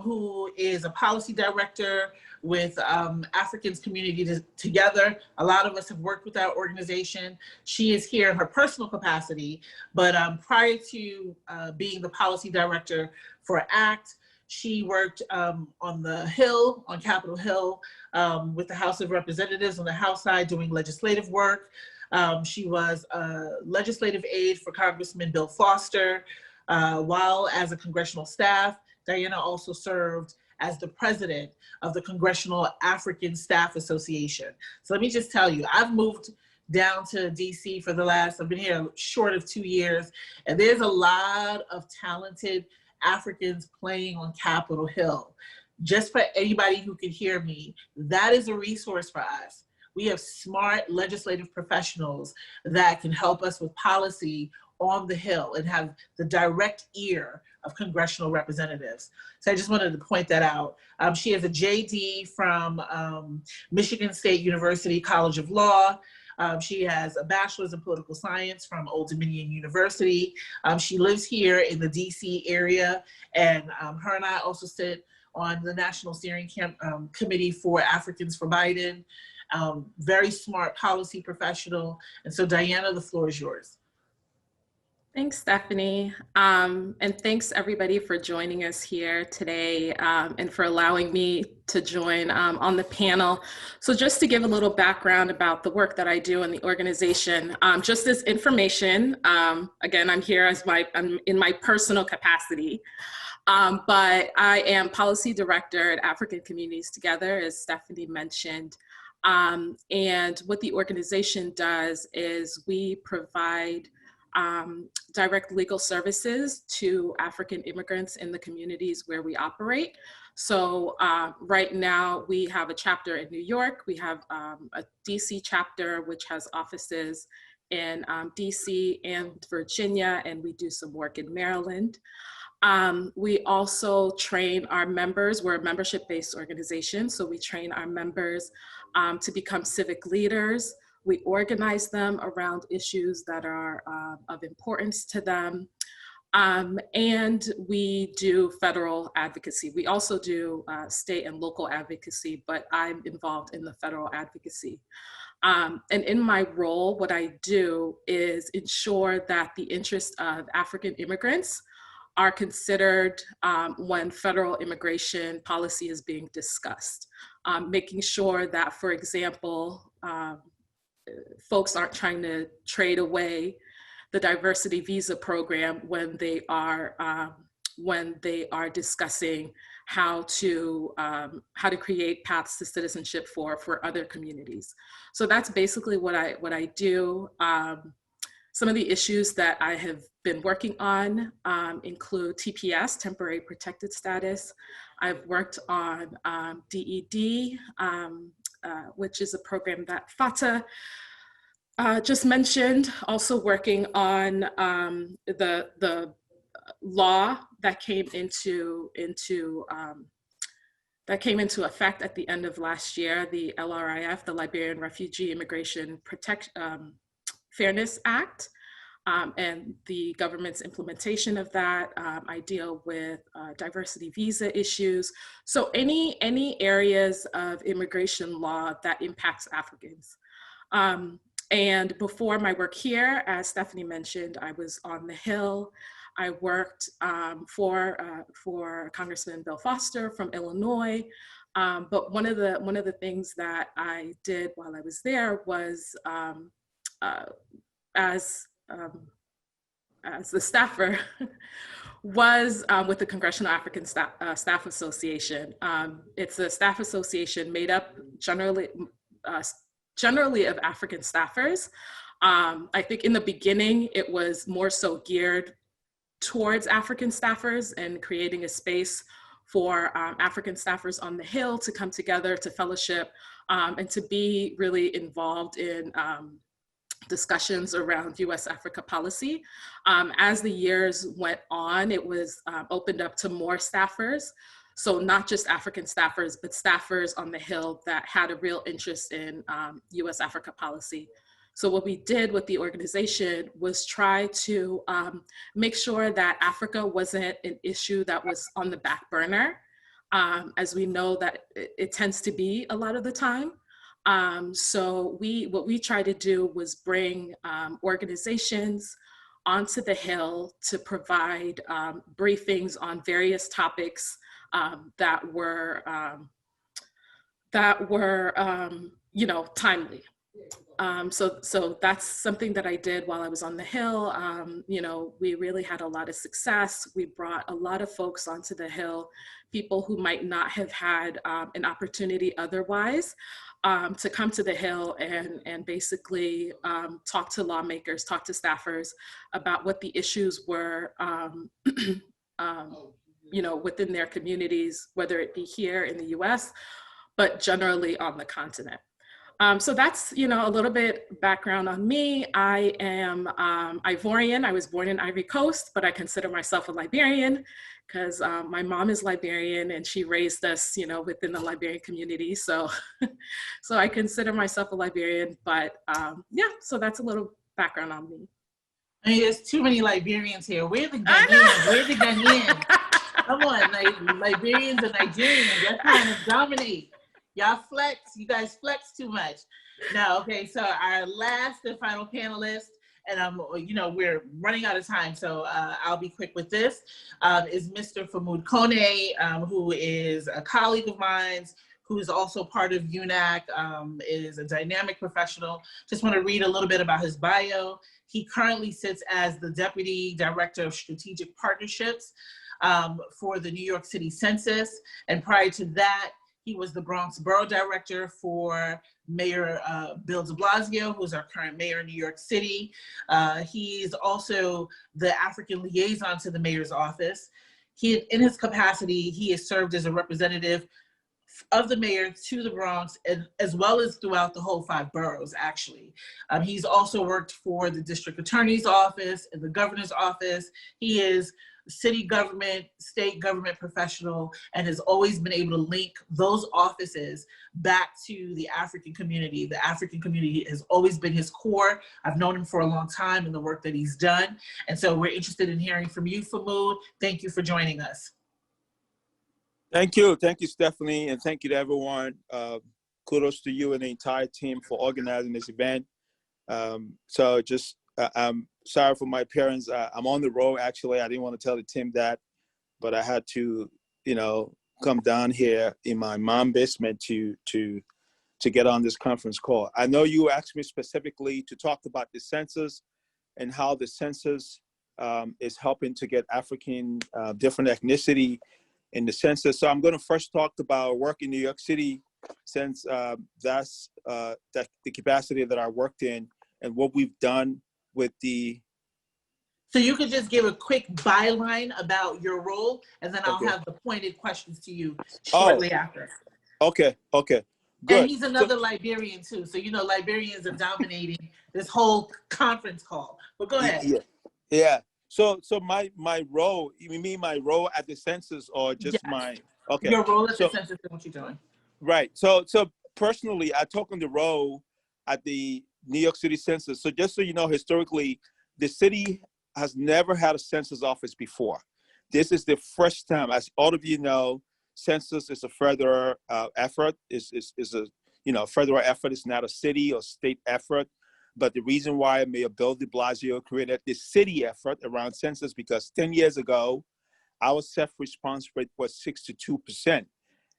who is a policy director with Africans Community Together. A lot of us have worked with our organization. She is here in her personal capacity, but prior to being the policy director for ACT, She worked on the Hill, on Capitol Hill, with the House of Representatives on the House side doing legislative work. She was a legislative aide for Congressman Bill Foster. While as a congressional staff, Diana also served as the president of the Congressional African Staff Association. So let me just tell you, I've moved down to DC for I've been here short of 2 years, and there's a lot of talented Africans playing on Capitol Hill. Just for anybody who can hear me, that is a resource for us. We have smart legislative professionals that can help us with policy on the Hill and have the direct ear of congressional representatives. So I just wanted to point that out. She has a JD from Michigan State University College of Law. She has a bachelor's in political science from Old Dominion University. She lives here in the DC area, and her and I also sit on the National Steering Committee for Africans for Biden. Very smart policy professional. And so Diana, the floor is yours. Thanks, Stephanie. And thanks everybody for joining us here today and for allowing me to join on the panel. So just to give a little background about the work that I do in the organization, just as information, again, I'm here as I'm in my personal capacity, but I am policy director at African Communities Together, as Stephanie mentioned. And what the organization does is we provide direct legal services to African immigrants in the communities where we operate. So right now we have a chapter in New York. We have a DC chapter, which has offices in DC and Virginia, and we do some work in Maryland. We also train our members. We're a membership-based organization, so we train our members to become civic leaders. We organize them around issues that are of importance to them. And we do federal advocacy. We also do state and local advocacy, but I'm involved in the federal advocacy. And in my role, what I do is ensure that the interests of African immigrants are considered when federal immigration policy is being discussed. Making sure that, for example, folks aren't trying to trade away the diversity visa program when they are discussing how to create paths to citizenship for other communities. So that's basically what I do. Some of the issues that I have been working on include TPS, temporary protected status. I've worked on DED, which is a program that Fata just mentioned. Also working on the law that came into effect at the end of last year, the LRIF, the Liberian Refugee Immigration Fairness Act, and the government's implementation of that. I deal with diversity visa issues. So any areas of immigration law that impacts Africans. And before my work here, as Stephanie mentioned, I was on the Hill. I worked for Congressman Bill Foster from Illinois. But one of the things that I did while I was there was as the staffer was with the Congressional African Staff Association. It's a staff association made up generally of African staffers. I think in the beginning, it was more so geared towards African staffers and creating a space for African staffers on the Hill to come together to fellowship and to be really involved in discussions around US-Africa policy. As the years went on, it was opened up to more staffers. So not just African staffers, but staffers on the Hill that had a real interest in US-Africa policy. So what we did with the organization was try to make sure that Africa wasn't an issue that was on the back burner, as we know that it tends to be a lot of the time. So what we tried to do was bring organizations onto the Hill to provide briefings on various topics that were you know, timely. So that's something that I did while I was on the Hill. You know, we really had a lot of success. We brought a lot of folks onto the Hill, people who might not have had an opportunity otherwise to come to the Hill and basically talk to lawmakers, talk to staffers about what the issues were, you know, within their communities, whether it be here in the US, but generally on the continent. So that's, you know, a little bit background on me. I am Ivorian. I was born in Ivory Coast, but I consider myself a Liberian because my mom is Liberian and she raised us, you know, within the Liberian community. So, so I consider myself a Liberian, but yeah, so that's a little background on me. I mean, there's too many Liberians here. Where the Ghanaians? Where the Ghanaians? Come on, like Liberians and Nigerians, they're trying to dominate. Y'all flex, you guys flex too much. No, okay, so our last and final panelist, and you know, we're running out of time, so I'll be quick with this, is Mr. Famoud Kone, who is a colleague of mine, who is also part of UNAC, is a dynamic professional. Just want to read a little bit about his bio. He currently sits as the Deputy Director of Strategic Partnerships for the New York City Census, and prior to that, he was the Bronx Borough Director for Mayor Bill de Blasio, who's our current mayor in New York City. He's also the African liaison to the mayor's office. In his capacity, he has served as a representative of the mayor to the Bronx, as well as throughout the whole 5 boroughs, actually. He's also worked for the district attorney's office and the governor's office. He is city government, state government professional, and has always been able to link those offices back to the African community. The African community has always been his core. I've known him for a long time in the work that he's done. And so we're interested in hearing from you, Famoud. Thank you for joining us. Thank you, Stephanie, and thank you to everyone. Kudos to you and the entire team for organizing this event. So just, I'm sorry for my parents. I'm on the road, actually. I didn't want to tell the team that, but I had to, you know, come down here in my mom's basement to get on this conference call. I know you asked me specifically to talk about the census and how the census is helping to get African different ethnicity in the census. So I'm going to first talk about work in New York City, since that's the capacity that I worked in and what we've done with the. So you could just give a quick byline about your role, and then I'll have the pointed questions to you shortly after. Okay, good. And he's another Liberian too, so you know Liberians are dominating this whole conference call. But go ahead. Yeah. So my role, you mean my role at the census or just my, okay. Your role at the census and what you're doing. Right, so personally, I took on the role at the New York City Census. So just so you know, historically, the city has never had a census office before. This is the first time. As all of you know, census is a federal effort, is a federal effort. It's not a city or state effort. But the reason why Mayor Bill de Blasio created this city effort around census, because 10 years ago, our self-response rate was 62%.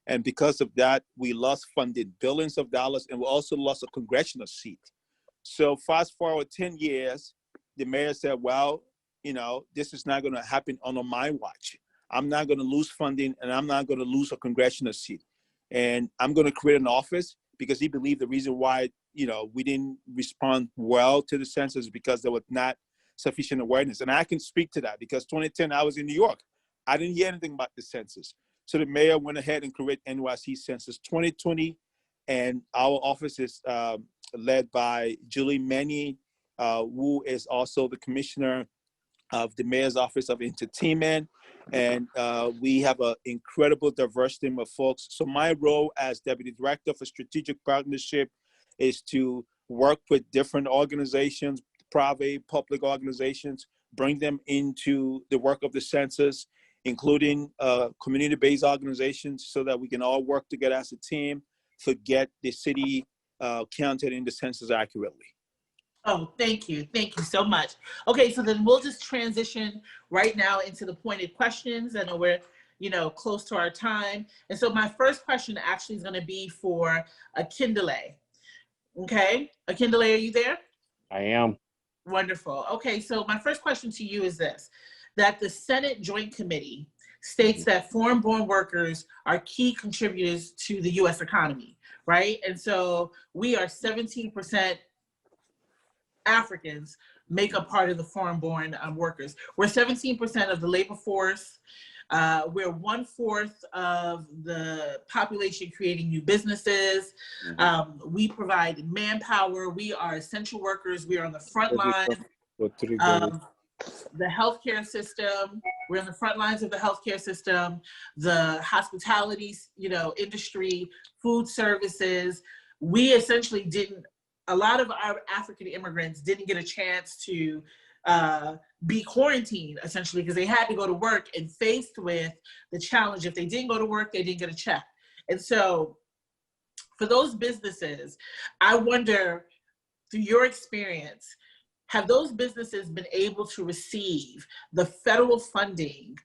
And because of that, we lost funding billions of dollars, and we also lost a congressional seat. So fast forward 10 years, the mayor said, well, you know, this is not going to happen on my watch. I'm not going to lose funding, and I'm not going to lose a congressional seat. And I'm going to create an office, because he believed the reason why, you know, we didn't respond well to the census because there was not sufficient awareness. And I can speak to that, because 2010, I was in New York. I didn't hear anything about the census. So the mayor went ahead and created NYC Census 2020. And our office is led by Julie Manny, who is also the commissioner of the mayor's office of entertainment. And we have an incredible diverse team of folks. So my role as Deputy Director for Strategic Partnership is to work with different organizations, private, public organizations, bring them into the work of the census, including community-based organizations, so that we can all work together as a team to get the city counted in the census accurately. Oh, thank you. Thank you so much. Okay, so then we'll just transition right now into the pointed questions. I know we're close to our time. And so my first question actually is going to be for Akindele. Okay, Akindele, are you there? I am. Wonderful. Okay, so my first question to you is this, that the Senate Joint Committee states that foreign-born workers are key contributors to the U.S. economy, right? And so we are 17% Africans make up part of the foreign-born workers. We're 17% of the labor force. We're 1/4 of the population creating new businesses. We provide manpower. We are essential workers. We are on the front line of the healthcare system. We're on the front lines of the healthcare system, the hospitality, industry, food services. We essentially a lot of our African immigrants didn't get a chance to be quarantined, essentially, because they had to go to work, and faced with the challenge, if they didn't go to work, they didn't get a check. And so for those businesses, I wonder, through your experience, have those businesses been able to receive the federal funding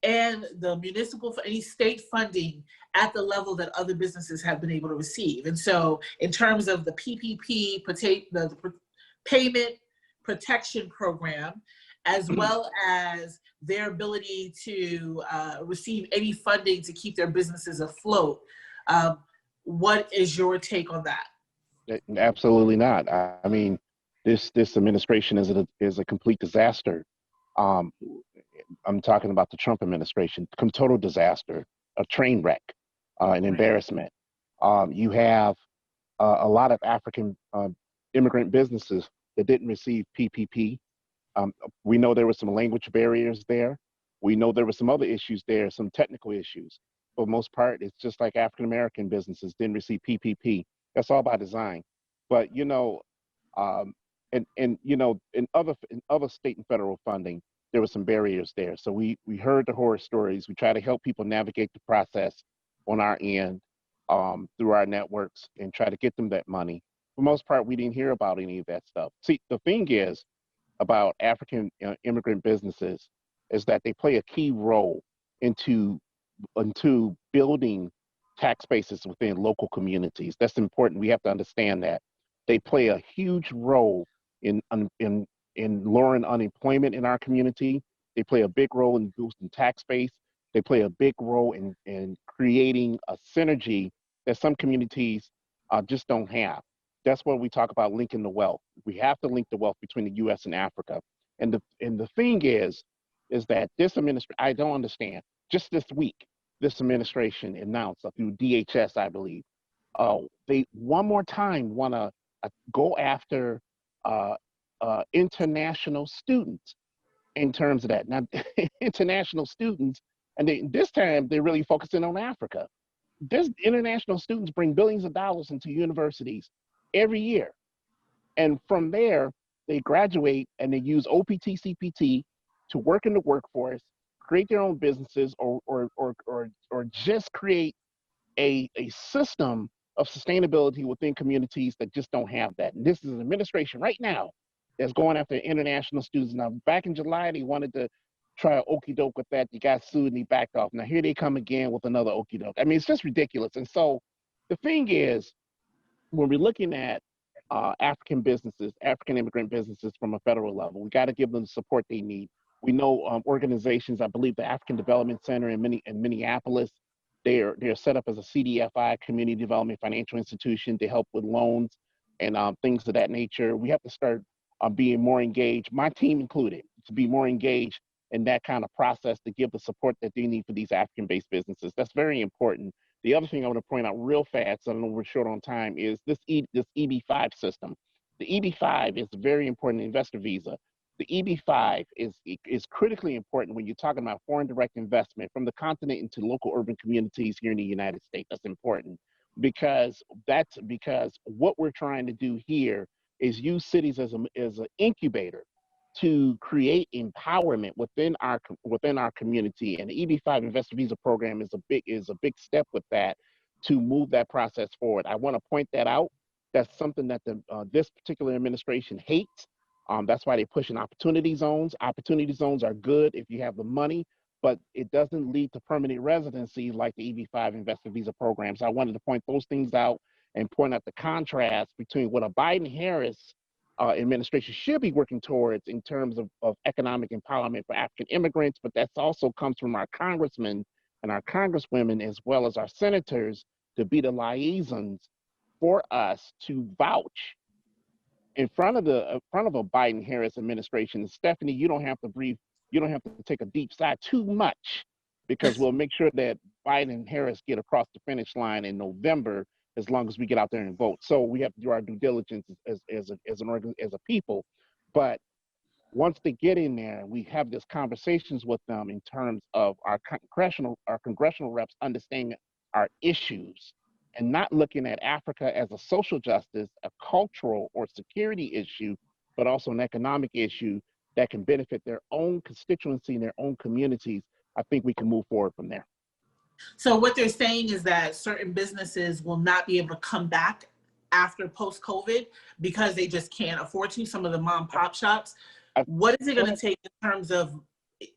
and the municipal, any state funding at the level that other businesses have been able to receive? And so in terms of the PPP, the Payment Protection Program, as well as their ability to receive any funding to keep their businesses afloat, what is your take on that? Absolutely not. I mean, this administration is a complete disaster. I'm talking about the Trump administration, total disaster, a train wreck, an embarrassment. You have a lot of African immigrant businesses that didn't receive PPP. We know there were some language barriers there. We know there were some other issues there, some technical issues. For the most part, it's just like African American businesses didn't receive PPP. That's all by design. But in other state and federal funding, there were some barriers there. So we heard the horror stories. We try to help people navigate the process on our end through our networks and try to get them that money. For the most part, we didn't hear about any of that stuff. See, the thing is about African immigrant businesses is that they play a key role into building tax bases within local communities. That's important. We have to understand that. They play a huge role in lowering unemployment in our community. They play a big role in boosting tax base. They play a big role in creating a synergy that some communities just don't have. That's where we talk about linking the wealth. We have to link the wealth between the U.S. and Africa. And the thing is that this administration, I don't understand. Just this week, this administration announced through DHS, I believe, they one more time want to go after international students in terms of that. Now, international students, and this time they're really focusing on Africa. This international students bring billions of dollars into universities every year. And from there, they graduate and they use OPT, CPT to work in the workforce, create their own businesses, or just create a system of sustainability within communities that just don't have that. And this is an administration right now that's going after international students. Now, back in July, they wanted to try an okey doke with that. They got sued and he backed off. Now here they come again with another okey doke. I mean, it's just ridiculous. And so the thing is, when we're looking at African businesses, African immigrant businesses from a federal level, we got to give them the support they need. We know organizations, I believe the African Development Center in Minneapolis, they're set up as a CDFI, Community Development Financial Institution, to help with loans and things of that nature. We have to start being more engaged, my team included, to be more engaged in that kind of process to give the support that they need for these African-based businesses. That's very important. The other thing I want to point out real fast, I don't know we're short on time, is this EB-5 system. The EB-5 is a very important investor visa. The EB-5 is critically important when you're talking about foreign direct investment from the continent into local urban communities here in the United States. That's important because what we're trying to do here is use cities as an incubator to create empowerment within our community. And the EB-5 Investor Visa Program is a big step with that to move that process forward. I want to point that out. That's something that this particular administration hates. That's why they're pushing opportunity zones. Opportunity zones are good if you have the money, but it doesn't lead to permanent residency like the EB-5 investor visa programs. I wanted to point those things out and point out the contrast between what a Biden-Harris administration should be working towards in terms of economic empowerment for African immigrants, but that also comes from our congressmen and our congresswomen, as well as our senators, to be the liaisons for us to vouch in front of a Biden-Harris administration. And Stephanie, you don't have to breathe, you don't have to take a deep sigh too much, because we'll make sure that Biden and Harris get across the finish line in November, as long as we get out there and vote. So we have to do our due diligence as a people. But once they get in there, we have these conversations with them in terms of our congressional reps understanding our issues and not looking at Africa as a social justice, a cultural or security issue, but also an economic issue that can benefit their own constituency and their own communities. I think we can move forward from there. So what they're saying is that certain businesses will not be able to come back after post-COVID because they just can't afford to, some of the mom and pop shops. What is it going to take in terms of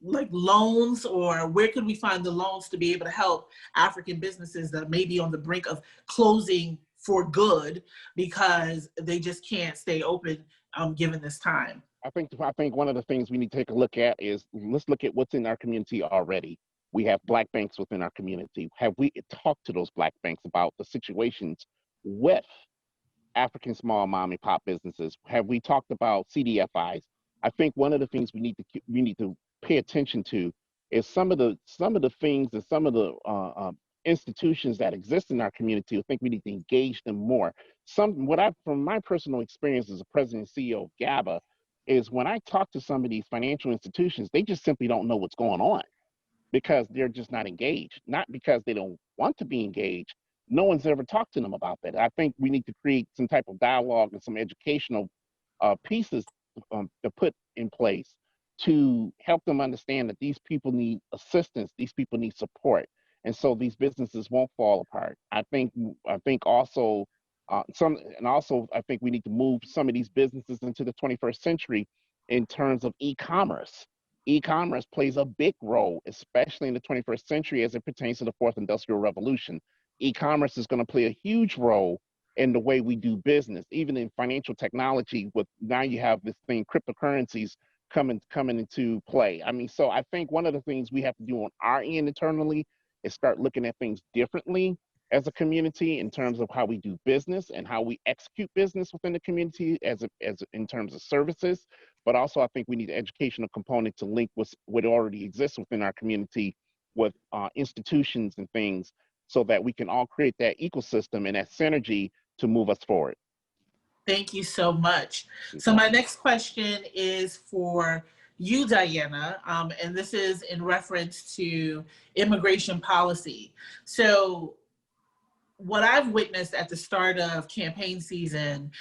like loans, or where could we find the loans to be able to help African businesses that may be on the brink of closing for good because they just can't stay open given this time? I think one of the things we need to take a look at is, let's look at what's in our community already. We have Black banks within our community. Have we talked to those Black banks about the situations with African small mom and pop businesses? Have we talked about CDFIs? I think one of the things we need to pay attention to is some of the things and some of the institutions that exist in our community. I think we need to engage them more. From my personal experience as a president and CEO of GABA, is when I talk to some of these financial institutions, they just simply don't know what's going on because they're just not engaged, not because they don't want to be engaged. No one's ever talked to them about that. I think we need to create some type of dialogue and some educational pieces to put in place to help them understand that these people need assistance, these people need support, and so these businesses won't fall apart. I think also I think we need to move some of these businesses into the 21st century in terms of e-commerce. E-commerce plays a big role, especially in the 21st century as it pertains to the fourth industrial revolution. E-commerce is going to play a huge role in the way we do business, even in financial technology. With now you have this thing, cryptocurrencies coming into play. I mean, so I think one of the things we have to do on our end internally is start looking at things differently as a community in terms of how we do business and how we execute business within the community as in terms of services. But also I think we need an educational component to link with what already exists within our community with institutions and things, so that we can all create that ecosystem and that synergy to move us forward. Thank you so much. So my next question is for you, Diana, and this is in reference to immigration policy. So what I've witnessed at the start of campaign season,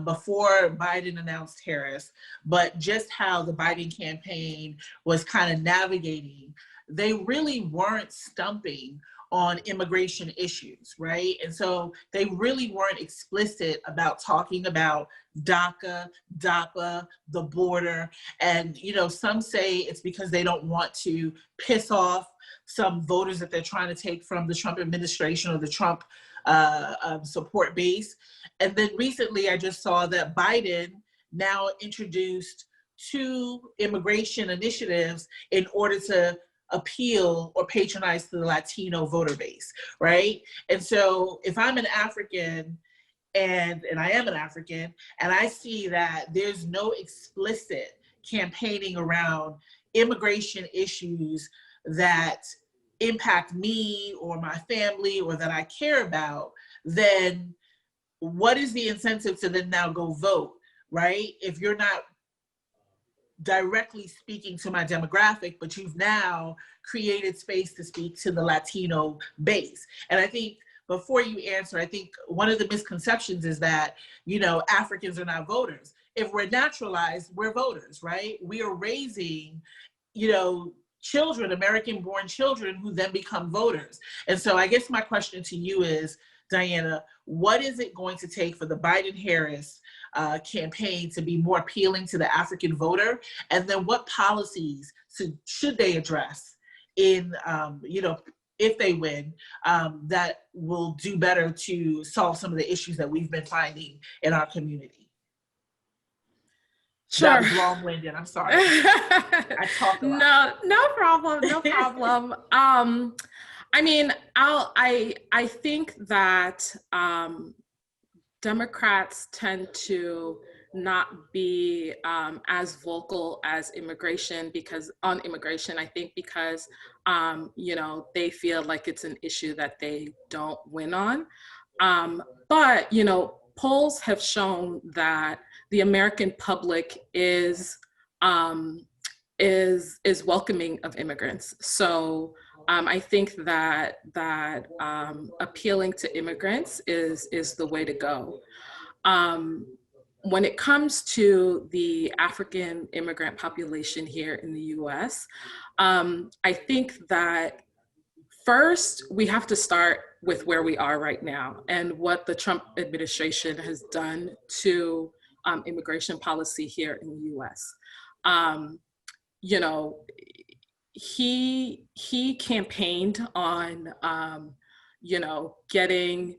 before Biden announced Harris, but just how the Biden campaign was kind of navigating, they really weren't stumping on immigration issues, right? And so they really weren't explicit about talking about DACA, DAPA, the border. And, you know, some say it's because they don't want to piss off some voters that they're trying to take from the Trump administration or the Trump support base. And then recently I just saw that Biden now introduced 2 immigration initiatives in order to appeal or patronize to the Latino voter base, right? And so if I'm an African, and I am an African, and I see that there's no explicit campaigning around immigration issues that impact me or my family or that I care about, then what is the incentive to then now go vote, right? If you're not directly speaking to my demographic, but you've now created space to speak to the Latino base. And I think before you answer, I think one of the misconceptions is that, you know, Africans are not voters. If we're naturalized, we're voters, right? We are raising, you know, children, American-born children who then become voters. And so I guess my question to you is, Diana, what is it going to take for the Biden-Harris campaign to be more appealing to the African voter? And then what policies should they address in, you know, if they win, that will do better to solve some of the issues that we've been finding in our community. Sure. That was long-winded, I'm sorry. I talk a lot. No problem, no problem. I mean, I think that Democrats tend to not be as vocal as immigration on immigration, I think because, you know, they feel like it's an issue that they don't win on. But, you know, polls have shown that the American public is welcoming of immigrants. So I think that appealing to immigrants is the way to go. When it comes to the African immigrant population here in the US, I think that first we have to start with where we are right now and what the Trump administration has done to immigration policy here in the US. You know, he campaigned on, you know, getting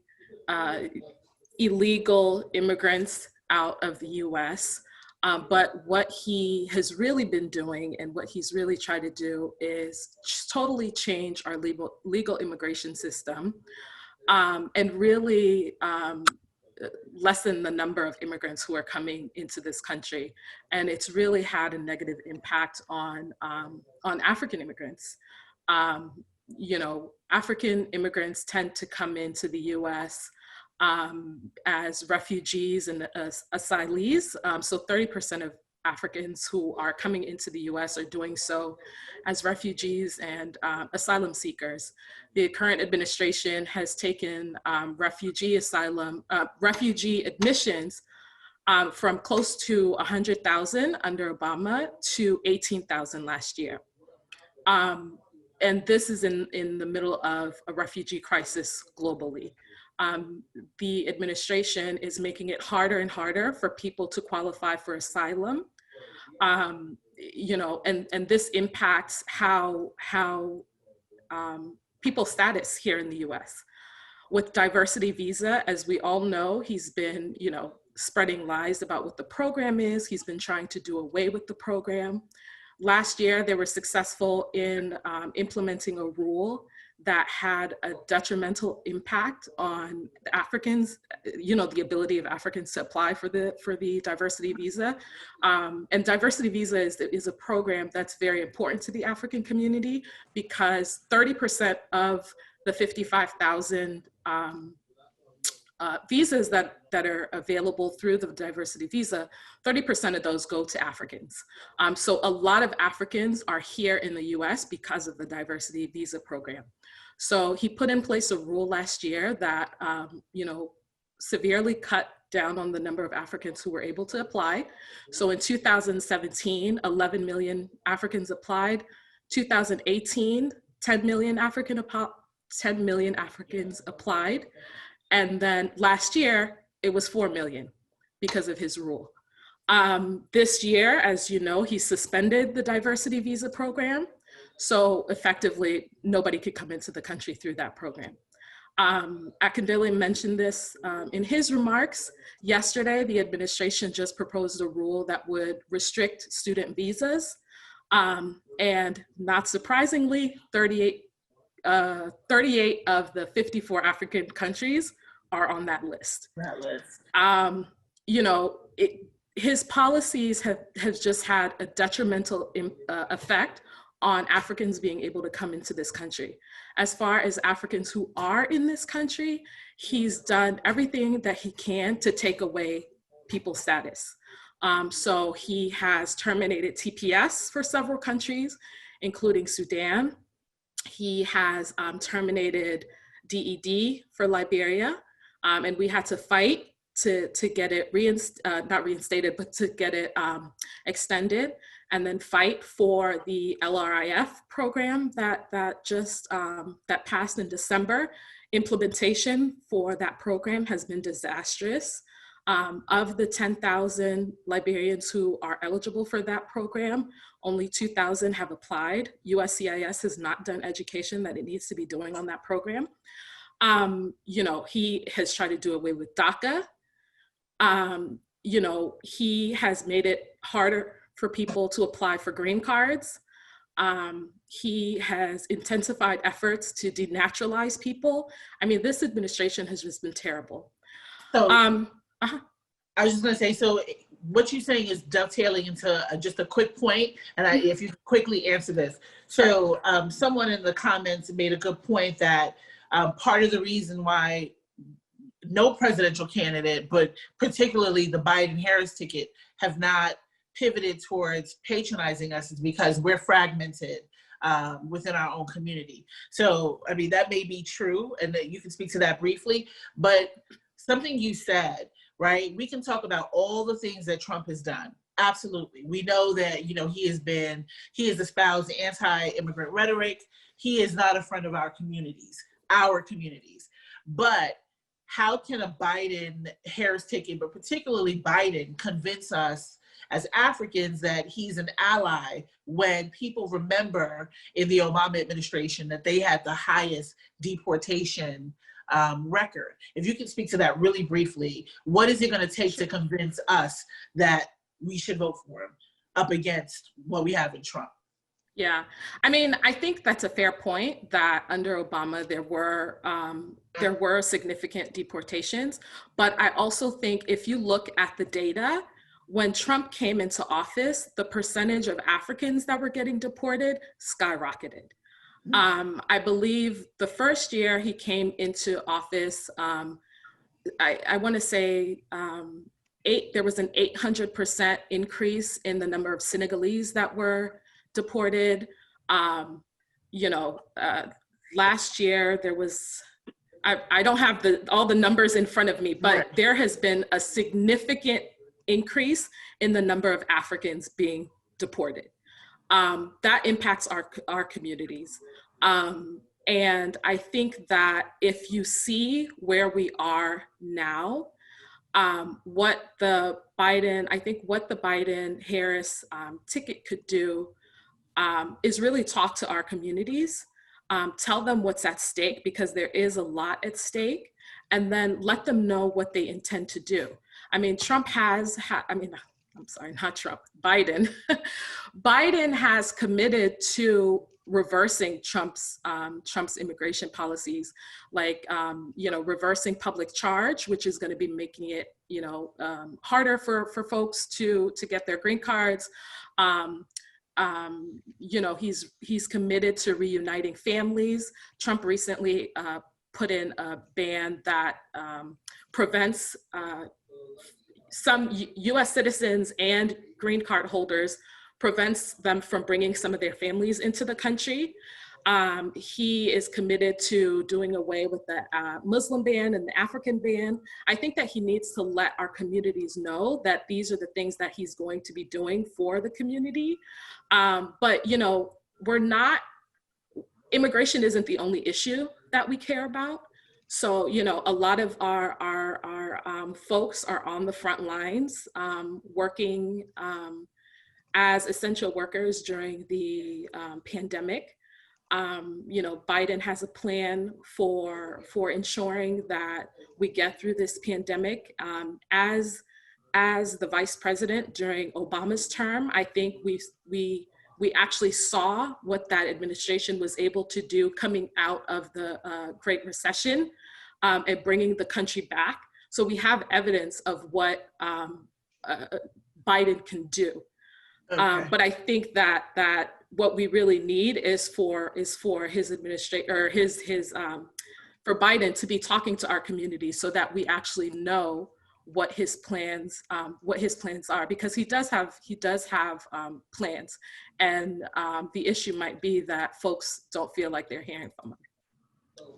illegal immigrants out of the US. But what he has really been doing and what he's really tried to do is totally change our legal immigration system and really lessen the number of immigrants who are coming into this country. And it's really had a negative impact on African immigrants. You know, African immigrants tend to come into the US as refugees and asylees. So 30% of Africans who are coming into the US are doing so as refugees and asylum seekers. The current administration has taken refugee admissions from close to 100,000 under Obama to 18,000 last year. And this is in the middle of a refugee crisis globally. The administration is making it harder and harder for people to qualify for asylum. You know, and this impacts how people's status here in the US. With diversity visa, as we all know, he's been, you know, spreading lies about what the program is. He's been trying to do away with the program. Last year, they were successful in implementing a rule that had a detrimental impact on Africans, you know, the ability of Africans to apply for the diversity visa. And diversity visa is a program that's very important to the African community because 30% of the 55,000 visas that are available through the diversity visa, 30% of those go to Africans. So a lot of Africans are here in the US because of the diversity visa program. So he put in place a rule last year that, you know, severely cut down on the number of Africans who were able to apply. So in 2017, 11 million Africans applied. 2018, 10 million Africans applied. And then last year, it was 4 million because of his rule. This year, as you know, he suspended the diversity visa program. So effectively, nobody could come into the country through that program. Akindele mentioned this in his remarks. Yesterday, the administration just proposed a rule that would restrict student visas. And not surprisingly, 38 of the 54 African countries are on that list. You know, his policies have just had a detrimental effect on Africans being able to come into this country. As far as Africans who are in this country, he's done everything that he can to take away people's status. So he has terminated TPS for several countries, including Sudan. He has terminated DED for Liberia, and we had to fight to get it not reinstated, but to get it extended, and then fight for the LRIF program that passed in December. Implementation for that program has been disastrous. Of the 10,000 Liberians who are eligible for that program, only 2,000 have applied. USCIS has not done education that it needs to be doing on that program. You know, he has tried to do away with DACA. You know, he has made it harder for people to apply for green cards. He has intensified efforts to denaturalize people. I mean, this administration has just been terrible. So I was just going to say, so what you're saying is dovetailing into just a quick point, and if you could quickly answer this. So someone in the comments made a good point that part of the reason why no presidential candidate, but particularly the Biden-Harris ticket, have not pivoted towards patronizing us is because we're fragmented within our own community. So, I mean, that may be true, and that you can speak to that briefly, but something you said, right? We can talk about all the things that Trump has done. Absolutely. We know that, you know, he has espoused anti-immigrant rhetoric. He is not a friend of our communities. But how can a Biden-Harris ticket, but particularly Biden, convince us as Africans that he's an ally when people remember in the Obama administration that they had the highest deportation record? If you can speak to that really briefly, what is it going to take to convince us that we should vote for him up against what we have in Trump? Yeah, I mean, I think that's a fair point that under Obama there were significant deportations, but I also think if you look at the data, when Trump came into office, the percentage of Africans that were getting deported skyrocketed. I believe the first year he came into office, I want to say there was an 800% increase in the number of Senegalese that were deported. You know, last year there was, I don't have all the numbers in front of me, but there has been a significant increase in the number of Africans being deported. That impacts our communities. And I think that if you see where we are now, what the Biden-Harris ticket could do is really talk to our communities, tell them what's at stake, because there is a lot at stake, and then let them know what they intend to do. I mean, Biden. Biden has committed to reversing Trump's immigration policies, like you know, reversing public charge, which is going to be making it, you know, harder for folks to get their green cards. You know, he's committed to reuniting families. Trump recently put in a ban that prevents some US citizens and green card holders, prevents them from bringing some of their families into the country. He is committed to doing away with the Muslim ban and the African ban. I think that he needs to let our communities know that these are the things that he's going to be doing for the community. But, you know, immigration isn't the only issue that we care about. So, you know, a lot of our folks are on the front lines working as essential workers during the pandemic. You know, Biden has a plan for ensuring that we get through this pandemic. As the vice president during Obama's term, I think we actually saw what that administration was able to do coming out of the Great Recession and bringing the country back. So we have evidence of what Biden can do. Okay. But I think that what we really need is for his for Biden to be talking to our community so that we actually know what his plans are, because he does have plans, and the issue might be that folks don't feel like they're hearing from him.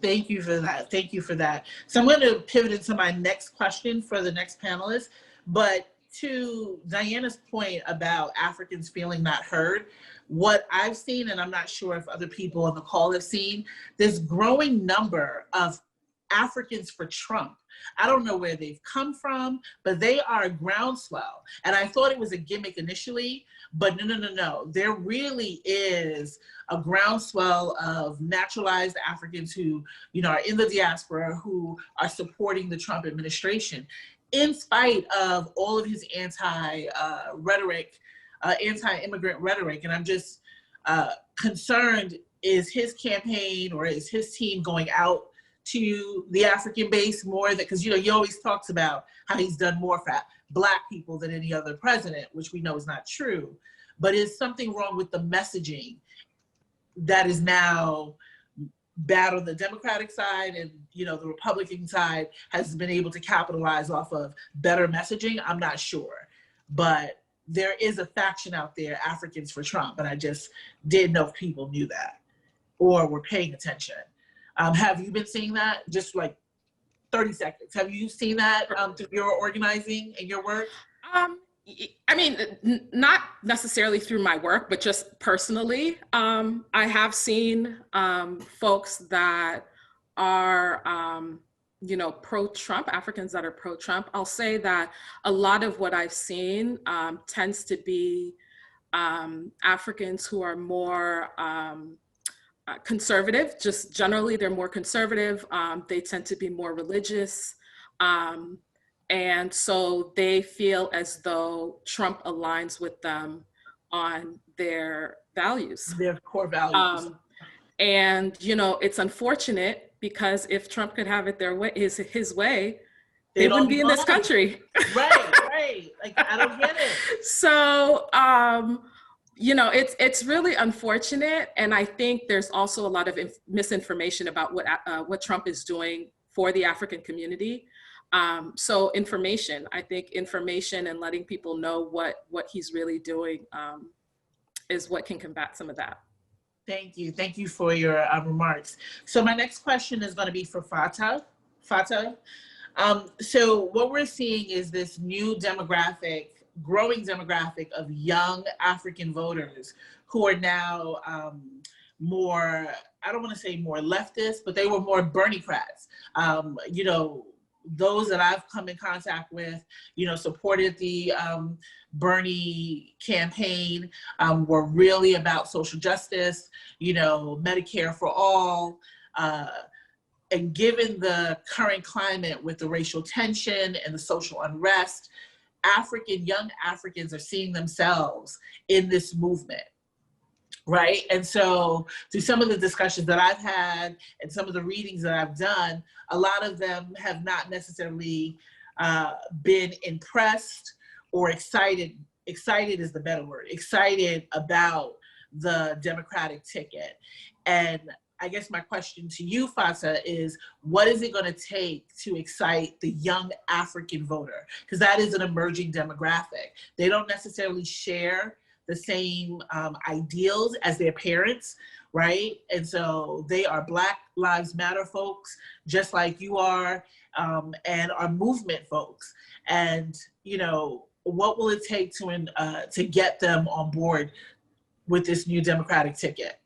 Thank you for that. Thank you for that. So I'm going to pivot into my next question for the next panelist, but to Diana's point about Africans feeling not heard, what I've seen, and I'm not sure if other people on the call have seen, this growing number of Africans for Trump. I don't know where they've come from, but they are a groundswell. And I thought it was a gimmick initially, but no. There really is a groundswell of naturalized Africans who, are in the diaspora, who are supporting the Trump administration, in spite of all of his anti-immigrant rhetoric. And I'm just concerned, is his campaign or is his team going out to the African base more? Because he always talks about how he's done more for Black people than any other president, which we know is not true. But is something wrong with the messaging that is now bad on the Democratic side, and the Republican side has been able to capitalize off of better messaging? I'm not sure, but there is a faction out there, Africans for Trump, and I just didn't know if people knew that or were paying attention. Have you been seeing that? Just like 30 seconds. Have you seen that through your organizing and your work? I mean, not necessarily through my work, but just personally. I have seen folks that are, pro-Trump, Africans that are pro-Trump. I'll say that a lot of what I've seen tends to be Africans who are more conservative. Just generally, they're more conservative. They tend to be more religious. And so they feel as though Trump aligns with them on their values. Their core values. And, it's unfortunate, because if Trump could have it his way, they wouldn't be in this country. Right. Like, I don't get it. So, it's really unfortunate. And I think there's also a lot of misinformation about what Trump is doing for the African community. So I think information and letting people know what he's really doing is what can combat some of that. Thank you for your remarks. So my next question is going to be for Fata. So what we're seeing is this new growing demographic of young African voters who are now more, I don't want to say more leftist, but they were more Bernie-crats. Those that I've come in contact with, supported the Bernie campaign, were really about social justice, Medicare for all. And given the current climate with the racial tension and the social unrest, young Africans are seeing themselves in this movement. Right. And so through some of the discussions that I've had and some of the readings that I've done, a lot of them have not necessarily been impressed or excited. Excited is the better word. Excited about the Democratic ticket. And I guess my question to you, Fata, is what is it going to take to excite the young African voter? Because that is an emerging demographic. They don't necessarily share the same ideals as their parents, right? And so they are Black Lives Matter folks, just like you are, and are movement folks. And, what will it take to get them on board with this new Democratic ticket?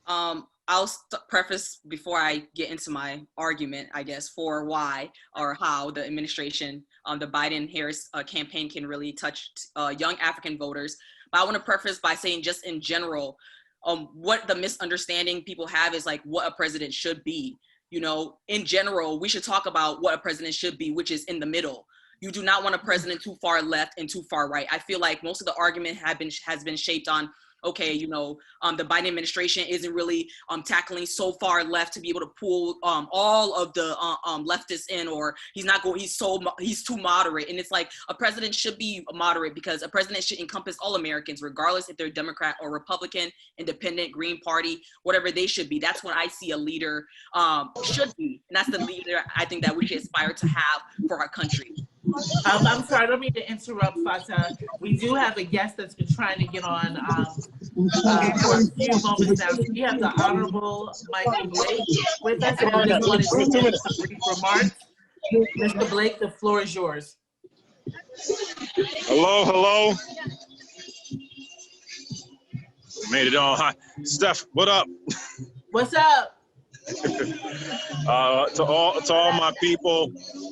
I'll preface before I get into my argument, I guess, for why or how the administration, the Biden-Harris campaign can really touch young African voters. But I want to preface by saying, just in general, what the misunderstanding people have is like what a president should be. In general, we should talk about what a president should be, which is in the middle. You do not want a president too far left and too far right. I feel like most of the argument has been shaped on, okay, the Biden administration isn't really tackling so far left to be able to pull all of the leftists in, or he's too moderate. And it's like a president should be moderate, because a president should encompass all Americans, regardless if they're Democrat or Republican, Independent, Green Party, whatever they should be. That's what I see a leader should be. And that's the leader I think that we should aspire to have for our country. I'm sorry, I don't mean to interrupt, Fata. We do have a guest that's been trying to get on for a few moments now. We have the Honorable Michael Blake with us, and I just wanted to make some brief remarks. Mr. Blake, the floor is yours. Hello. Made it on. Hi, Steph, what up? What's up? To all my people,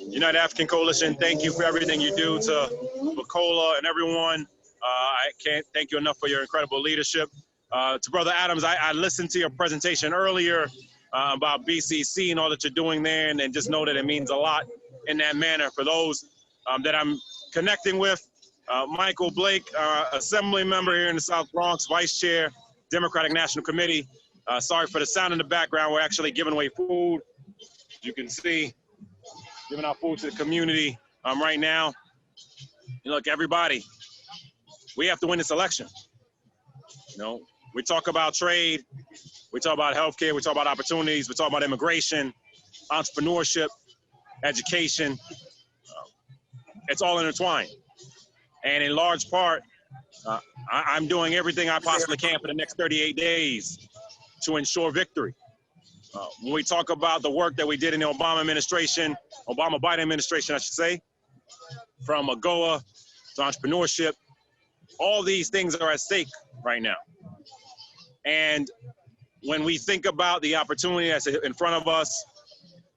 United African Coalition, thank you for everything you do. To Bacola and everyone, I can't thank you enough for your incredible leadership. To Brother Adams, I listened to your presentation earlier about BCC and all that you're doing there, and just know that it means a lot in that manner. For those that I'm connecting with, Michael Blake, Assembly member here in the South Bronx, Vice Chair, Democratic National Committee. Sorry for the sound in the background. We're actually giving away food. As you can see, giving out food to the community right now. And look, everybody, we have to win this election. You know, we talk about trade, we talk about healthcare, we talk about opportunities, we talk about immigration, entrepreneurship, education. It's all intertwined. And in large part, I'm doing everything I possibly can for the next 38 days to ensure victory. When we talk about the work that we did in the Obama Biden administration, I should say, from AGOA to entrepreneurship, all these things are at stake right now. And when we think about the opportunity that's in front of us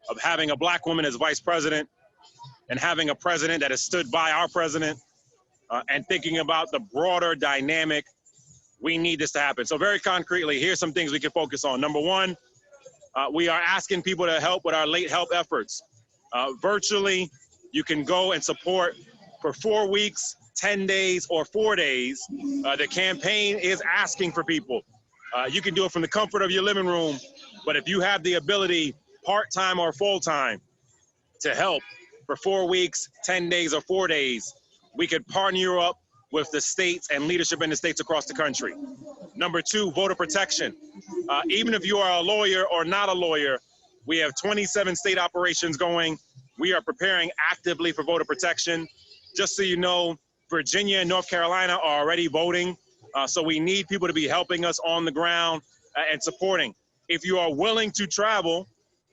of having a Black woman as vice president and having a president that has stood by our president and thinking about the broader dynamic, we need this to happen. So very concretely, here's some things we can focus on. Number one, we are asking people to help with our late help efforts. Virtually, you can go and support for 4 weeks, 10 days, or 4 days. The campaign is asking for people. You can do it from the comfort of your living room, but if you have the ability, part-time or full-time, to help for 4 weeks, 10 days, or 4 days, we could partner you up with the states and leadership in the states across the country. Number two, voter protection. Even if you are a lawyer or not a lawyer, we have 27 state operations going. We are preparing actively for voter protection. Just so you know, Virginia and North Carolina are already voting. So we need people to be helping us on the ground and supporting. If you are willing to travel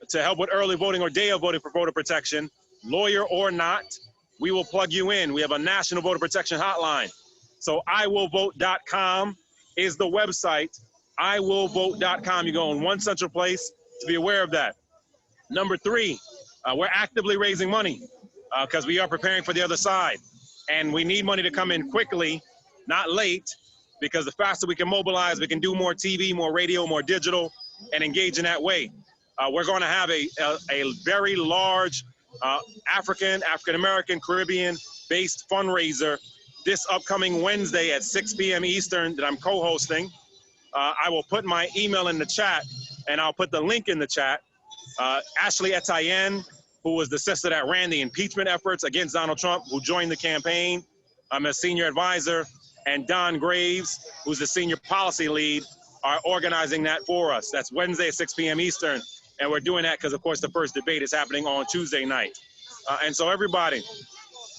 to help with early voting or day of voting for voter protection, lawyer or not, we will plug you in. We have a national voter protection hotline. So iwillvote.com is the website. iwillvote.com. You go in one central place to be aware of that. Number three, we're actively raising money because we are preparing for the other side. And we need money to come in quickly, not late, because the faster we can mobilize, we can do more TV, more radio, more digital, and engage in that way. We're going to have a very large African-American, Caribbean-based fundraiser this upcoming Wednesday at 6 p.m. Eastern that I'm co-hosting. I will put my email in the chat, and I'll put the link in the chat. Ashley Etienne, who was the sister that ran the impeachment efforts against Donald Trump, who joined the campaign. I'm a senior advisor, and Don Graves, who's the senior policy lead, are organizing that for us. That's Wednesday at 6 p.m. Eastern. And we're doing that because, of course, the first debate is happening on Tuesday night. And so everybody,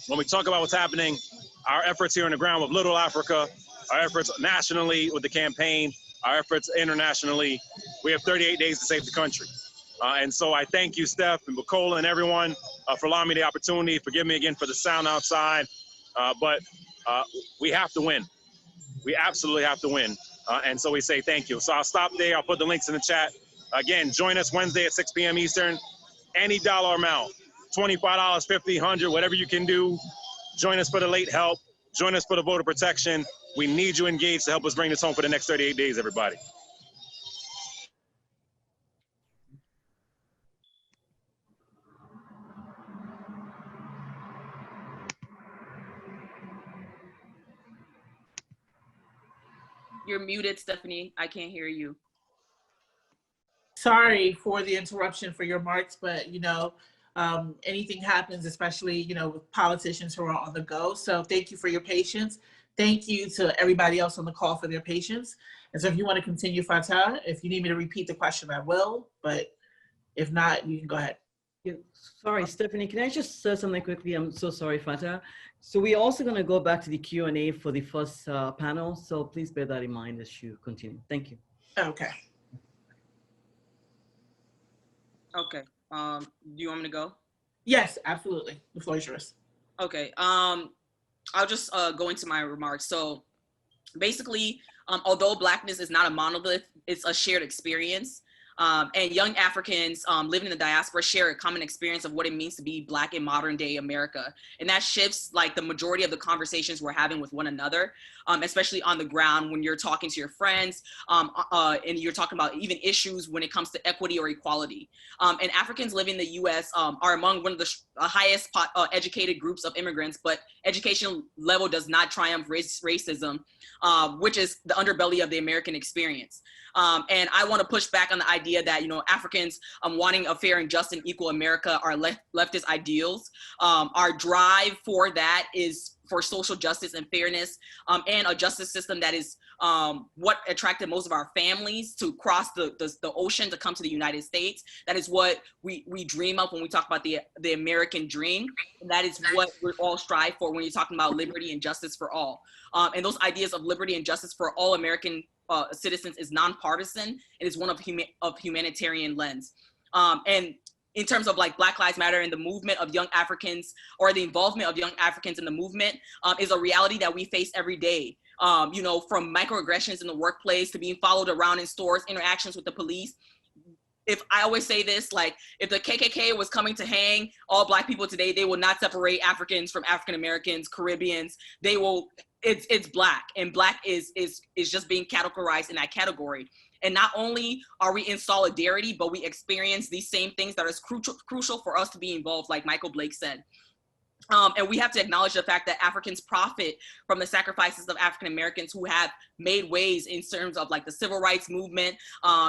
when we talk about what's happening, our efforts here on the ground with Little Africa, our efforts nationally with the campaign, our efforts internationally, we have 38 days to save the country. And so I thank you, Steph and Bacola and everyone for allowing me the opportunity. Forgive me again for the sound outside, but we have to win. We absolutely have to win. And so we say thank you. So I'll stop there. I'll put the links in the chat. Again, join us Wednesday at 6 p.m. Eastern. Any dollar amount, $25, $50, $100, whatever you can do. Join us for the late help. Join us for the voter protection. We need you engaged to help us bring this home for the next 38 days, everybody. You're muted, Stephanie. I can't hear you. Sorry for the interruption for your remarks, but anything happens, especially with politicians who are on the go. So thank you for your patience. Thank you to everybody else on the call for their patience. And so if you want to continue, Fatah, if you need me to repeat the question, I will. But if not, you can go ahead. Yeah, sorry, Stephanie, can I just say something quickly? I'm so sorry, Fatah. So we're also going to go back to the Q&A for the first panel. So please bear that in mind as you continue. Thank you. Okay. Okay. Do you want me to go? Yes, absolutely. The floor is yours. Okay. I'll just go into my remarks. So basically, although Blackness is not a monolith, it's a shared experience. And young Africans living in the diaspora share a common experience of what it means to be Black in modern day America. And that shifts like the majority of the conversations we're having with one another, especially on the ground when you're talking to your friends and you're talking about even issues when it comes to equity or equality. And Africans living in the US are among one of the highest educated groups of immigrants, but education level does not triumph racism, which is the underbelly of the American experience. And I want to push back on the idea that, Africans wanting a fair and just and equal America are leftist ideals. Our drive for that is for social justice and fairness, and a justice system that is what attracted most of our families to cross the ocean to come to the United States. That is what we dream of when we talk about the American dream. And that is what we all strive for when you're talking about liberty and justice for all. And those ideas of liberty and justice for all American citizens is nonpartisan. It is one of humanitarian lens. And in terms of like Black Lives Matter and the movement of young Africans, or the involvement of young Africans in the movement, is a reality that we face every day. From microaggressions in the workplace to being followed around in stores, interactions with the police. If I always say this, like if the KKK was coming to hang all Black people today, they will not separate Africans from African Americans, Caribbeans. They will. It's Black, and Black is just being categorized in that category. And not only are we in solidarity, but we experience these same things that is crucial for us to be involved, like Michael Blake said. And we have to acknowledge the fact that Africans profit from the sacrifices of African Americans who have made ways in terms of like the civil rights movement,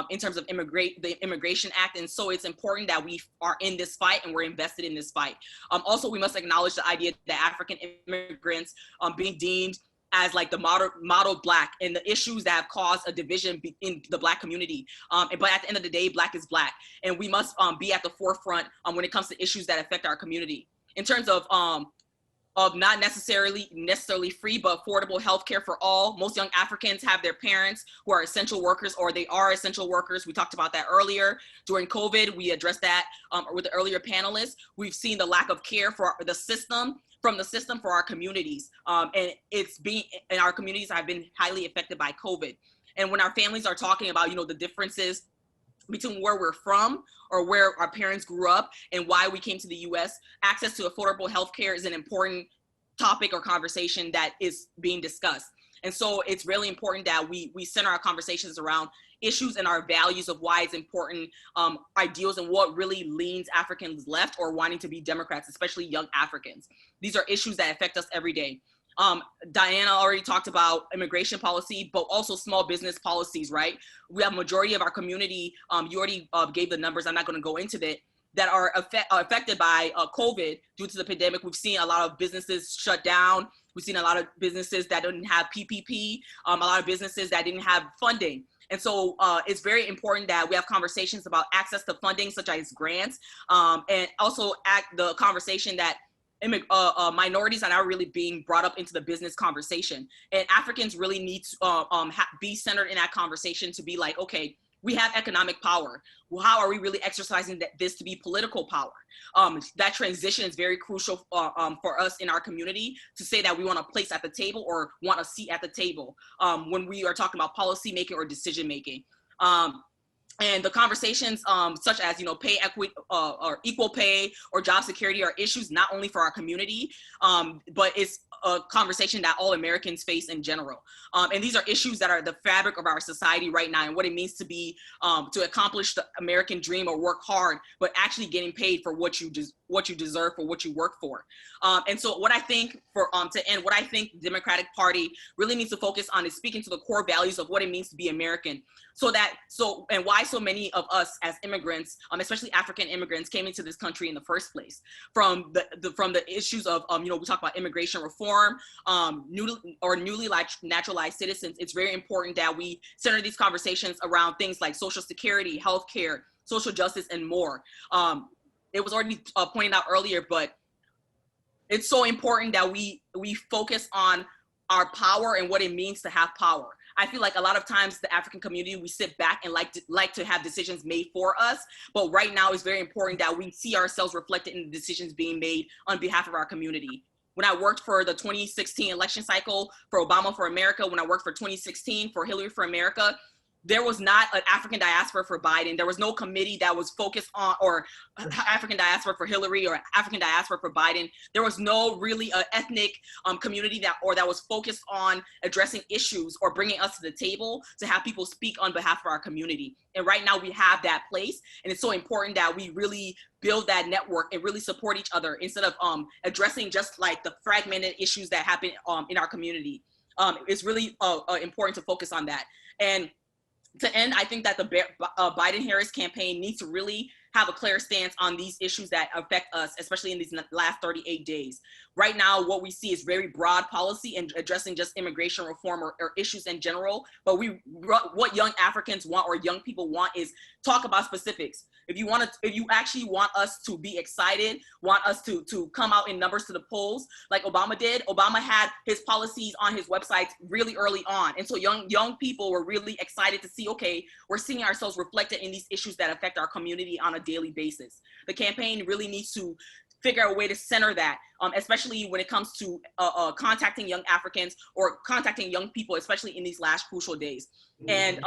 in terms of the Immigration Act. And so it's important that we are in this fight and we're invested in this fight. Also, we must acknowledge the idea that African immigrants being deemed as like the model Black and the issues that have caused a division in the Black community. But at the end of the day, Black is Black. And we must be at the forefront when it comes to issues that affect our community. In terms of not necessarily free, but affordable healthcare for all. Most young Africans have their parents who are essential workers, or they are essential workers. We talked about that earlier. During COVID, we addressed that with the earlier panelists. We've seen the lack of care for the system, for our communities. And our communities have been highly affected by COVID. And when our families are talking about, the differences between where we're from or where our parents grew up and why we came to the US, access to affordable healthcare is an important topic or conversation that is being discussed. And so it's really important that we center our conversations around issues and our values of why it's important, ideals, and what really leans Africans left or wanting to be Democrats, especially young Africans. These are issues that affect us every day. Diana already talked about immigration policy, but also small business policies, right? We have a majority of our community, you already gave the numbers, I'm not gonna go into that, that are affected by COVID due to the pandemic. We've seen a lot of businesses shut down. We've seen a lot of businesses that didn't have PPP, a lot of businesses that didn't have funding. And so it's very important that we have conversations about access to funding, such as grants, and also the conversation that minorities are now really being brought up into the business conversation. And Africans really need to be centered in that conversation to be like, okay, we have economic power. Well, how are we really exercising this to be political power? That transition is very crucial for us in our community to say that we want a place at the table or want a seat at the table when we are talking about policy making or decision making. And the conversations such as, pay equity or equal pay or job security are issues not only for our community, but it's a conversation that all Americans face in general. And these are issues that are the fabric of our society right now and what it means to be, to accomplish the American dream or work hard, but actually getting paid for what you deserve for what you work for. And so what I think to end, what I think the Democratic Party really needs to focus on is speaking to the core values of what it means to be American. And why so many of us as immigrants, especially African immigrants, came into this country in the first place. From the issues of, we talk about immigration reform, newly naturalized citizens. It's very important that we center these conversations around things like Social Security, healthcare, social justice, and more. It was already pointed out earlier, but it's so important that we focus on our power and what it means to have power. I feel like a lot of times the African community, we sit back and like to have decisions made for us. But right now it's very important that we see ourselves reflected in the decisions being made on behalf of our community. When I worked for the 2016 election cycle for Obama for America, when I worked for 2016 for Hillary for America, there was not an African diaspora for Biden. There was no committee that was focused on, or African diaspora for Hillary or African diaspora for Biden. There was no really ethnic community that was focused on addressing issues or bringing us to the table to have people speak on behalf of our community. And right now we have that place, and it's so important that we really build that network and really support each other instead of addressing just like the fragmented issues that happen in our community. It's really important to focus on that. And to end, I think that the Biden-Harris campaign needs to really have a clear stance on these issues that affect us, especially in these last 38 days. Right now, what we see is very broad policy and addressing just immigration reform or issues in general. But what young Africans want or young people want is talk about specifics. If you actually want us to be excited, want us to come out in numbers to the polls, like Obama did. Obama had his policies on his website really early on. And so young people were really excited to see, okay, we're seeing ourselves reflected in these issues that affect our community on a daily basis. The campaign really needs to figure out a way to center that, especially when it comes to contacting young Africans or contacting young people, especially in these last crucial days. And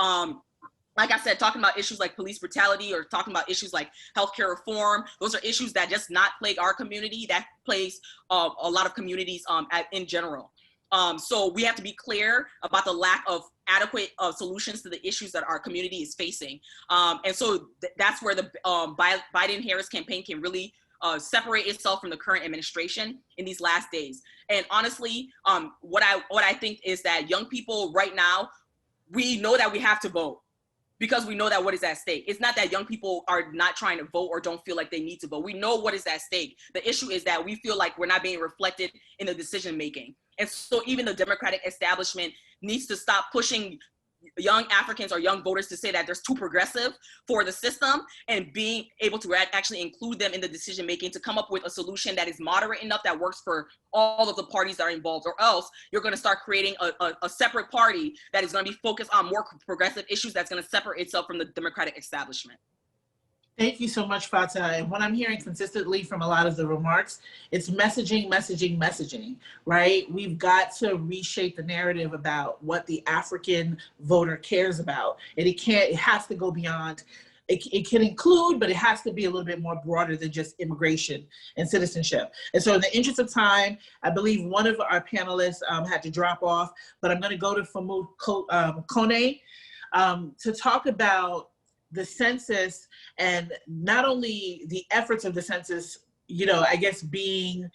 like I said, talking about issues like police brutality or talking about issues like healthcare reform, those are issues that just not plague our community, that plagues a lot of communities in general. So we have to be clear about the lack of adequate solutions to the issues that our community is facing. And so that's where the Biden-Harris campaign can really separate itself from the current administration in these last days. And honestly, what I think is that young people right now, we know that we have to vote, because we know that what is at stake. It's not that young people are not trying to vote or don't feel like they need to vote. We know what is at stake. The issue is that we feel like we're not being reflected in the decision making. And so even the Democratic establishment needs to stop pushing young Africans or young voters to say that there's too progressive for the system, and being able to actually include them in the decision making to come up with a solution that is moderate enough that works for all of the parties that are involved, or else you're going to start creating a separate party that is going to be focused on more progressive issues that's going to separate itself from the Democratic establishment. Thank you so much, Fata. And what I'm hearing consistently from a lot of the remarks, it's messaging, messaging, messaging, right? We've got to reshape the narrative about what the African voter cares about. And it has to go beyond, it can include, but it has to be a little bit more broader than just immigration and citizenship. And so in the interest of time, I believe one of our panelists had to drop off, but I'm gonna go to Famoud Kone to talk about the census, and not only the efforts of the census, you know, I guess being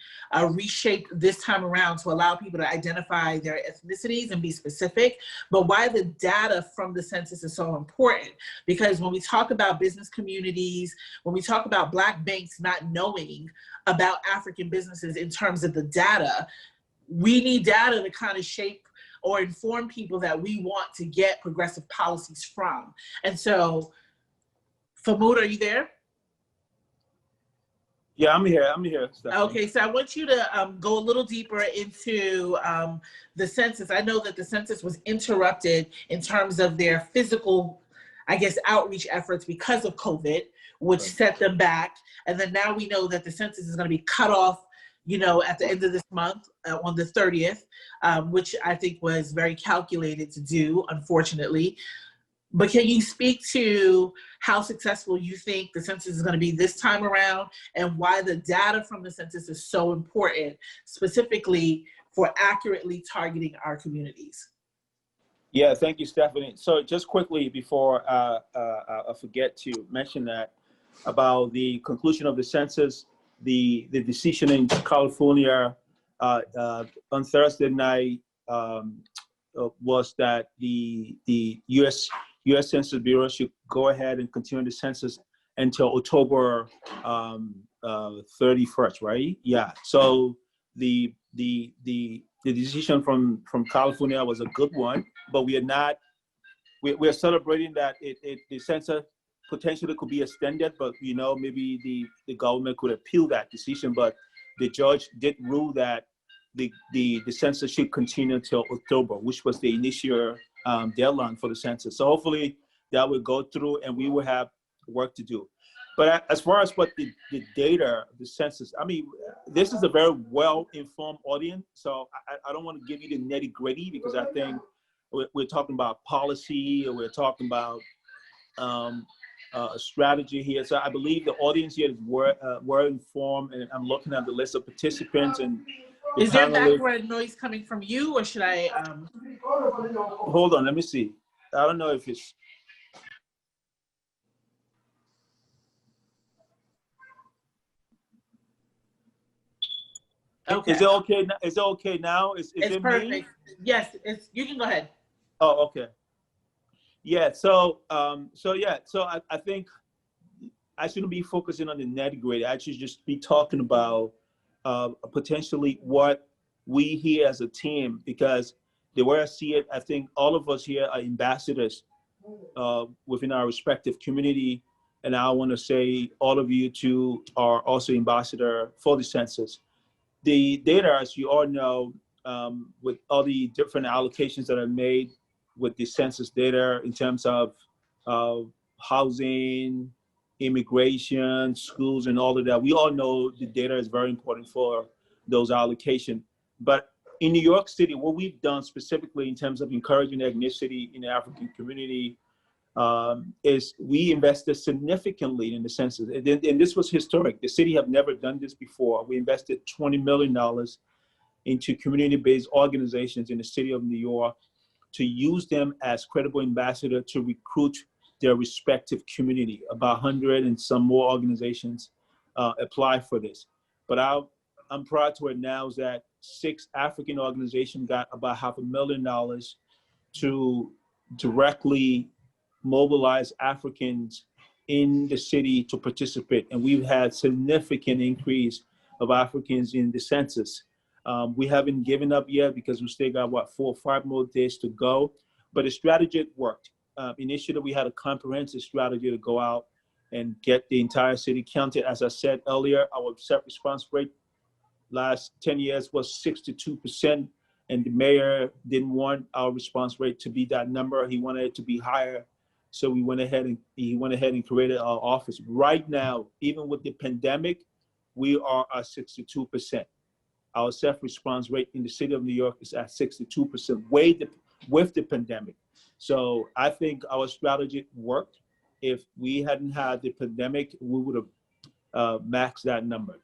reshaped this time around to allow people to identify their ethnicities and be specific, but why the data from the census is so important. Because when we talk about business communities, when we talk about Black banks not knowing about African businesses in terms of the data, we need data to kind of shape or inform people that we want to get progressive policies from. And so, Famoud, are you there? Yeah, I'm here. Stephanie. Okay, so I want you to go a little deeper into the census. I know that the census was interrupted in terms of their physical, I guess, outreach efforts because of COVID, which set them back. And then now we know that the census is going to be cut off, you know, at the end of this month on the 30th, which I think was very calculated to do, unfortunately. But can you speak to how successful you think the census is going to be this time around, and why the data from the census is so important, specifically for accurately targeting our communities? Yeah, thank you, Stephanie. So just quickly before I forget to mention that about the conclusion of the census, the decision in California on Thursday night was that the U.S. Census Bureau should go ahead and continue the census until October 31st, right? Yeah. So the decision from California was a good one, but we are celebrating that the census potentially could be extended, but you know, maybe the government could appeal that decision, but the judge did rule that the census should continue until October, which was the initial deadline for the census. So hopefully that will go through and we will have work to do. But as far as what the data, the census, I mean, this is a very well-informed audience. So I don't want to give you the nitty-gritty, because I think we're talking about policy, or we're talking about a strategy here. So I believe the audience here is well informed, and I'm looking at the list of participants and the Is there panelists. background noise coming from you, or should I? Hold on, let me see. I don't know if it's. Okay. Is it okay? Is it okay now? Is It's it perfect. me? Yes, you can go ahead. Oh, okay. Yeah. So I think I shouldn't be focusing on the nitty-gritty. I should just be talking about potentially what we here as a team, because the way I see it, I think all of us here are ambassadors within our respective community. And I want to say all of you too are also ambassador for the census. The data, as you all know, with all the different allocations that are made with the census data in terms of housing, immigration, schools, and all of that, we all know the data is very important for those allocations. But in New York City, what we've done specifically in terms of encouraging ethnicity in the African community is we invested significantly in the census. And this was historic. The city have never done this before. We invested $20 million into community-based organizations in the city of New York to use them as credible ambassador to recruit their respective community. About 100 and some more organizations apply for this. But I'm proud to announce that 6 African organizations got about $500,000 to directly mobilize Africans in the city to participate. And we've had significant increase of Africans in the census. We haven't given up yet because we still got, 4 or 5 more days to go. But the strategy worked. Initially, we had a comprehensive strategy to go out and get the entire city counted. As I said earlier, our self-response rate last 10 years was 62%. And the mayor didn't want our response rate to be that number. He wanted it to be higher. So he went ahead and created our office. Right now, even with the pandemic, we are at 62%. Our self-response rate in the city of New York is at 62%, with the pandemic. So I think our strategy worked. If we hadn't had the pandemic, we would have maxed that number.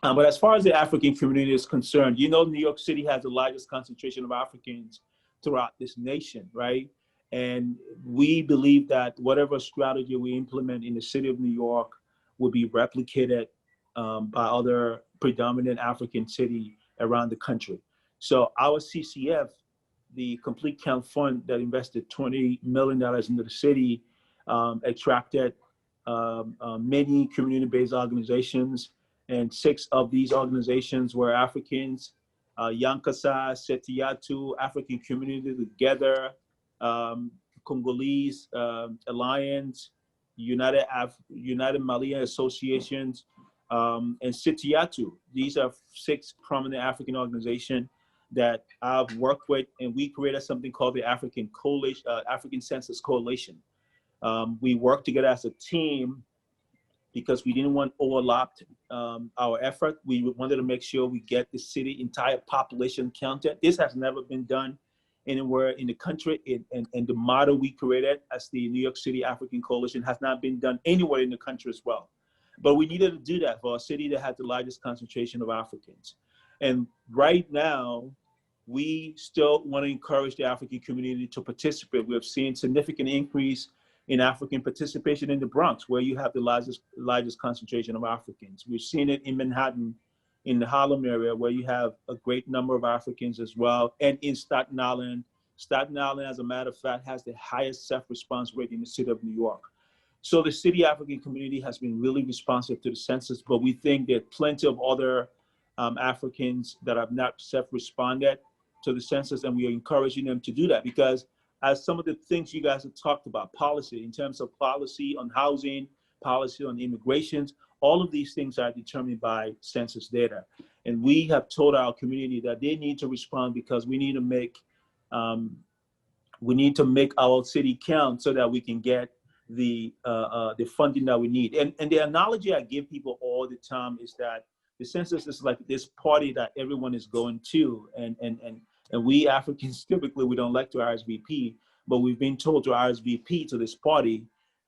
But as far as the African community is concerned, you know, New York City has the largest concentration of Africans throughout this nation, right? And we believe that whatever strategy we implement in the city of New York will be replicated by other predominant African cities around the country. So our CCF, the Complete Count Fund that invested $20 million into the city, attracted many community-based organizations, and 6 of these organizations were Africans: Yankasa, Setiatu, African Community Together, Congolese Alliance, United Malian Associations, and Setiatu. These are 6 prominent African organizations that I've worked with, and we created something called the African Census Coalition. We worked together as a team because we didn't want to overlap our effort. We wanted to make sure we get the city entire population counted. This has never been done anywhere in the country, and the model we created as the New York City African Coalition has not been done anywhere in the country as well. But we needed to do that for a city that had the largest concentration of Africans. And right now, we still want to encourage the African community to participate. We have seen significant increase in African participation in the Bronx, where you have the largest concentration of Africans. We've seen it in Manhattan, in the Harlem area, where you have a great number of Africans as well, and in Staten Island. Staten Island, as a matter of fact, has the highest self-response rate in the city of New York. So the city African community has been really responsive to the census, but we think there are plenty of other Africans that have not self-responded to the census, and we are encouraging them to do that, because as some of the things you guys have talked about, policy, in terms of policy on housing, policy on immigrations, all of these things are determined by census data. And we have told our community that they need to respond, because we need to make our city count so that we can get the funding that we need. And the analogy I give people all the time is that the census is like this party that everyone is going to, and And we Africans, typically, we don't like to RSVP, but we've been told to RSVP to this party,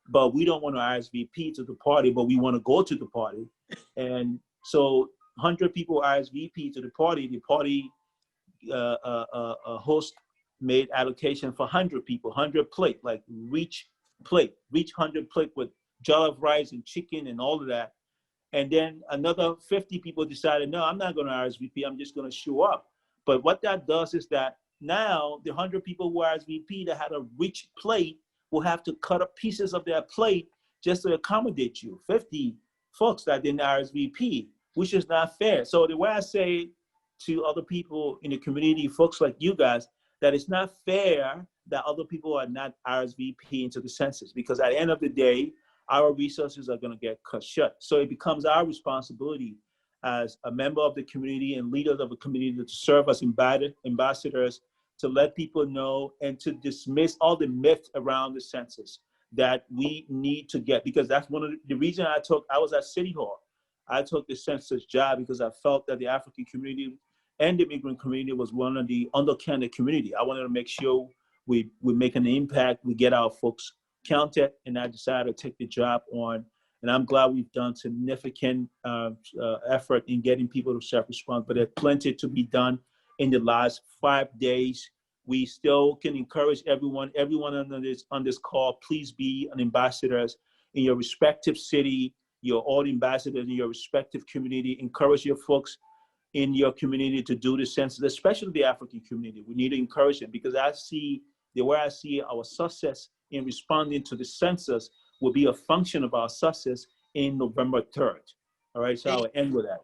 but we don't want to RSVP to the party, but we want to go to the party. And so 100 people RSVP to the party host made allocation for 100 people, 100 plate, like reach 100 plate with jollof rice and chicken and all of that. And then another 50 people decided, no, I'm not going to RSVP, I'm just going to show up. But what that does is that now the 100 people who RSVP that had a rich plate will have to cut up pieces of their plate just to accommodate you. 50 folks that didn't RSVP, which is not fair. So the way I say to other people in the community, folks like you guys, that it's not fair that other people are not RSVP into the census, because at the end of the day, our resources are going to get cut short. So it becomes our responsibility as a member of the community and leaders of the community to serve as ambassadors, to let people know and to dismiss all the myths around the census that we need to get, because that's one of the reason I was at City Hall. I took the census job because I felt that the African community and the immigrant community was one of the undercounted community. I wanted to make sure we make an impact, we get our folks counted, and I decided to take the job on. And I'm glad we've done significant effort in getting people to self-respond, but there's plenty to be done in the last 5 days. We still can encourage everyone on this call, please be an ambassadors in your respective city. You're all ambassadors in your respective community. Encourage your folks in your community to do the census, especially the African community. We need to encourage them, because the way I see our success in responding to the census will be a function of our success in November 3rd. All right, so I'll end with that.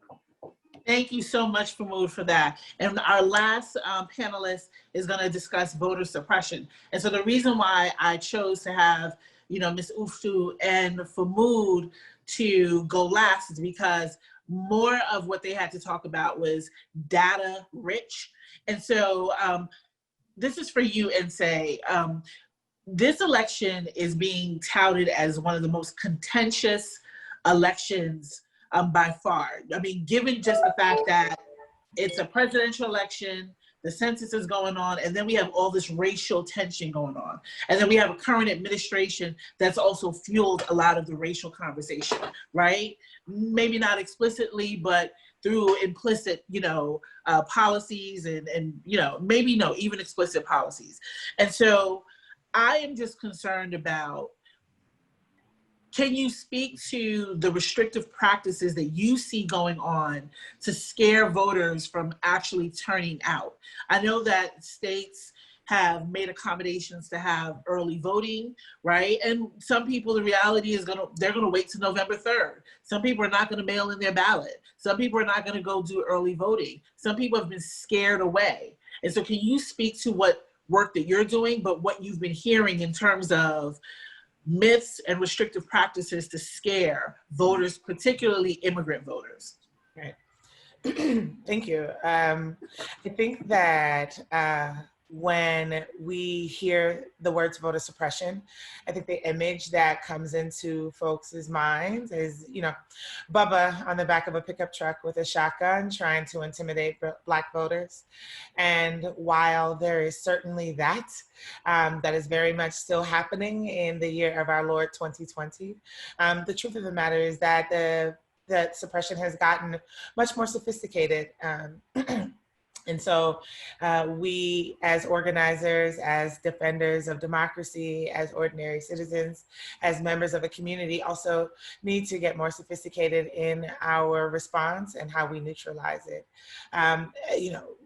Thank you so much, Famoud, for that. And our last panelist is going to discuss voter suppression. And so the reason why I chose to have, Ms. Uftu and Famoud to go last is because more of what they had to talk about was data rich. And so this is for you, Nsé. This election is being touted as one of the most contentious elections by far. I mean, given just the fact that it's a presidential election, the census is going on, and then we have all this racial tension going on. And then we have a current administration that's also fueled a lot of the racial conversation, right? Maybe not explicitly, but through implicit, policies and maybe no, even explicit policies. And so I am just concerned about, can you speak to the restrictive practices that you see going on to scare voters from actually turning out? I know that states have made accommodations to have early voting, right? And some people, the reality is they're gonna wait till November 3rd. Some people are not gonna mail in their ballot. Some people are not gonna go do early voting. Some people have been scared away. And so can you speak to what work that you're doing, but what you've been hearing in terms of myths and restrictive practices to scare voters, particularly immigrant voters? Right. Thank you. I think that when we hear the words voter suppression, I think the image that comes into folks' minds is, Bubba on the back of a pickup truck with a shotgun trying to intimidate Black voters. And while there is certainly that is very much still happening in the year of our Lord 2020, the truth of the matter is that the suppression has gotten much more sophisticated. And so we, as organizers, as defenders of democracy, as ordinary citizens, as members of a community, also need to get more sophisticated in our response and how we neutralize it.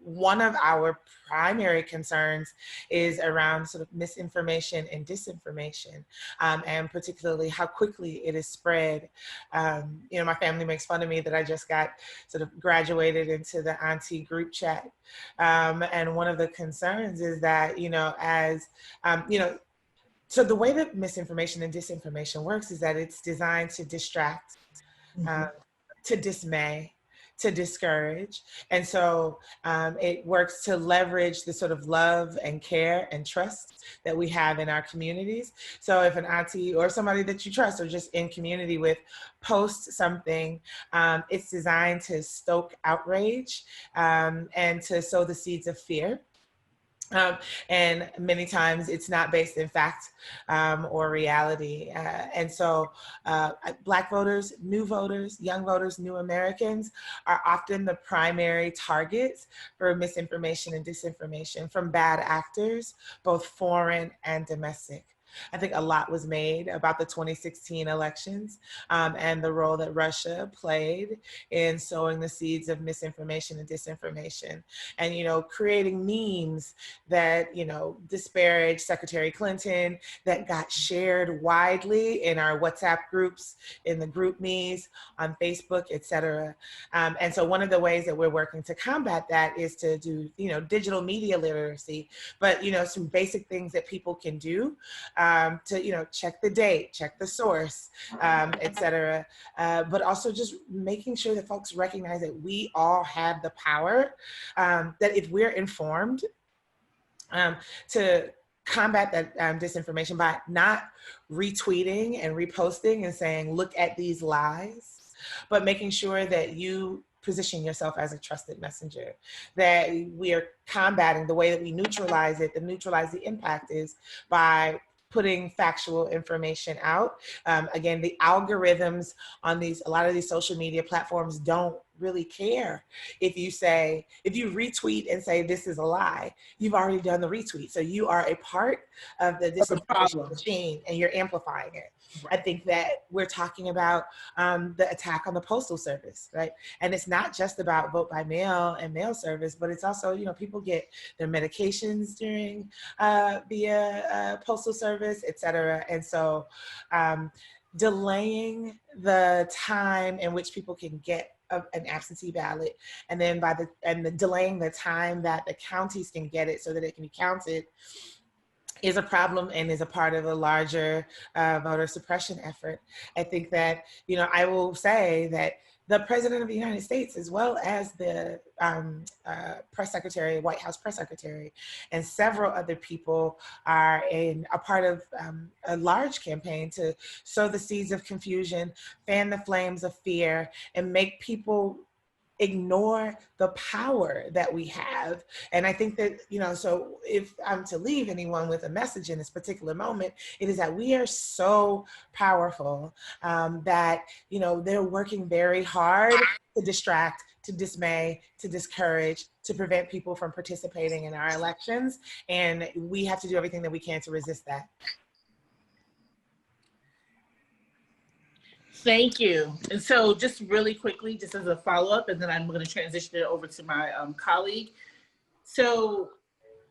One of our primary concerns is around sort of misinformation and disinformation, and particularly how quickly it is spread. My family makes fun of me that I just got sort of graduated into the auntie group chat. And one of the concerns is that, so the way that misinformation and disinformation works is that it's designed to distract, to dismay, to discourage. And so it works to leverage the sort of love and care and trust that we have in our communities. So if an auntie or somebody that you trust or just in community with posts something, it's designed to stoke outrage and to sow the seeds of fear. And many times it's not based in fact or reality. And so Black voters, young voters, new Americans are often the primary targets for misinformation and disinformation from bad actors, both foreign and domestic. I think a lot was made about the 2016 elections and the role that Russia played in sowing the seeds of misinformation and disinformation, and, you know, creating memes that, you know, disparage Secretary Clinton, that got shared widely in our WhatsApp groups, in the group me's, on Facebook, etc. And so one of the ways that we're working to combat that is to do, you know, digital media literacy, but, you know, some basic things that people can do to, you know, check the date, check the source, etc. But also just making sure that folks recognize that we all have the power, that if we're informed, to combat that disinformation by not retweeting and reposting and saying, look at these lies, but making sure that you position yourself as a trusted messenger, that we are combating the way that we neutralize it, neutralize the impact is by putting factual information out. Again, the algorithms on a lot of these social media platforms don't really care if you retweet and say this is a lie. You've already done the retweet, so you are a part of the disinformation machine and you're amplifying it. Right. I think that we're talking about the attack on the postal service, right? And it's not just about vote by mail and mail service, but it's also, you know, people get their medications during via postal service, et cetera. And so delaying the time in which people can get an absentee ballot, and then delaying the time that the counties can get it so that it can be counted, is a problem and is a part of a larger voter suppression effort. I think that, you know, I will say that the President of the United States, as well as the press secretary, White House press secretary, and several other people are a part of a large campaign to sow the seeds of confusion, fan the flames of fear, and make people ignore the power that we have. And I think that, you know, so if I'm to leave anyone with a message in this particular moment, it is that we are so powerful that, you know, they're working very hard to distract, to dismay, to discourage, to prevent people from participating in our elections. And we have to do everything that we can to resist that. Thank you. And so just really quickly, just as a follow-up, and then I'm going to transition it over to my colleague. So,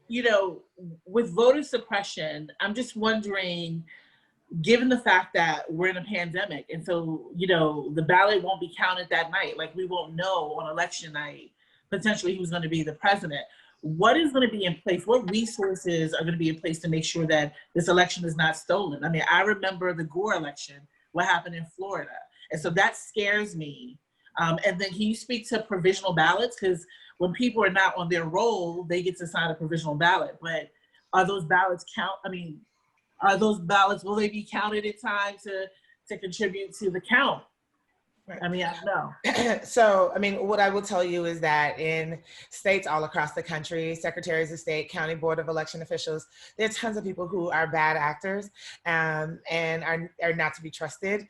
you know, with voter suppression, I'm just wondering, given the fact that we're in a pandemic, and so, you know, the ballot won't be counted that night, like we won't know on election night, potentially who's going to be the president. What is going to be in place? What resources are going to be in place to make sure that this election is not stolen? I mean, I remember the Gore election, what happened in Florida. And so that scares me. And then can you speak to provisional ballots? Because when people are not on their roll, they get to sign a provisional ballot. But are those ballots will they be counted in time to contribute to the count? I mean, I don't know. So, I mean, what I will tell you is that in states all across the country, secretaries of state, county board of election officials, there are tons of people who are bad actors and are not to be trusted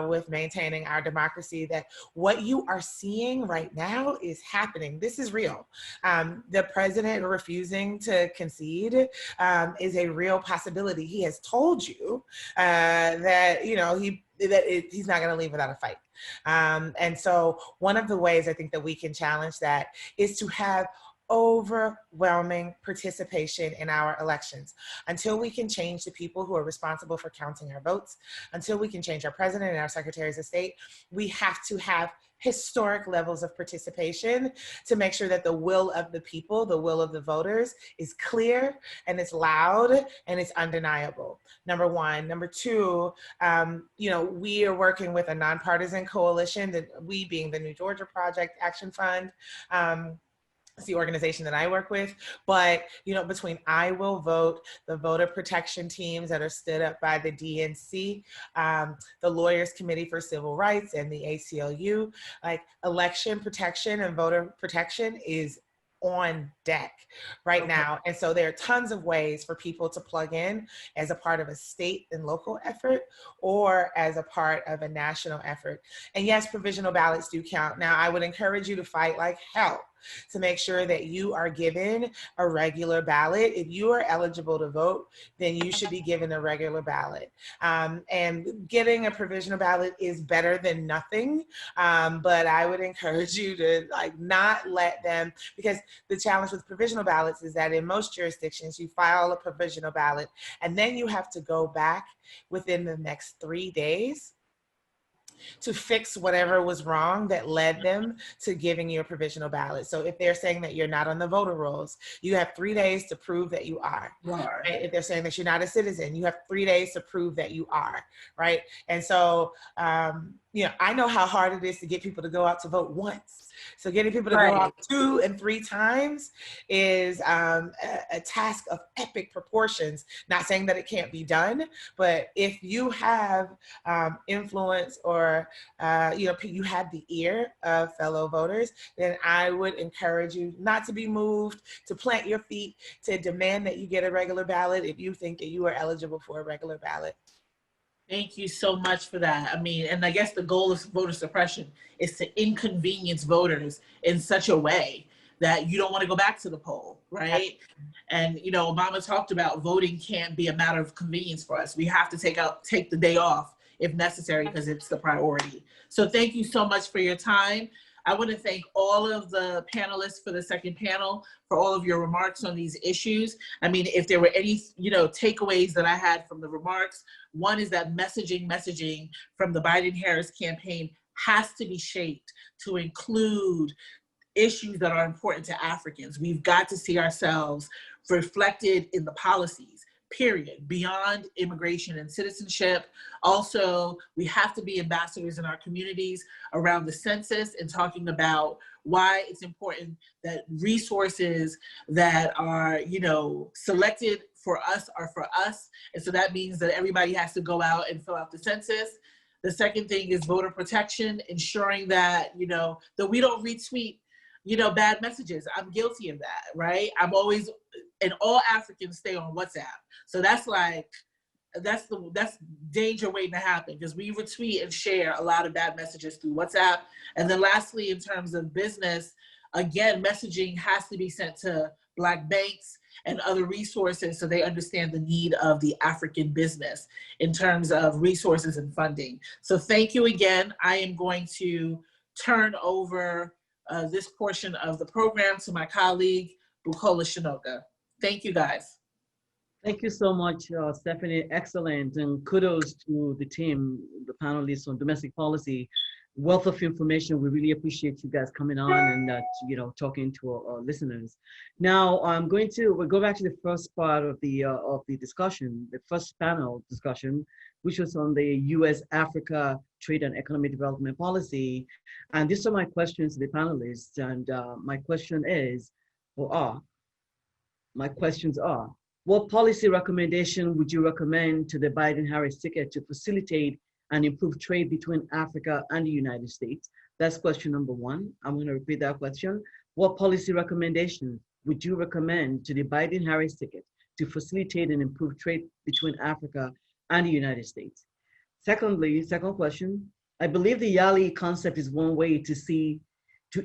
with maintaining our democracy. That what you are seeing right now is happening. This is real. The president refusing to concede is a real possibility. He has told you that, you know, he's not going to leave without a fight. And so one of the ways I think that we can challenge that is to have overwhelming participation in our elections. Until we can change the people who are responsible for counting our votes, until we can change our president and our secretaries of state, we have to have historic levels of participation to make sure that the will of the people, the will of the voters, is clear and it's loud and it's undeniable. Number one. Number two, you know, we are working with a nonpartisan coalition, that we being the New Georgia Project Action Fund. It's the organization that I work with, but, you know, between I Will Vote, the voter protection teams that are stood up by the DNC, the Lawyers Committee for Civil Rights and the ACLU, like election protection and voter protection is on deck right now. And so there are tons of ways for people to plug in as a part of a state and local effort or as a part of a national effort. And yes, provisional ballots do count. Now, I would encourage you to fight like hell to make sure that you are given a regular ballot. If you are eligible to vote, then you should be given a regular ballot. And getting a provisional ballot is better than nothing, but I would encourage you to not let them, because the challenge with provisional ballots is that in most jurisdictions, you file a provisional ballot and then you have to go back within the next 3 days to fix whatever was wrong that led them to giving you a provisional ballot. So if they're saying that you're not on the voter rolls, you have 3 days to prove that you are. Right? If they're saying that you're not a citizen, you have 3 days to prove that you are, right? And so, I know how hard it is to get people to go out to vote once. So getting people to go out 2 and 3 times is a task of epic proportions. Not saying that it can't be done, but if you have influence or you have the ear of fellow voters, then I would encourage you not to be moved, to plant your feet, to demand that you get a regular ballot if you think that you are eligible for a regular ballot. Thank you so much for that. I mean, and I guess the goal of voter suppression is to inconvenience voters in such a way that you don't want to go back to the poll, right? And, Obama talked about voting can't be a matter of convenience for us. We have to take the day off if necessary because it's the priority. So thank you so much for your time. I want to thank all of the panelists for the second panel for all of your remarks on these issues. I mean, if there were any, takeaways that I had from the remarks, one is that messaging from the Biden-Harris campaign has to be shaped to include issues that are important to Africans. We've got to see ourselves reflected in the policies, period, beyond immigration and citizenship. Also, we have to be ambassadors in our communities around the census and talking about why it's important that resources that are, selected for us are for us. And so that means that everybody has to go out and fill out the census. The second thing is voter protection, ensuring that, that we don't retweet, bad messages. I'm guilty of that, right? I'm always, and all Africans stay on WhatsApp. So that's danger waiting to happen because we retweet and share a lot of bad messages through WhatsApp. And then lastly, in terms of business, again, messaging has to be sent to Black banks and other resources so they understand the need of the African business in terms of resources and funding. So thank you again. I am going to turn over this portion of the program to my colleague, Bukola Shinoka. Thank you, guys. Thank you so much, Stephanie. Excellent. And kudos to the team, the panelists on domestic policy. Wealth of information. We really appreciate you guys coming on and talking to our listeners. Now, we'll go back to the first part of the discussion, the first panel discussion, which was on the U.S.-Africa Trade and Economic Development Policy. And these are my questions to the panelists. And my questions are, what policy recommendation would you recommend to the Biden-Harris ticket to facilitate and improve trade between Africa and the United States? That's question number one. I'm going to repeat that question. What policy recommendations would you recommend to the Biden-Harris ticket to facilitate and improve trade between Africa and the United States? Secondly, second question, I believe the Yali concept is one way to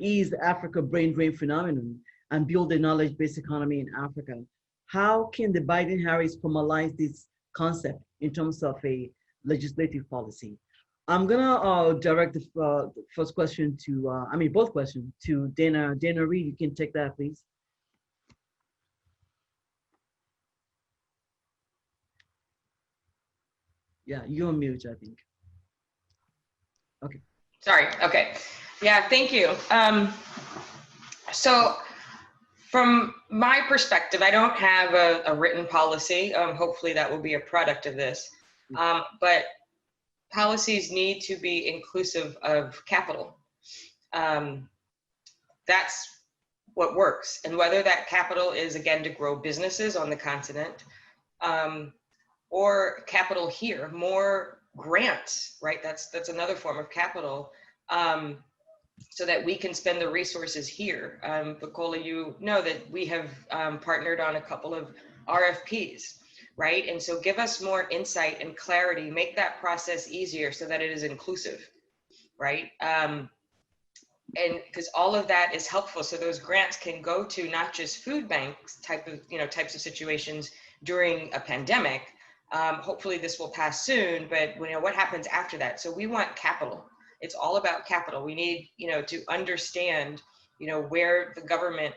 ease the Africa brain drain phenomenon and build a knowledge-based economy in Africa. How can the Biden-Harris formalize this concept in terms of a legislative policy? I'm gonna direct the first question to, both questions to Dana. Dana Reed, you can take that, please. Yeah, you're on mute, I think. Okay. Sorry, okay. Yeah, thank you. So from my perspective, I don't have a written policy. Hopefully that will be a product of this. But policies need to be inclusive of capital. That's what works. And whether that capital is, again, to grow businesses on the continent, or capital here, more grants, right? That's another form of capital. so that we can spend the resources here. Bacola, you know that we have partnered on a couple of RFPs, right? And so give us more insight and clarity, make that process easier so that it is inclusive, right? And because all of that is helpful, so those grants can go to not just food banks types of situations during a pandemic. Hopefully this will pass soon, but what happens after that? So we want capital. It's all about capital. We need to understand where the government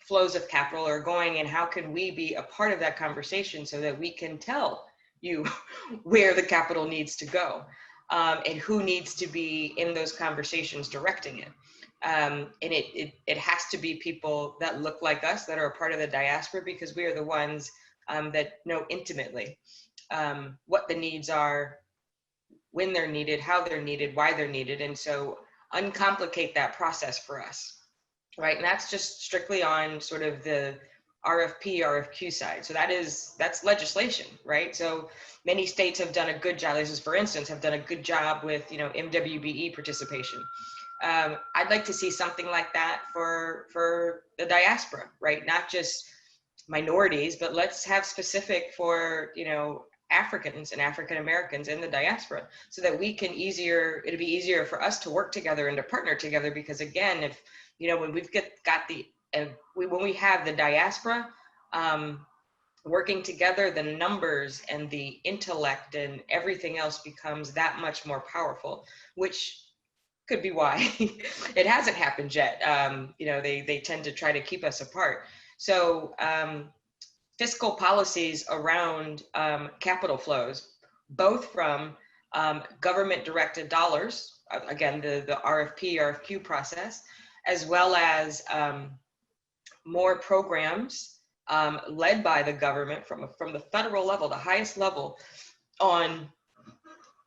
flows of capital are going, and how can we be a part of that conversation so that we can tell you where the capital needs to go, and who needs to be in those conversations directing it. And it has to be people that look like us, that are a part of the diaspora, because we are the ones that know intimately what the needs are, when they're needed, how they're needed, why they're needed. And so uncomplicate that process for us, right? And that's just strictly on sort of the RFQ side. So that's legislation, right? So many states have done a good job. This is, for instance, have done a good job with, MWBE participation. I'd like to see something like that for the diaspora, right? Not just minorities, but let's have specific for, Africans and African Americans in the diaspora, so that we can it'll be easier for us to work together and to partner together. Because again, if, when we've when we have the diaspora working together, the numbers and the intellect and everything else becomes that much more powerful, which could be why it hasn't happened yet. They tend to try to keep us apart. So fiscal policies around capital flows, both from government directed dollars, again, the RFQ process, as well as more programs led by the government from the federal level, the highest level, on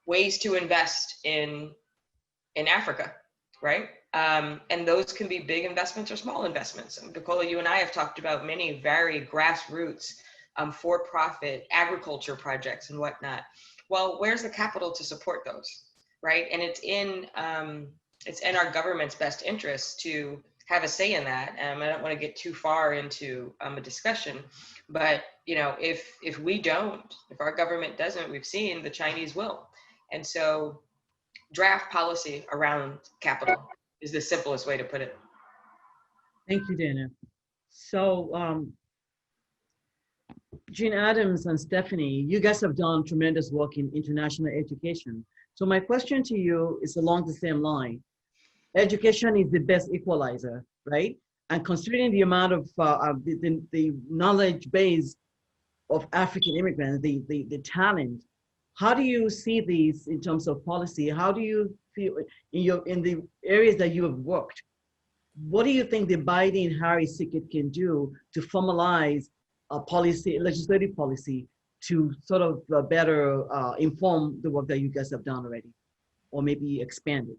ways to invest in Africa, right? And those can be big investments or small investments. Bacola, you and I have talked about many very grassroots, for-profit agriculture projects and whatnot. Well, where's the capital to support those, right? And it's in our government's best interest to have a say in that. I don't want to get too far into a discussion, but if our government doesn't, we've seen the Chinese will. And so draft policy around capital is the simplest way to put it. Thank you, Dana. So Jean Adams and Stephanie, you guys have done tremendous work in international education. So my question to you is along the same line. Education is the best equalizer, right? And considering the amount of the knowledge base of African immigrants, the talent, how do you see these in terms of policy? How do you feel in the areas that you have worked? What do you think the Biden-Harris ticket can do to formalize a policy, legislative policy, to sort of better inform the work that you guys have done already, or maybe expand it?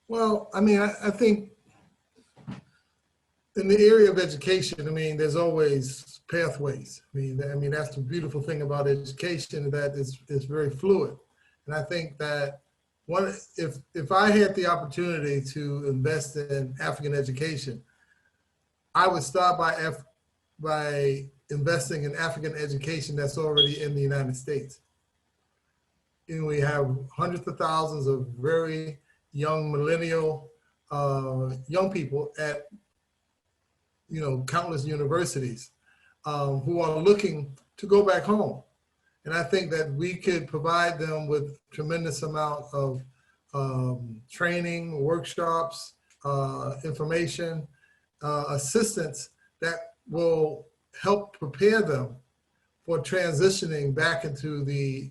Well, I mean, I think in the area of education, I mean, there's always pathways. I mean, that's the beautiful thing about education, that it's very fluid. And I think that if I had the opportunity to invest in African education, I would start by investing in African education that's already in the United States. We have hundreds of thousands of very young millennial young people at countless universities who are looking to go back home. And I think that we could provide them with tremendous amount of training, workshops, information, assistance that will help prepare them for transitioning back into the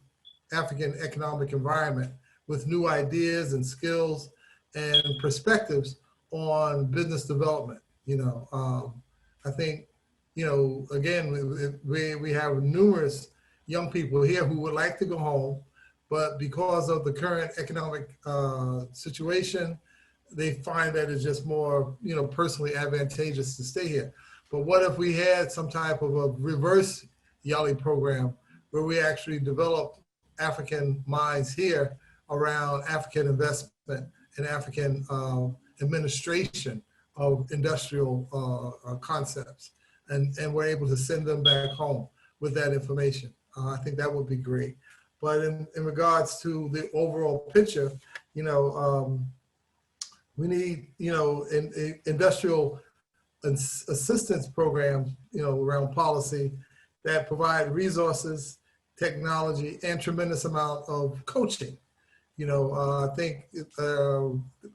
African economic environment with new ideas and skills and perspectives on business development. I think, again, we have numerous young people here who would like to go home, but because of the current economic situation, they find that it's just more, personally advantageous to stay here. But what if we had some type of a reverse Yali program, where we actually developed African minds here around African investment and African administration of industrial concepts. And we're able to send them back home with that information. I think that would be great. But in regards to the overall picture, you know, we need, you know, industrial assistance programs, you know, around policy that provide resources, technology, and tremendous amount of coaching. You know, I think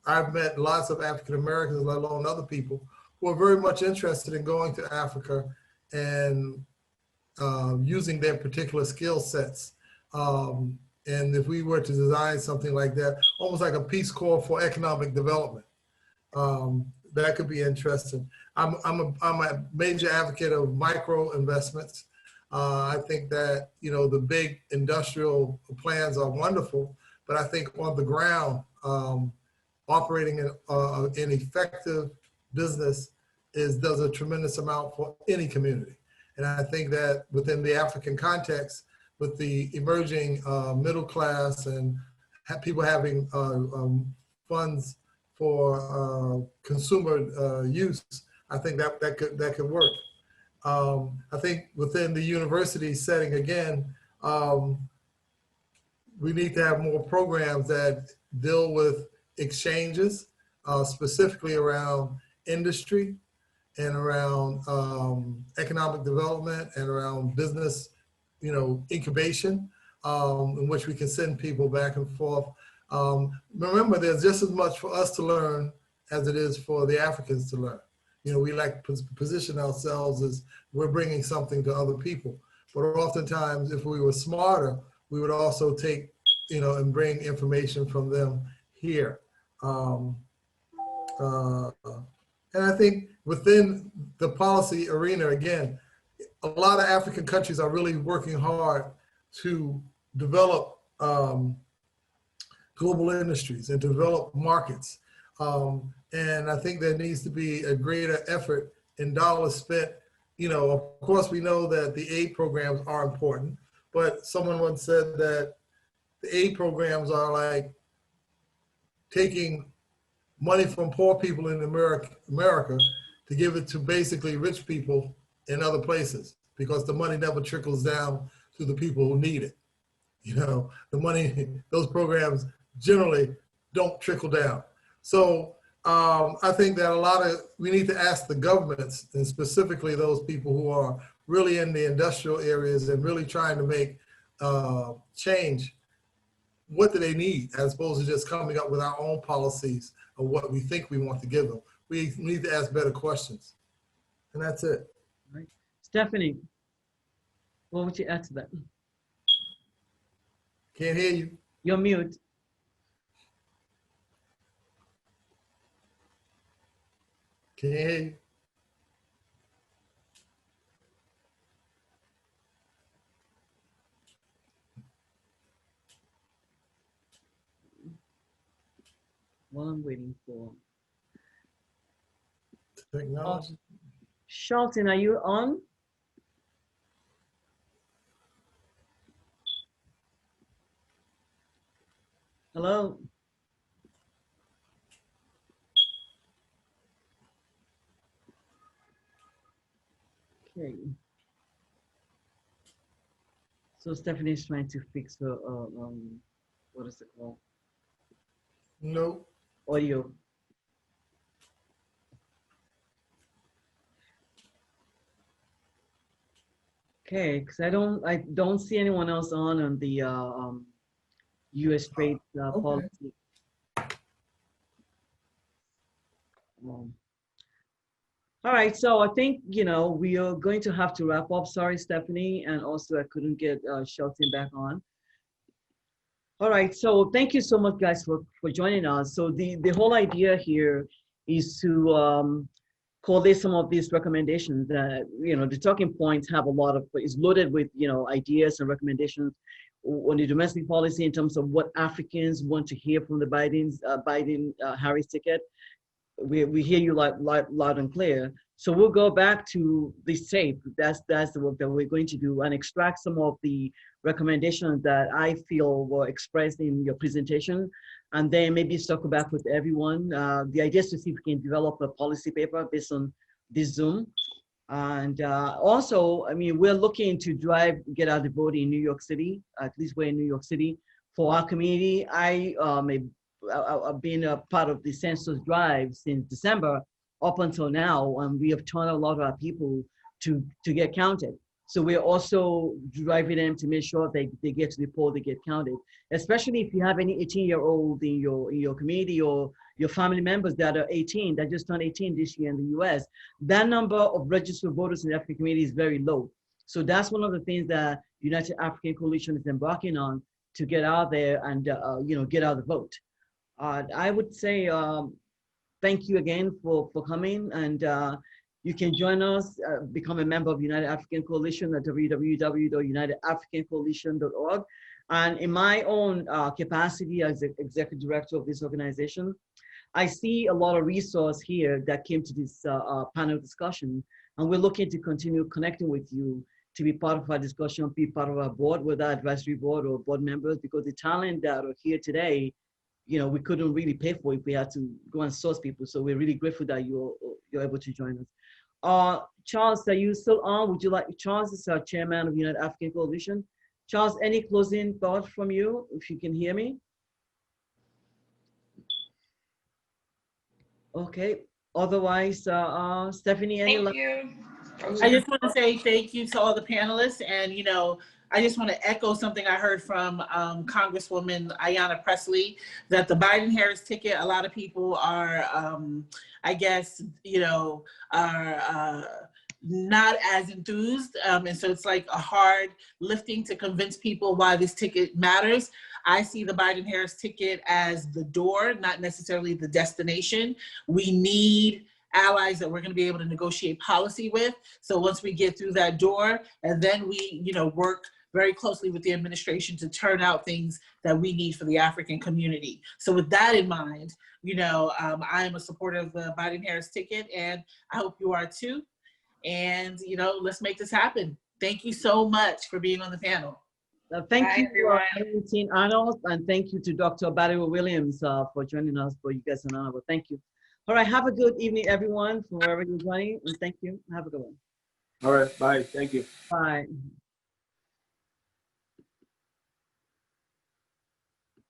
I've met lots of African Americans, let alone other people, who are very much interested in going to Africa and using their particular skill sets. And if we were to design something like that, almost like a Peace Corps for economic development, that could be interesting. I'm a major advocate of micro investments. I think that, you know, the big industrial plans are wonderful, but I think on the ground, operating an effective business does a tremendous amount for any community. And I think that within the African context, with the emerging middle class and people having funds for consumer use, I think that could work. I think within the university setting, again, we need to have more programs that deal with exchanges, specifically around industry and around economic development and around business, you know, incubation, in which we can send people back and forth. Remember, there's just as much for us to learn as it is for the Africans to learn. You know, we like to position ourselves as we're bringing something to other people. But oftentimes, if we were smarter, we would also take, you know, and bring information from them here. And I think within the policy arena, again, a lot of African countries are really working hard to develop global industries and develop markets. And I think there needs to be a greater effort in dollars spent. You know, of course, we know that the aid programs are important, but someone once said that the aid programs are like taking money from poor people in America to give it to basically rich people in other places, because the money never trickles down to the people who need it. You know, the money, those programs generally don't trickle down. So I think that we need to ask the governments, and specifically those people who are really in the industrial areas and really trying to make change, what do they need, as opposed to just coming up with our own policies of what we think we want to give them. We need to ask better questions. And that's it. Right. Stephanie, what would you add to that? Can't hear you. You're mute. Can't hear you. While I'm waiting for technology. Shelton, are you on? Hello? Okay. So Stephanie is trying to fix the, what is it called? No. Audio. Okay, because I don't see anyone else on the U.S. trade policy. All right, so I think, you know, we are going to have to wrap up. Sorry, Stephanie, and also I couldn't get Shelton back on. All right, so thank you so much, guys, for joining us. So the whole idea here is to collate some of these recommendations that, you know, the talking points have a lot of, is loaded with, you know, ideas and recommendations on the domestic policy in terms of what Africans want to hear from the Biden-Harris ticket. We hear you loud and clear. So we'll go back to the tape. That's the work that we're going to do, and extract some of the recommendations that I feel were expressed in your presentation, and then maybe circle back with everyone. The idea is to see if we can develop a policy paper based on this Zoom. And also, I mean, we're looking to get out the vote in New York City. At least we're in New York City for our community. I've been a part of the census drive since December up until now, and we have turned a lot of our people to get counted. So we're also driving them to make sure they get to the poll, they get counted. Especially if you have any 18-year-old in your community or your family members that are 18, that just turned 18 this year in the US, that number of registered voters in the African community is very low. So that's one of the things that United African Coalition is embarking on, to get out there and get out the vote. I would say thank you again for coming, and you can join us, become a member of United African Coalition at www.unitedafricancoalition.org. And in my own capacity as the executive director of this organization, I see a lot of resource here that came to this panel discussion, and we're looking to continue connecting with you to be part of our discussion, be part of our board, whether advisory board or board members, because the talent that are here today, we couldn't really pay for if we had to go and source people. So we're really grateful that you're able to join us. Charles, are you still on? Would you like, Charles is our chairman of United African Coalition. Charles, any closing thoughts from you, if you can hear me? Okay, otherwise, Stephanie, any Thank you. I just want to say thank you to all the panelists, and I just want to echo something I heard from Congresswoman Ayanna Pressley, that the Biden-Harris ticket, a lot of people are, I guess, are not as enthused, and so it's like a hard lifting to convince people why this ticket matters. I see the Biden-Harris ticket as the door, not necessarily the destination. We need allies that we're going to be able to negotiate policy with. So once we get through that door, and then we, work very closely with the administration to turn out things that we need for the African community. So with that in mind, I am a supporter of the Biden-Harris ticket, and I hope you are too. And, let's make this happen. Thank you so much for being on the panel. Thank you to Ellington Arnold, and thank you to Dr. Barry Williams for joining us. For you guys an honor. Thank you. All right, have a good evening, everyone, from wherever you're joining, and thank you. Have a good one. All right, bye. Thank you. Bye.